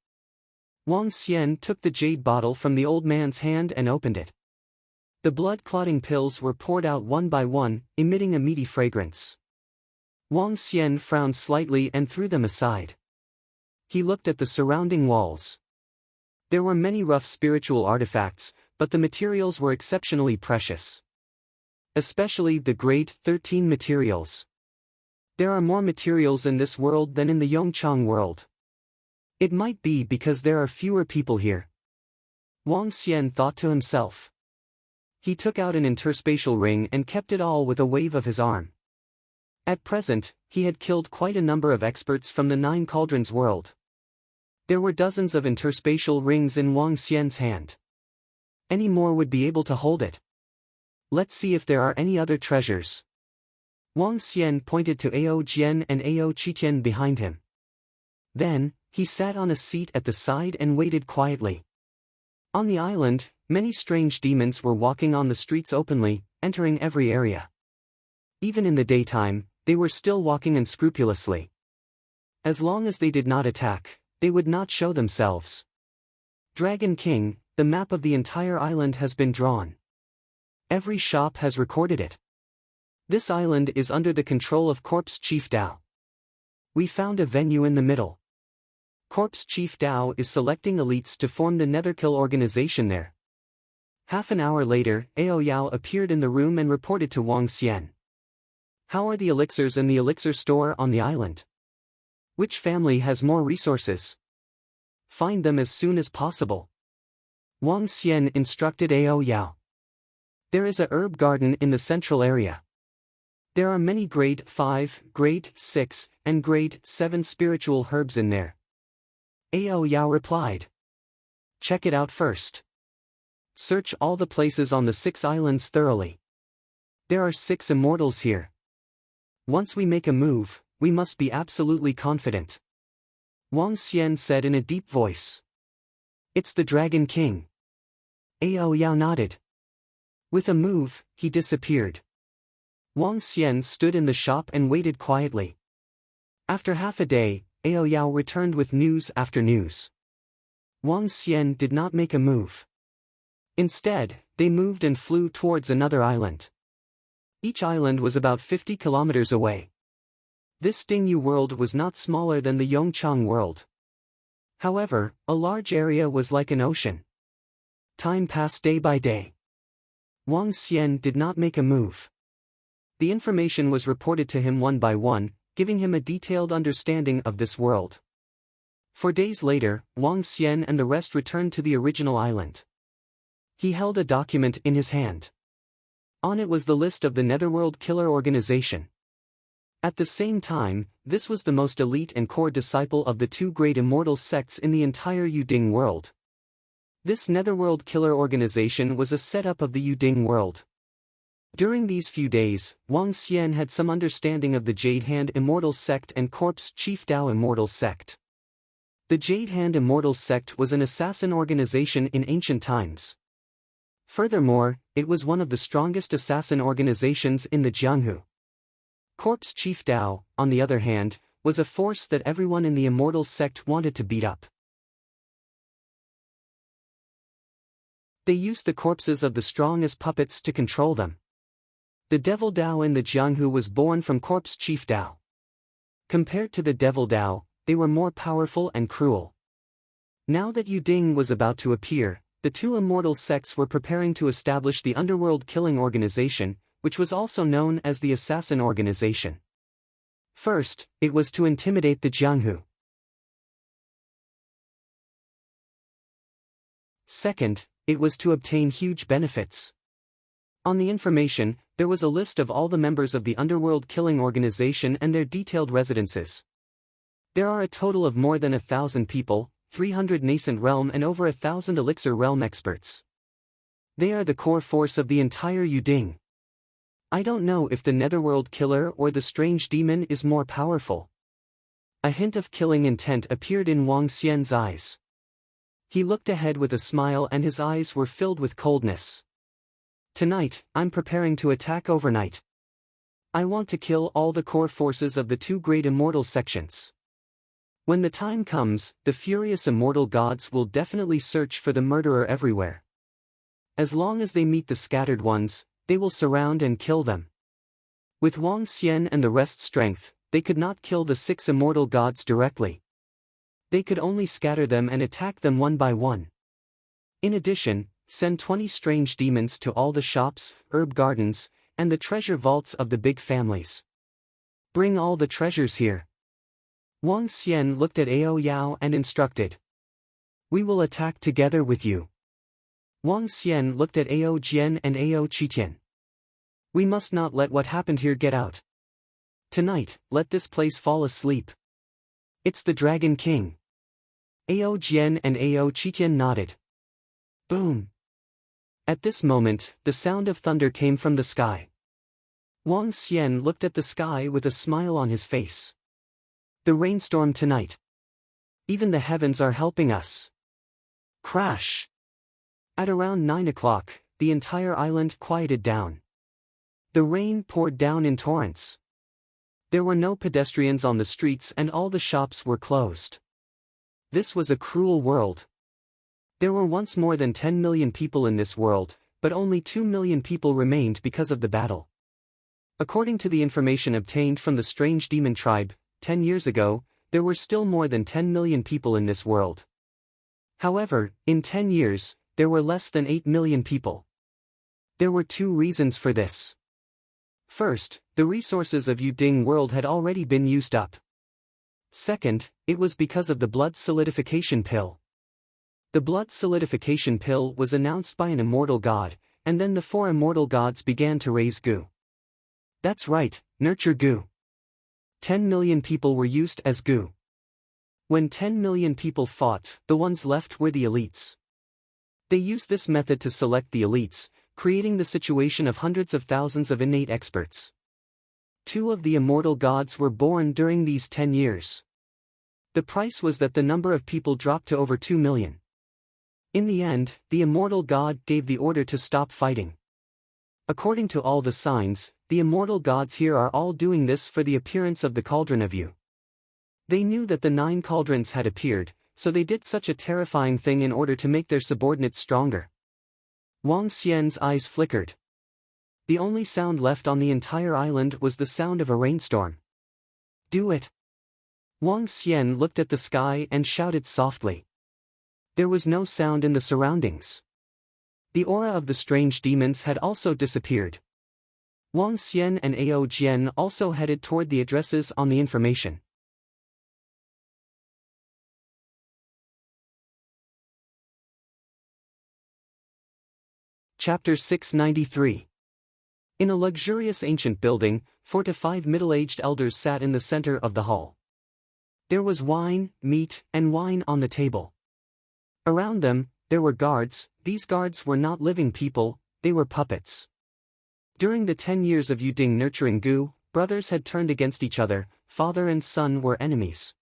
Wang Xian took the jade bottle from the old man's hand and opened it. The blood-clotting pills were poured out one by one, emitting a meaty fragrance. Wang Xian frowned slightly and threw them aside. He looked at the surrounding walls. There were many rough spiritual artifacts, but the materials were exceptionally precious. Especially the Grade 13 materials. There are more materials in this world than in the Yongchang world. It might be because there are fewer people here. Wang Xian thought to himself. He took out an interspatial ring and kept it all with a wave of his arm. At present, he had killed quite a number of experts from the Nine Cauldrons world. There were dozens of interspatial rings in Wang Xian's hand. Any more would be able to hold it. Let's see if there are any other treasures. Wang Xian pointed to Ao Jian and Ao Qitian behind him. Then, he sat on a seat at the side and waited quietly. On the island, many strange demons were walking on the streets openly, entering every area. Even in the daytime, they were still walking unscrupulously. As long as they did not attack, they would not show themselves. Dragon King, the map of the entire island has been drawn. Every shop has recorded it. This island is under the control of Corpse Chief Dao. We found a venue in the middle. Corpse Chief Dao is selecting elites to form the Netherkill organization there. Half an hour later, Ao Yao appeared in the room and reported to Wang Xian. How are the elixirs in the elixir store on the island? Which family has more resources? Find them as soon as possible. Wang Xian instructed Ao Yao. There is a herb garden in the central area. There are many grade 5, grade 6, and grade 7 spiritual herbs in there. Ao Yao replied. Check it out first. Search all the places on the 6 islands thoroughly. There are 6 immortals here. Once we make a move, we must be absolutely confident. Wang Xian said in a deep voice. It's the Dragon King. Ao Yao nodded. With a move, he disappeared. Wang Xian stood in the shop and waited quietly. After half a day, Ao Yao returned with news after news. Wang Xian did not make a move. Instead, they moved and flew towards another island. Each island was about 50 kilometers away. This Dingyu world was not smaller than the Yongchang world. However, a large area was like an ocean. Time passed day by day. Wang Xian did not make a move. The information was reported to him one by one, giving him a detailed understanding of this world. 4 days later, Wang Xian and the rest returned to the original island. He held a document in his hand. On it was the list of the Netherworld Killer Organization. At the same time, this was the most elite and core disciple of the 2 great immortal sects in the entire Yuding world. This Netherworld Killer Organization was a setup of the Yuding world. During these few days, Wang Xian had some understanding of the Jade Hand Immortal Sect and Corpse Chief Dao Immortal Sect. The Jade Hand Immortal Sect was an assassin organization in ancient times. Furthermore, it was one of the strongest assassin organizations in the Jianghu. Corpse Chief Dao, on the other hand, was a force that everyone in the Immortal Sect wanted to beat up. They used the corpses of the strong as puppets to control them. The Devil Dao in the Jianghu was born from Corpse Chief Dao. Compared to the Devil Dao, they were more powerful and cruel. Now that Yuding was about to appear, the 2 immortal sects were preparing to establish the Underworld Killing Organization, which was also known as the Assassin Organization. First, it was to intimidate the Jianghu. Second, it was to obtain huge benefits. On the information, there was a list of all the members of the Underworld Killing Organization and their detailed residences. There are a total of more than 1,000 people, 300 nascent realm and over 1,000 elixir realm experts. They are the core force of the entire Yuding. I don't know if the Netherworld Killer or the Strange Demon is more powerful. A hint of killing intent appeared in Wang Xian's eyes. He looked ahead with a smile and his eyes were filled with coldness. Tonight, I'm preparing to attack overnight. I want to kill all the core forces of the two great immortal sections. When the time comes, the furious immortal gods will definitely search for the murderer everywhere. As long as they meet the scattered ones, they will surround and kill them. With Wang Xian and the rest's strength, they could not kill the 6 immortal gods directly. They could only scatter them and attack them one by one. In addition, send 20 strange demons to all the shops, herb gardens, and the treasure vaults of the big families. Bring all the treasures here. Wang Xian looked at Ao Yao and instructed. We will attack together with you. Wang Xian looked at Ao Jian and Ao Qitian. We must not let what happened here get out. Tonight, let this place fall asleep. It's the Dragon King. Ao Jian and Ao Qitian nodded. Boom. At this moment, the sound of thunder came from the sky. Wang Xian looked at the sky with a smile on his face. The rainstorm tonight. Even the heavens are helping us. Crash. At around 9 o'clock, the entire island quieted down. The rain poured down in torrents. There were no pedestrians on the streets and all the shops were closed. This was a cruel world. There were once more than 10 million people in this world, but only 2 million people remained because of the battle. According to the information obtained from the strange demon tribe, 10 years ago, there were still more than 10 million people in this world. However, in 10 years, there were less than 8 million people. There were 2 reasons for this. First, the resources of Yuding world had already been used up. Second, it was because of the blood solidification pill. The blood solidification pill was announced by an immortal god, and then the 4 immortal gods began to raise goo. That's right, nurture goo. 10 million people were used as goo. When 10 million people fought, the ones left were the elites. They used this method to select the elites, creating the situation of hundreds of thousands of innate experts. 2 of the immortal gods were born during these 10 years. The price was that the number of people dropped to over 2 million. In the end, the immortal god gave the order to stop fighting. According to all the signs, the immortal gods here are all doing this for the appearance of the cauldron of you. They knew that the 9 cauldrons had appeared, so they did such a terrifying thing in order to make their subordinates stronger. Wang Xian's eyes flickered. The only sound left on the entire island was the sound of a rainstorm. Do it! Wang Xian looked at the sky and shouted softly. There was no sound in the surroundings. The aura of the strange demons had also disappeared. Wang Xian and Ao Jian also headed toward the addresses on the information. Chapter 693. In a luxurious ancient building, 4 to 5 middle-aged elders sat in the center of the hall. There was wine, meat, and wine on the table. Around them, there were guards. These guards were not living people, they were puppets. During the 10 years of Yuding nurturing goo, brothers had turned against each other, father and son were enemies.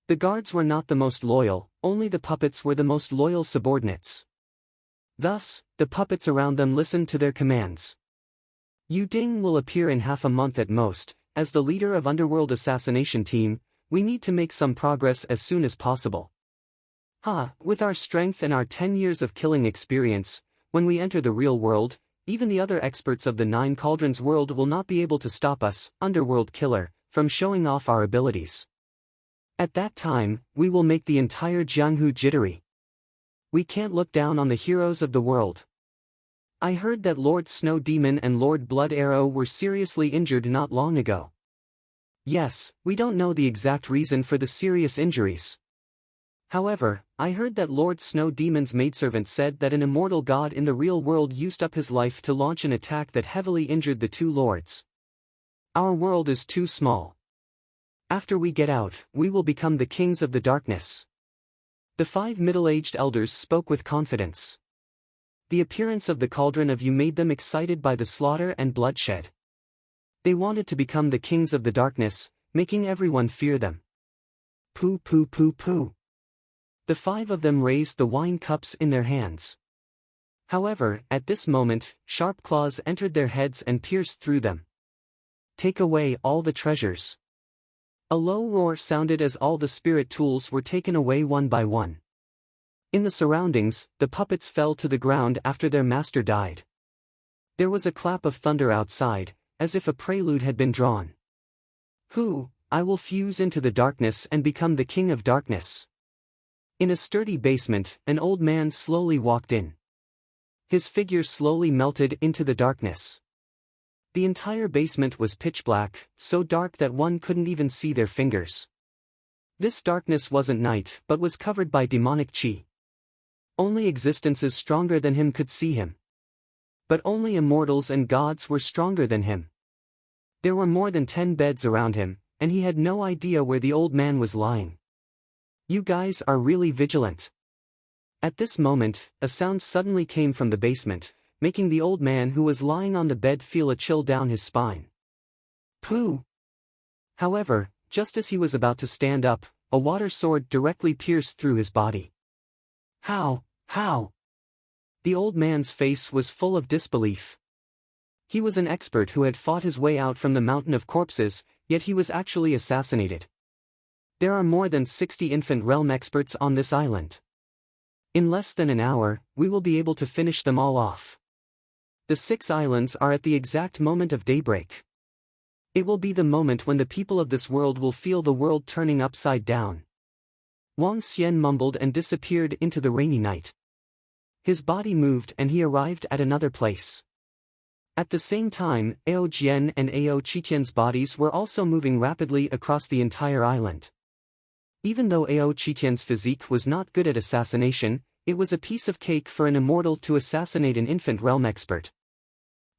The guards were not the most loyal, only the puppets were the most loyal subordinates. Thus, the puppets around them listened to their commands. Yuding will appear in half a month at most. As the leader of Underworld Assassination Team, we need to make some progress as soon as possible. With our strength and our 10 years of killing experience, when we enter the real world, even the other experts of the 9 Cauldrons world will not be able to stop us, Underworld Killer, from showing off our abilities. At that time, we will make the entire Jianghu jittery. We can't look down on the heroes of the world. I heard that Lord Snow Demon and Lord Blood Arrow were seriously injured not long ago. Yes, we don't know the exact reason for the serious injuries. However, I heard that Lord Snow Demon's maidservant said that an immortal god in the real world used up his life to launch an attack that heavily injured the two lords. Our world is too small. After we get out, we will become the kings of the darkness." The 5 middle-aged elders spoke with confidence. The appearance of the cauldron of you made them excited by the slaughter and bloodshed. They wanted to become the kings of the darkness, making everyone fear them. Pooh pooh pooh pooh. The 5 of them raised the wine cups in their hands. However, at this moment, sharp claws entered their heads and pierced through them. "Take away all the treasures." A low roar sounded as all the spirit tools were taken away one by one. In the surroundings, the puppets fell to the ground after their master died. There was a clap of thunder outside, as if a prelude had been drawn. "Who? I will fuse into the darkness and become the king of darkness." In a sturdy basement, an old man slowly walked in. His figure slowly melted into the darkness. The entire basement was pitch black, so dark that one couldn't even see their fingers. This darkness wasn't night but was covered by demonic chi. Only existences stronger than him could see him. But only immortals and gods were stronger than him. There were more than 10 beds around him, and he had no idea where the old man was lying. "You guys are really vigilant." At this moment, a sound suddenly came from the basement, making the old man who was lying on the bed feel a chill down his spine. Pooh! However, just as he was about to stand up, a water sword directly pierced through his body. How? The old man's face was full of disbelief. He was an expert who had fought his way out from the mountain of corpses, yet he was actually assassinated. There are more than 60 infant realm experts on this island. In less than an hour, we will be able to finish them all off. The 6 islands are at the exact moment of daybreak. It will be the moment when the people of this world will feel the world turning upside down. Wang Xian mumbled and disappeared into the rainy night. His body moved and he arrived at another place. At the same time, Ao Jian and Ao Qitian's bodies were also moving rapidly across the entire island. Even though Ao Qitian's physique was not good at assassination, it was a piece of cake for an immortal to assassinate an infant realm expert.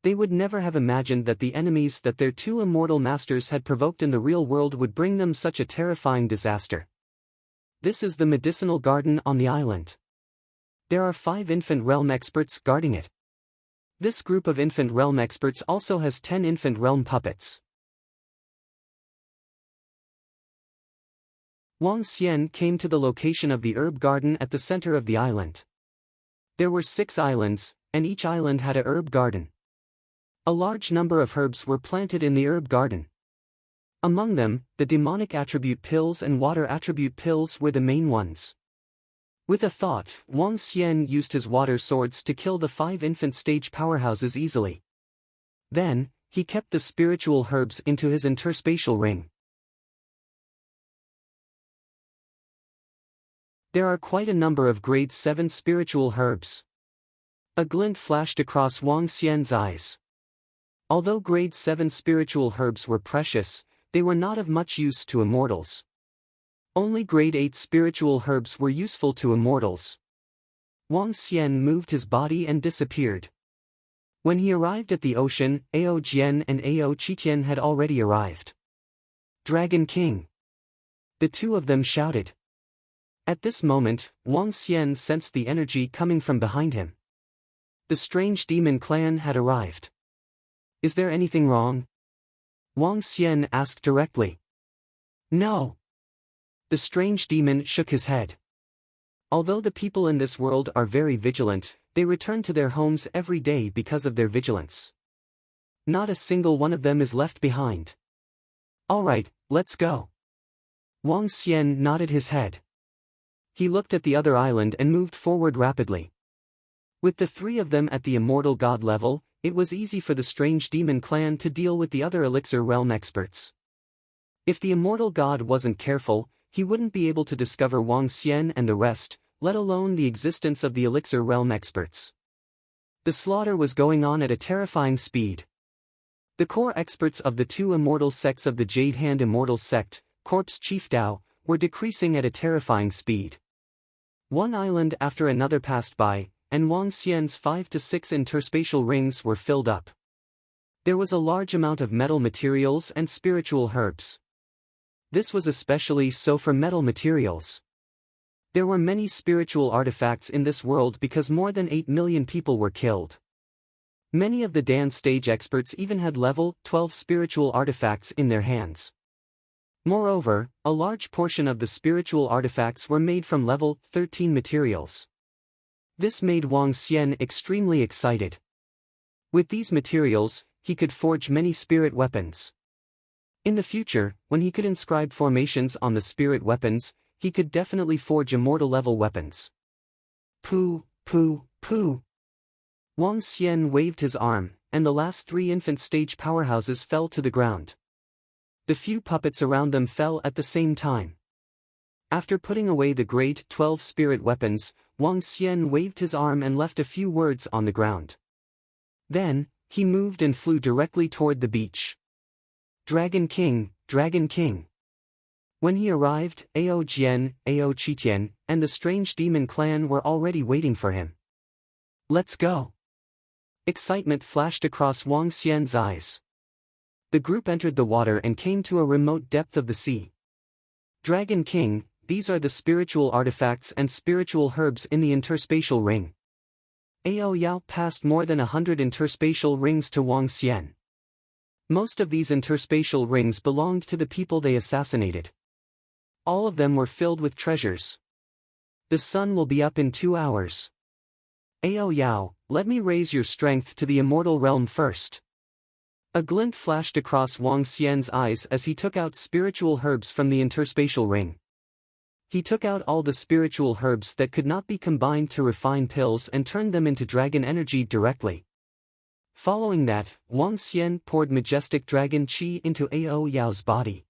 They would never have imagined that the enemies that their 2 immortal masters had provoked in the real world would bring them such a terrifying disaster. This is the medicinal garden on the island. There are 5 infant realm experts guarding it. This group of infant realm experts also has 10 infant realm puppets. Wang Xian came to the location of the herb garden at the center of the island. There were 6 islands, and each island had a herb garden. A large number of herbs were planted in the herb garden. Among them, the demonic attribute pills and water attribute pills were the main ones. With a thought, Wang Xian used his water swords to kill the 5 infant stage powerhouses easily. Then, he kept the spiritual herbs into his interspatial ring. There are quite a number of grade 7 spiritual herbs. A glint flashed across Wang Xian's eyes. Although grade 7 spiritual herbs were precious, they were not of much use to immortals. Only grade 8 spiritual herbs were useful to immortals. Wang Xian moved his body and disappeared. When he arrived at the ocean, Ao Jian and Ao Qitian had already arrived. "Dragon King!" The 2 of them shouted. At this moment, Wang Xian sensed the energy coming from behind him. The strange demon clan had arrived. "Is there anything wrong?" Wang Xian asked directly. "No." The strange demon shook his head. Although the people in this world are very vigilant, they return to their homes every day because of their vigilance. Not a single one of them is left behind. "All right, let's go." Wang Xian nodded his head. He looked at the other island and moved forward rapidly. With the 3 of them at the immortal god level, it was easy for the strange demon clan to deal with the other elixir realm experts. If the immortal god wasn't careful, he wouldn't be able to discover Wang Xian and the rest, let alone the existence of the elixir realm experts. The slaughter was going on at a terrifying speed. The core experts of the 2 immortal sects of the Jade Hand Immortal Sect, Corpse Chief Dao, were decreasing at a terrifying speed. One island after another passed by, and Wang Xian's 5 to 6 interspatial rings were filled up. There was a large amount of metal materials and spiritual herbs. This was especially so for metal materials. There were many spiritual artifacts in this world because more than 8 million people were killed. Many of the dance stage experts even had level 12 spiritual artifacts in their hands. Moreover, a large portion of the spiritual artifacts were made from level 13 materials. This made Wang Xian extremely excited. With these materials, he could forge many spirit weapons. In the future, when he could inscribe formations on the spirit weapons, he could definitely forge immortal level weapons. Pooh, pooh, pooh. Wang Xian waved his arm, and the last 3 infant stage powerhouses fell to the ground. The few puppets around them fell at the same time. After putting away the grade 12 spirit weapons, Wang Xian waved his arm and left a few words on the ground. Then, he moved and flew directly toward the beach. Dragon King, Dragon King. When he arrived, Ao Jian, Ao Qitian, and the strange demon clan were already waiting for him. Let's go. Excitement flashed across Wang Xian's eyes. The group entered the water and came to a remote depth of the sea. Dragon King, these are the spiritual artifacts and spiritual herbs in the interspatial ring. Ao Yao passed more than 100 interspatial rings to Wang Xian. Most of these interspatial rings belonged to the people they assassinated. All of them were filled with treasures. The sun will be up in 2 hours. Ao Yao, let me raise your strength to the immortal realm first. A glint flashed across Wang Xian's eyes as he took out spiritual herbs from the interspatial ring. He took out all the spiritual herbs that could not be combined to refine pills and turned them into dragon energy directly. Following that, Wang Xian poured majestic dragon qi into Ao Yao's body.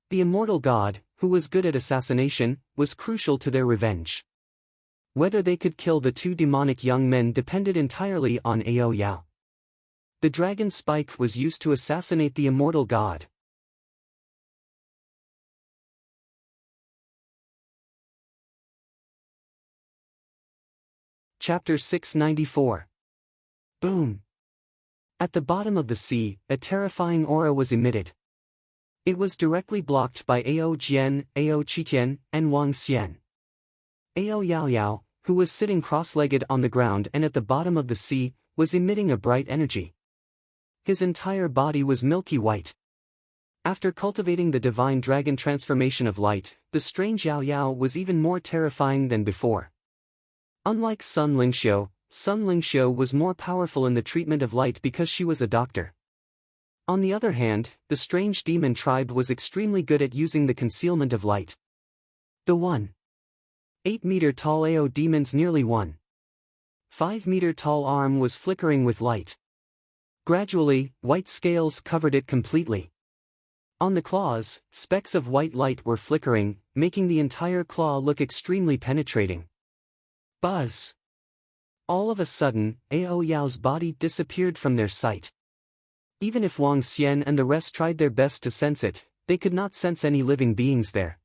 The immortal god, who was good at assassination, was crucial to their revenge. Whether they could kill the 2 demonic young men depended entirely on Ao Yao. The dragon spike was used to assassinate the immortal god. Chapter 694. Boom. At the bottom of the sea, a terrifying aura was emitted. It was directly blocked by Ao Jian, Ao Qitian, and Wang Xian. Ao Yao, who was sitting cross-legged on the ground and at the bottom of the sea, was emitting a bright energy. His entire body was milky white. After cultivating the divine dragon transformation of light, the strange Yao was even more terrifying than before. Unlike Sun Lingxiu was more powerful in the treatment of light because she was a doctor. On the other hand, the strange demon tribe was extremely good at using the concealment of light. The 1.8-meter-tall Ao demon's nearly 1.5-meter-tall arm was flickering with light. Gradually, white scales covered it completely. On the claws, specks of white light were flickering, making the entire claw look extremely penetrating. Buzz! All of a sudden, Ao Yao's body disappeared from their sight. Even if Wang Xian and the rest tried their best to sense it, they could not sense any living beings there.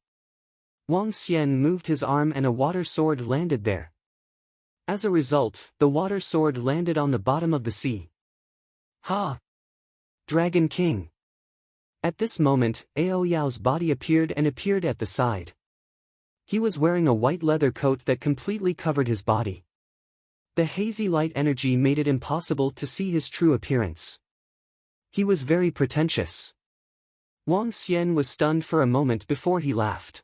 Wang Xian moved his arm and a water sword landed there. As a result, the water sword landed on the bottom of the sea. Ha! Dragon King! At this moment, Ao Yao's body appeared at the side. He was wearing a white leather coat that completely covered his body. The hazy light energy made it impossible to see his true appearance. He was very pretentious. Wang Xian was stunned for a moment before he laughed.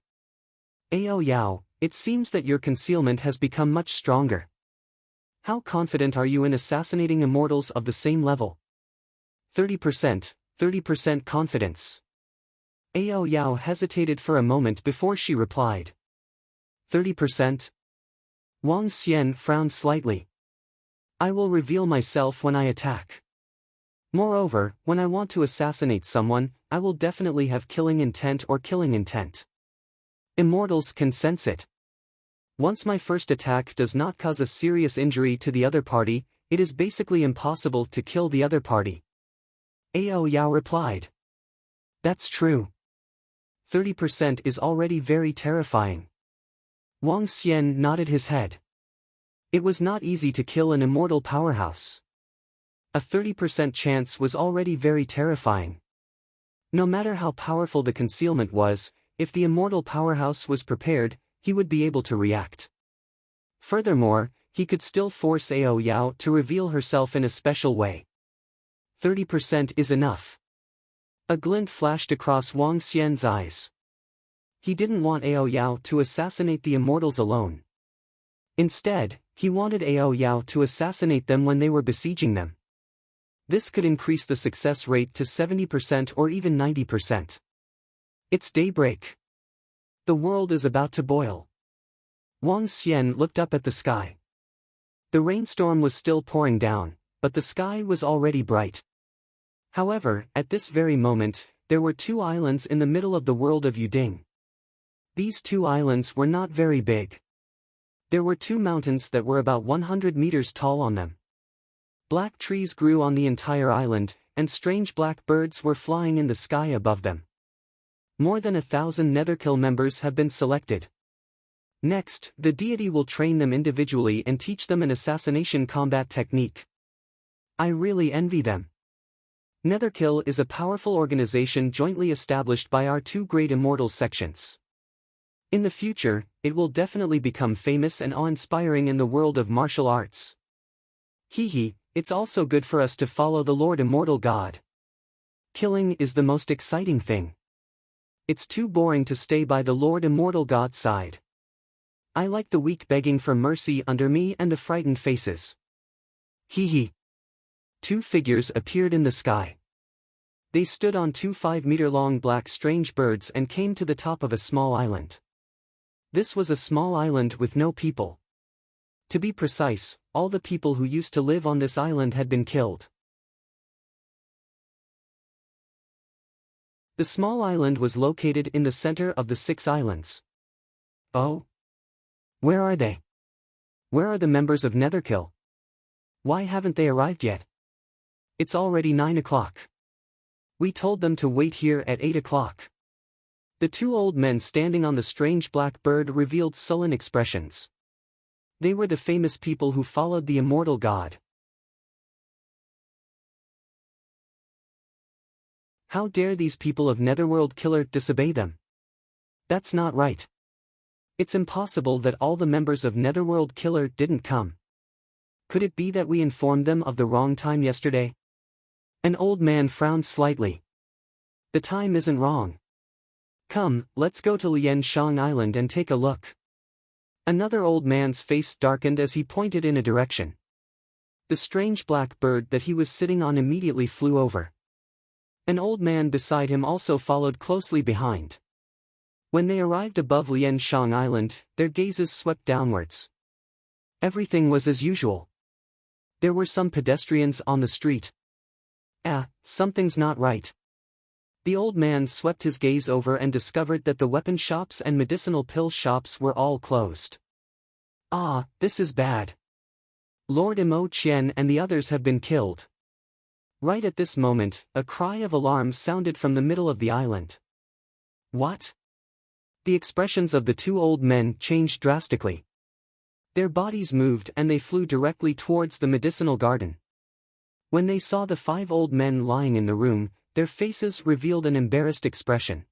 Ao Yao, it seems that your concealment has become much stronger. How confident are you in assassinating immortals of the same level? 30% confidence. Ao Yao hesitated for a moment before she replied. 30%? Wang Xian frowned slightly. I will reveal myself when I attack. Moreover, when I want to assassinate someone, I will definitely have killing intent or killing intent. Immortals can sense it. Once my first attack does not cause a serious injury to the other party, it is basically impossible to kill the other party. Ao Yao replied. That's true. 30% is already very terrifying. Wang Xian nodded his head. It was not easy to kill an immortal powerhouse. A 30% chance was already very terrifying. No matter how powerful the concealment was, if the immortal powerhouse was prepared, he would be able to react. Furthermore, he could still force Ao Yao to reveal herself in a special way. 30% is enough. A glint flashed across Wang Xian's eyes. He didn't want Ao Yao to assassinate the immortals alone. Instead, he wanted Ao Yao to assassinate them when they were besieging them. This could increase the success rate to 70% or even 90%. It's daybreak. The world is about to boil. Wang Xian looked up at the sky. The rainstorm was still pouring down, but the sky was already bright. However, at this very moment, there were two islands in the middle of the world of Yuding. These two islands were not very big. There were two mountains that were about 100 meters tall on them. Black trees grew on the entire island, and strange black birds were flying in the sky above them. More than 1,000 Netherkill members have been selected. Next, the deity will train them individually and teach them an assassination combat technique. I really envy them. Netherkill is a powerful organization jointly established by our two great immortal sections. In the future, it will definitely become famous and awe-inspiring in the world of martial arts. Hehe, it's also good for us to follow the Lord Immortal God. Killing is the most exciting thing. It's too boring to stay by the Lord Immortal God's side. I like the weak begging for mercy under me and the frightened faces. Hehe. Two figures appeared in the sky. They stood on two 5-meter-long black strange birds and came to the top of a small island. This was a small island with no people. To be precise, all the people who used to live on this island had been killed. The small island was located in the center of the 6 islands. Oh? Where are they? Where are the members of Netherkill? Why haven't they arrived yet? It's already 9 o'clock. We told them to wait here at 8 o'clock. The two old men standing on the strange black bird revealed sullen expressions. They were the famous people who followed the immortal god. How dare these people of Netherworld Killer disobey them? That's not right. It's impossible that all the members of Netherworld Killer didn't come. Could it be that we informed them of the wrong time yesterday? An old man frowned slightly. The time isn't wrong. Come, let's go to Lianshang Island and take a look. Another old man's face darkened as he pointed in a direction. The strange black bird that he was sitting on immediately flew over. An old man beside him also followed closely behind. When they arrived above Lianshang Island, their gazes swept downwards. Everything was as usual. There were some pedestrians on the street. Something's not right. The old man swept his gaze over and discovered that the weapon shops and medicinal pill shops were all closed. This is bad. Lord Imo Qian and the others have been killed. Right at this moment, a cry of alarm sounded from the middle of the island. What? The expressions of the two old men changed drastically. Their bodies moved and they flew directly towards the medicinal garden. When they saw the 5 old men lying in the room, their faces revealed an embarrassed expression.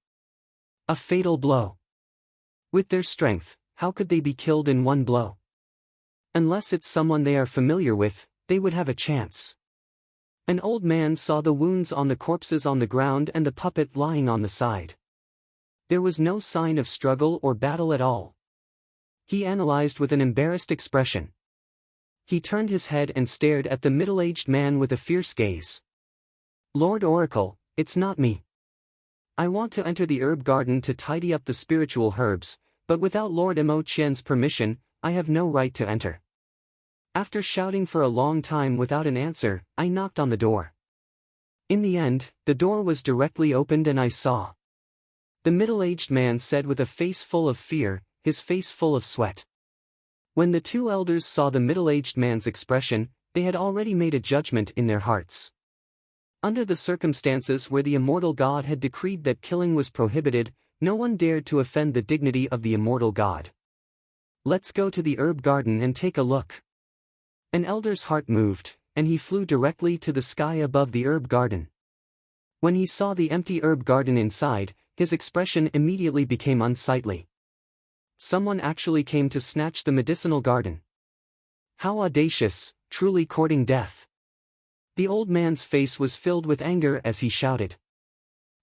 A fatal blow. With their strength, how could they be killed in one blow? Unless it's someone they are familiar with, they would have a chance. An old man saw the wounds on the corpses on the ground and the puppet lying on the side. There was no sign of struggle or battle at all. He analyzed with an embarrassed expression. He turned his head and stared at the middle-aged man with a fierce gaze. Lord Oracle, it's not me. I want to enter the herb garden to tidy up the spiritual herbs, but without Lord Imo Qian's permission, I have no right to enter. After shouting for a long time without an answer, I knocked on the door. In the end, the door was directly opened and I saw. The middle-aged man said with a face full of fear, his face full of sweat. When the two elders saw the middle-aged man's expression, they had already made a judgment in their hearts. Under the circumstances where the immortal god had decreed that killing was prohibited, no one dared to offend the dignity of the immortal god. Let's go to the herb garden and take a look. An elder's heart moved, and he flew directly to the sky above the herb garden. When he saw the empty herb garden inside, his expression immediately became unsightly. Someone actually came to snatch the medicinal garden. How audacious, truly courting death. The old man's face was filled with anger as he shouted.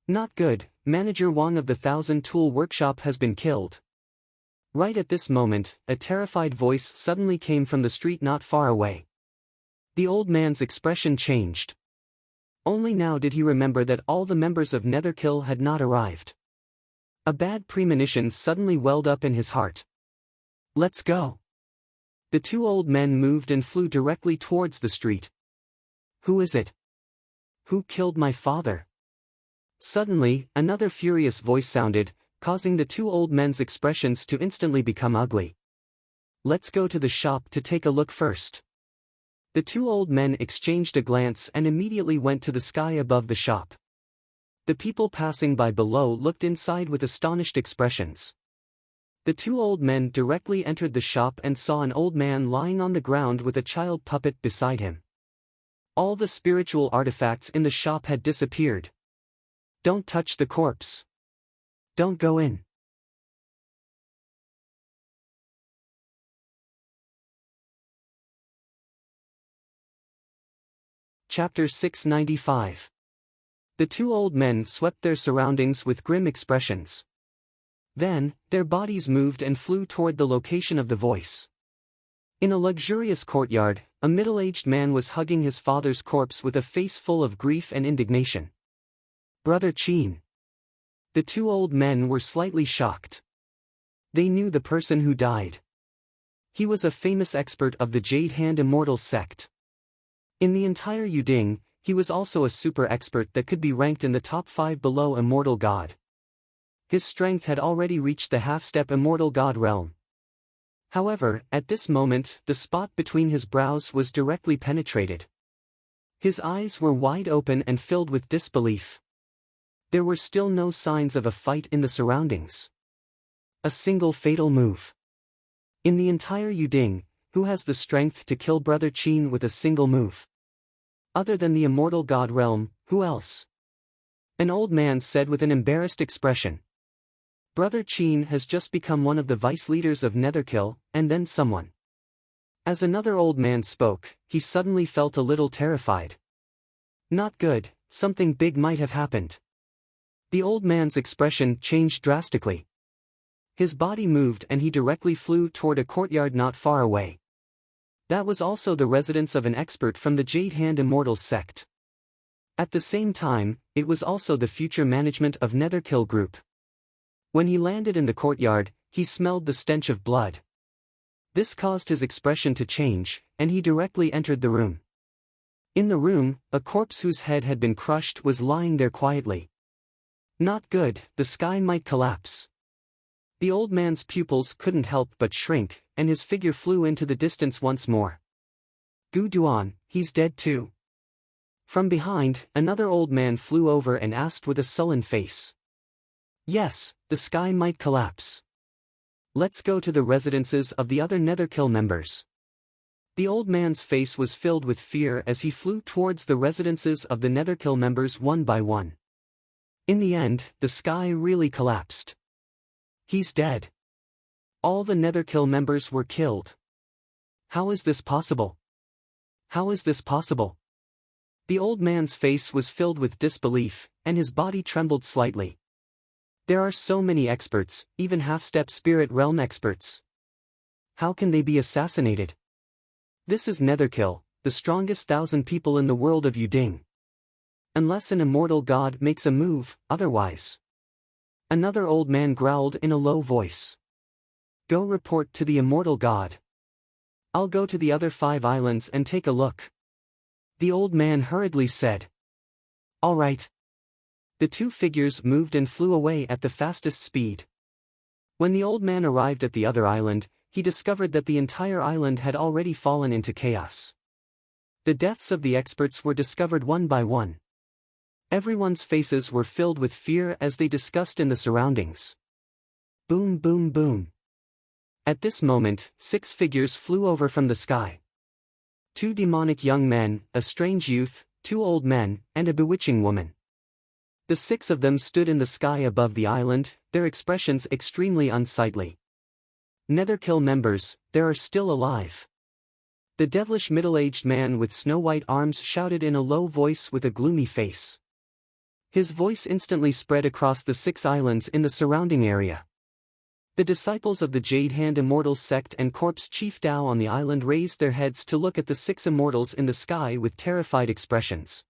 Not good, Manager Wang of the Thousand Tool Workshop has been killed. Right at this moment, a terrified voice suddenly came from the street not far away. The old man's expression changed. Only now did he remember that all the members of Netherkill had not arrived. A bad premonition suddenly welled up in his heart. Let's go. The two old men moved and flew directly towards the street. Who is it? Who killed my father? Suddenly, another furious voice sounded, causing the two old men's expressions to instantly become ugly. Let's go to the shop to take a look first. The two old men exchanged a glance and immediately went to the sky above the shop. The people passing by below looked inside with astonished expressions. The two old men directly entered the shop and saw an old man lying on the ground with a child puppet beside him. All the spiritual artifacts in the shop had disappeared. Don't touch the corpse. Don't go in. Chapter 695. The two old men swept their surroundings with grim expressions. Then, their bodies moved and flew toward the location of the voice. In a luxurious courtyard, a middle-aged man was hugging his father's corpse with a face full of grief and indignation. Brother Qin. The two old men were slightly shocked. They knew the person who died. He was a famous expert of the Jade Hand Immortal sect. In the entire Yuding, he was also a super expert that could be ranked in the top 5 below Immortal God. His strength had already reached the half-step Immortal God realm. However, at this moment, the spot between his brows was directly penetrated. His eyes were wide open and filled with disbelief. There were still no signs of a fight in the surroundings. A single fatal move. In the entire Yuding, who has the strength to kill Brother Qin with a single move? Other than the Immortal God realm, who else? An old man said with an embarrassed expression. Brother Qin has just become one of the vice leaders of Netherkill, and then someone. As another old man spoke, he suddenly felt a little terrified. Not good, something big might have happened. The old man's expression changed drastically. His body moved and he directly flew toward a courtyard not far away. That was also the residence of an expert from the Jade Hand Immortal sect. At the same time, it was also the future management of Netherkill Group. When he landed in the courtyard, he smelled the stench of blood. This caused his expression to change, and he directly entered the room. In the room, a corpse whose head had been crushed was lying there quietly. Not good, the sky might collapse. The old man's pupils couldn't help but shrink, and his figure flew into the distance once more. Gu Duan, he's dead too. From behind, another old man flew over and asked with a sullen face. Yes, the sky might collapse. Let's go to the residences of the other Netherkill members. The old man's face was filled with fear as he flew towards the residences of the Netherkill members one by one. In the end, the sky really collapsed. He's dead. All the Netherkill members were killed. How is this possible? How is this possible? The old man's face was filled with disbelief, and his body trembled slightly. There are so many experts, even half-step spirit realm experts. How can they be assassinated? This is Netherkill, the strongest 1,000 people in the world of Yuding. Unless an immortal god makes a move, otherwise. Another old man growled in a low voice. Go report to the immortal god. I'll go to the other 5 islands and take a look. The old man hurriedly said. All right. The two figures moved and flew away at the fastest speed. When the old man arrived at the other island, he discovered that the entire island had already fallen into chaos. The deaths of the experts were discovered one by one. Everyone's faces were filled with fear as they discussed in the surroundings. Boom boom boom. At this moment, 6 figures flew over from the sky. 2 demonic young men, a strange youth, 2 old men, and a bewitching woman. The 6 of them stood in the sky above the island, their expressions extremely unsightly. Netherkill members, they are still alive. The devilish middle-aged man with snow-white arms shouted in a low voice with a gloomy face. His voice instantly spread across the 6 islands in the surrounding area. The disciples of the Jade Hand Immortals sect and Corpse Chief Tao on the island raised their heads to look at the 6 immortals in the sky with terrified expressions.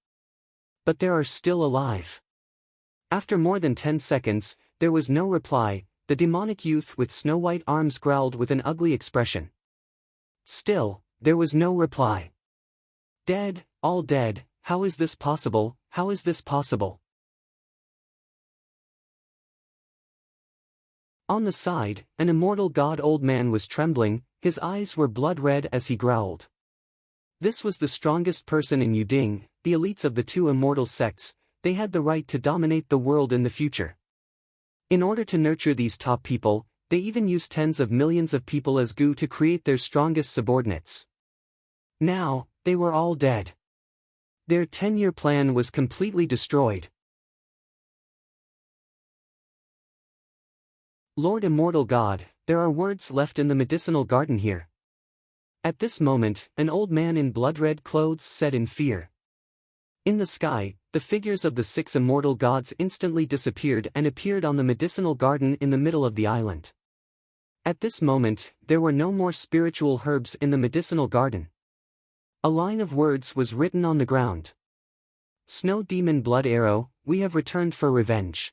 But they are still alive. After more than 10 seconds, there was no reply. The demonic youth with snow-white arms growled with an ugly expression. Still, there was no reply. Dead, all dead, how is this possible, how is this possible? On the side, an immortal god old man was trembling, his eyes were blood red as he growled. This was the strongest person in Yuding, the elites of the 2 immortal sects. They had the right to dominate the world in the future. In order to nurture these top people, they even used tens of millions of people as goo to create their strongest subordinates. Now, they were all dead. Their 10-year plan was completely destroyed. Lord Immortal God, there are words left in the medicinal garden here. At this moment, an old man in blood-red clothes said in fear. In the sky, the figures of the 6 immortal gods instantly disappeared and appeared on the medicinal garden in the middle of the island. At this moment, there were no more spiritual herbs in the medicinal garden. A line of words was written on the ground. Snow Demon Blood Arrow, we have returned for revenge.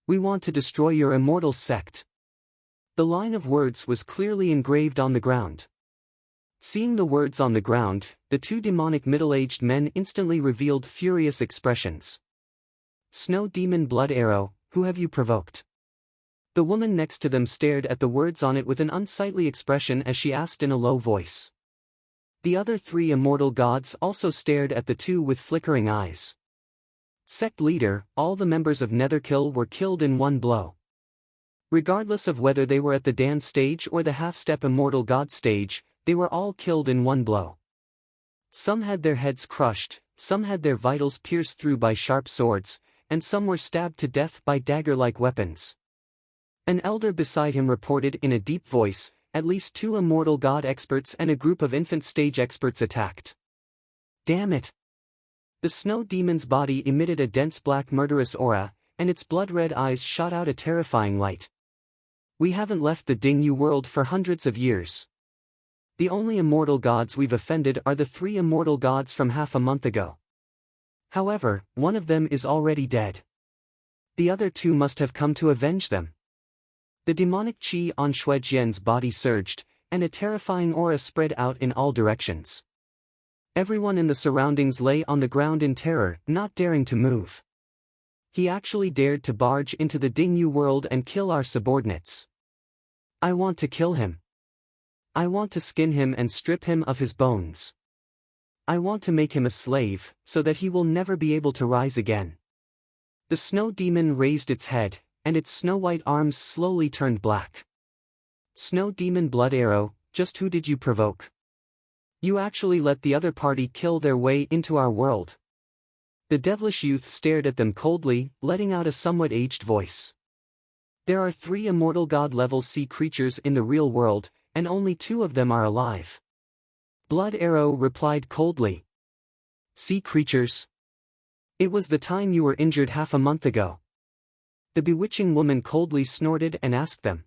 We want to destroy your immortal sect. The line of words was clearly engraved on the ground. Seeing the words on the ground, the 2 demonic middle-aged men instantly revealed furious expressions. Snow Demon Blood Arrow, who have you provoked? The woman next to them stared at the words on it with an unsightly expression as she asked in a low voice. The other 3 immortal gods also stared at the 2 with flickering eyes. Sect leader, all the members of Netherkill were killed in one blow. Regardless of whether they were at the dance stage or the half-step immortal god stage, they were all killed in one blow. Some had their heads crushed, some had their vitals pierced through by sharp swords, and some were stabbed to death by dagger-like weapons. An elder beside him reported in a deep voice, at least 2 immortal god experts and a group of infant stage experts attacked. Damn it! The snow demon's body emitted a dense black murderous aura, and its blood-red eyes shot out a terrifying light. We haven't left the Dingyu world for hundreds of years. The only immortal gods we've offended are the 3 immortal gods from half a month ago. However, one of them is already dead. The other 2 must have come to avenge them. The demonic chi on Shuejian's body surged, and a terrifying aura spread out in all directions. Everyone in the surroundings lay on the ground in terror, not daring to move. He actually dared to barge into the Dingyu world and kill our subordinates. I want to kill him. I want to skin him and strip him of his bones. I want to make him a slave, so that he will never be able to rise again. The snow demon raised its head, and its snow-white arms slowly turned black. Snow Demon Blood Arrow, just who did you provoke? You actually let the other party kill their way into our world. The devilish youth stared at them coldly, letting out a somewhat aged voice. There are 3 immortal god-level sea creatures in the real world, and only 2 of them are alive. Blood Arrow replied coldly. Sea creatures? It was the time you were injured half a month ago. The bewitching woman coldly snorted and asked them.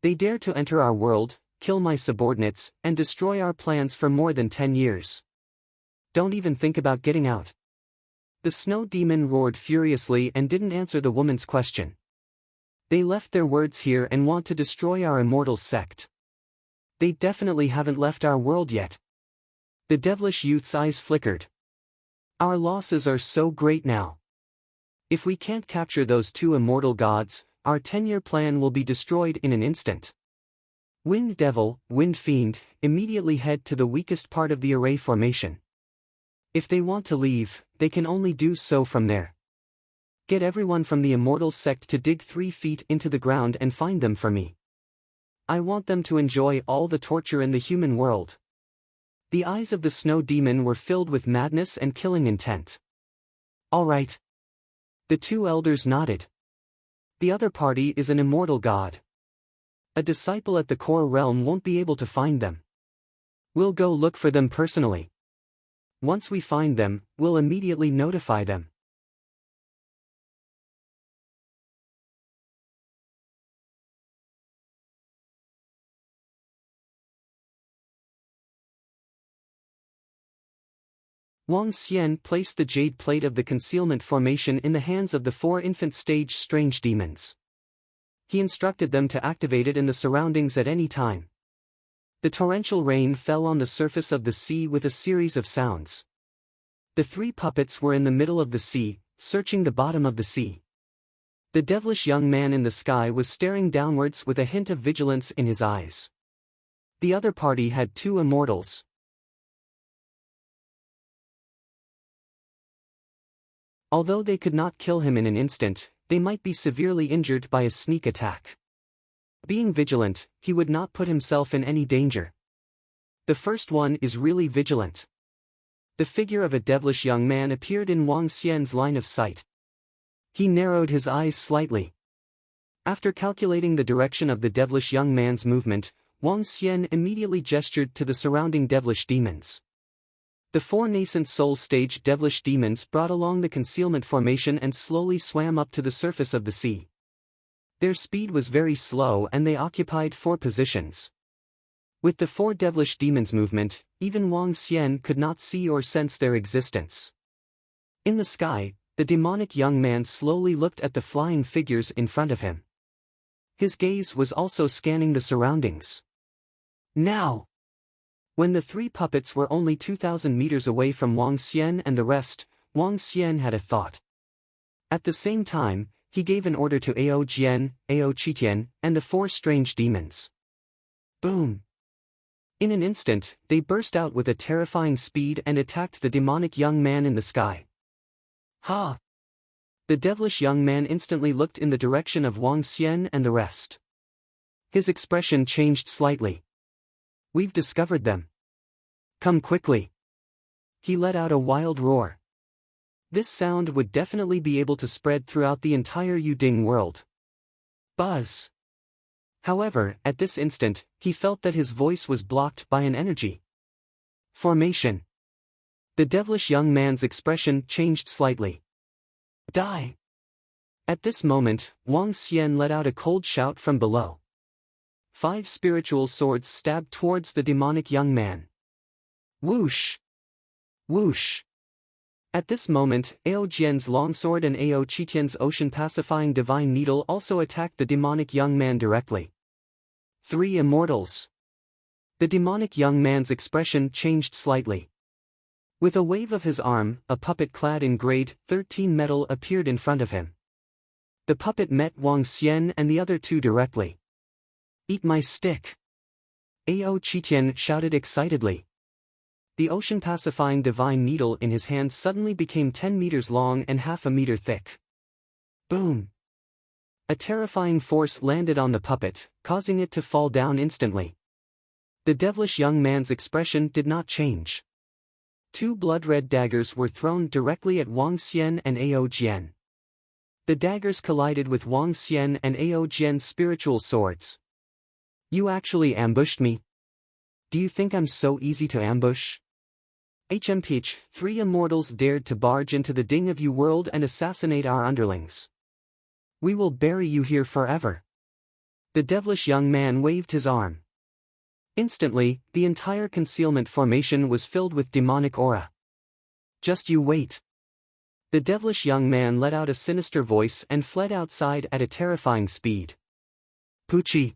They dare to enter our world, kill my subordinates, and destroy our plans for more than 10 years. Don't even think about getting out. The snow demon roared furiously and didn't answer the woman's question. They left their words here and want to destroy our immortal sect. They definitely haven't left our world yet. The devilish youth's eyes flickered. Our losses are so great now. If we can't capture those 2 immortal gods, our 10-year plan will be destroyed in an instant. Wind Devil, Wind Fiend, immediately head to the weakest part of the array formation. If they want to leave, they can only do so from there. Get everyone from the immortal sect to dig 3 feet into the ground and find them for me. I want them to enjoy all the torture in the human world. The eyes of the snow demon were filled with madness and killing intent. All right. The two elders nodded. The other party is an immortal god. A disciple at the core realm won't be able to find them. We'll go look for them personally. Once we find them, we'll immediately notify them. Wang Xian placed the jade plate of the concealment formation in the hands of the 4 infant stage strange demons. He instructed them to activate it in the surroundings at any time. The torrential rain fell on the surface of the sea with a series of sounds. The 3 puppets were in the middle of the sea, searching the bottom of the sea. The devilish young man in the sky was staring downwards with a hint of vigilance in his eyes. The other party had 2 immortals. Although they could not kill him in an instant, they might be severely injured by a sneak attack. Being vigilant, he would not put himself in any danger. The first one is really vigilant. The figure of a devilish young man appeared in Wang Xian's line of sight. He narrowed his eyes slightly. After calculating the direction of the devilish young man's movement, Wang Xian immediately gestured to the surrounding devilish demons. The 4 nascent soul stage devilish demons brought along the concealment formation and slowly swam up to the surface of the sea. Their speed was very slow and they occupied 4 positions. With the 4 devilish demons' movement, even Wang Xian could not see or sense their existence. In the sky, the demonic young man slowly looked at the flying figures in front of him. His gaze was also scanning the surroundings. Now! When the 3 puppets were only 2,000 meters away from Wang Xian and the rest, Wang Xian had a thought. At the same time, he gave an order to Ao Jian, Ao Qitian, and the 4 strange demons. Boom! In an instant, they burst out with a terrifying speed and attacked the demonic young man in the sky. Ha! The devilish young man instantly looked in the direction of Wang Xian and the rest. His expression changed slightly. We've discovered them. Come quickly. He let out a wild roar. This sound would definitely be able to spread throughout the entire Yuding world. Buzz. However, at this instant, he felt that his voice was blocked by an energy. Formation. The devilish young man's expression changed slightly. Die. At this moment, Wang Xian let out a cold shout from below. 5 spiritual swords stabbed towards the demonic young man. Whoosh! Whoosh! At this moment, Ao Jian's longsword and Ao Qitian's ocean-pacifying divine needle also attacked the demonic young man directly. 3 immortals. The demonic young man's expression changed slightly. With a wave of his arm, a puppet clad in grade 13 metal appeared in front of him. The puppet met Wang Xian and the other 2 directly. Eat my stick! Ao Qitian shouted excitedly. The ocean-pacifying divine needle in his hand suddenly became 10 meters long and half a meter thick. Boom! A terrifying force landed on the puppet, causing it to fall down instantly. The devilish young man's expression did not change. 2 blood-red daggers were thrown directly at Wang Xian and Ao Jian. The daggers collided with Wang Xian and Ao Jian's spiritual swords. You actually ambushed me? Do you think I'm so easy to ambush? HMPH, 3 immortals dared to barge into the Ding of You world and assassinate our underlings. We will bury you here forever. The devilish young man waved his arm. Instantly, the entire concealment formation was filled with demonic aura. Just you wait. The devilish young man let out a sinister voice and fled outside at a terrifying speed. Poochie!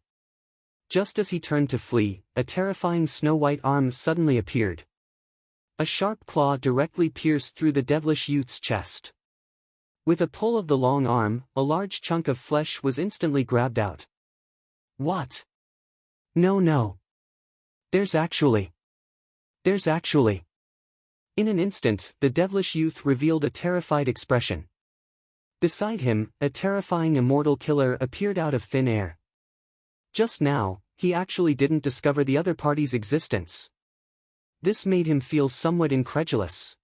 Just as he turned to flee, a terrifying snow-white arm suddenly appeared. A sharp claw directly pierced through the devilish youth's chest. With a pull of the long arm, a large chunk of flesh was instantly grabbed out. What? No. There's actually. In an instant, the devilish youth revealed a terrified expression. Beside him, a terrifying immortal killer appeared out of thin air. Just now, he actually didn't discover the other party's existence. This made him feel somewhat incredulous.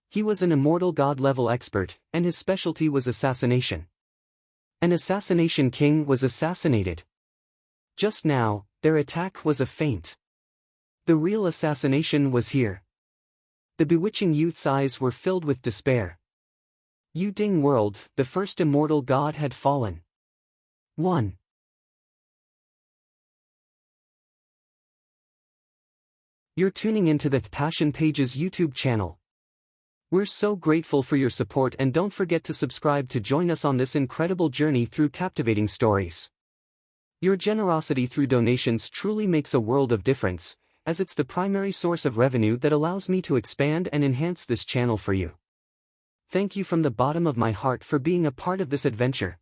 He was an immortal god-level expert, and his specialty was assassination. An assassination king was assassinated. Just now, their attack was a feint. The real assassination was here. The bewitching youth's eyes were filled with despair. Yu Ding world, the first immortal god had fallen. 1. You're tuning into the Passion Pages YouTube channel. We're so grateful for your support, and don't forget to subscribe to join us on this incredible journey through captivating stories. Your generosity through donations truly makes a world of difference, as it's the primary source of revenue that allows me to expand and enhance this channel for you. Thank you from the bottom of my heart for being a part of this adventure.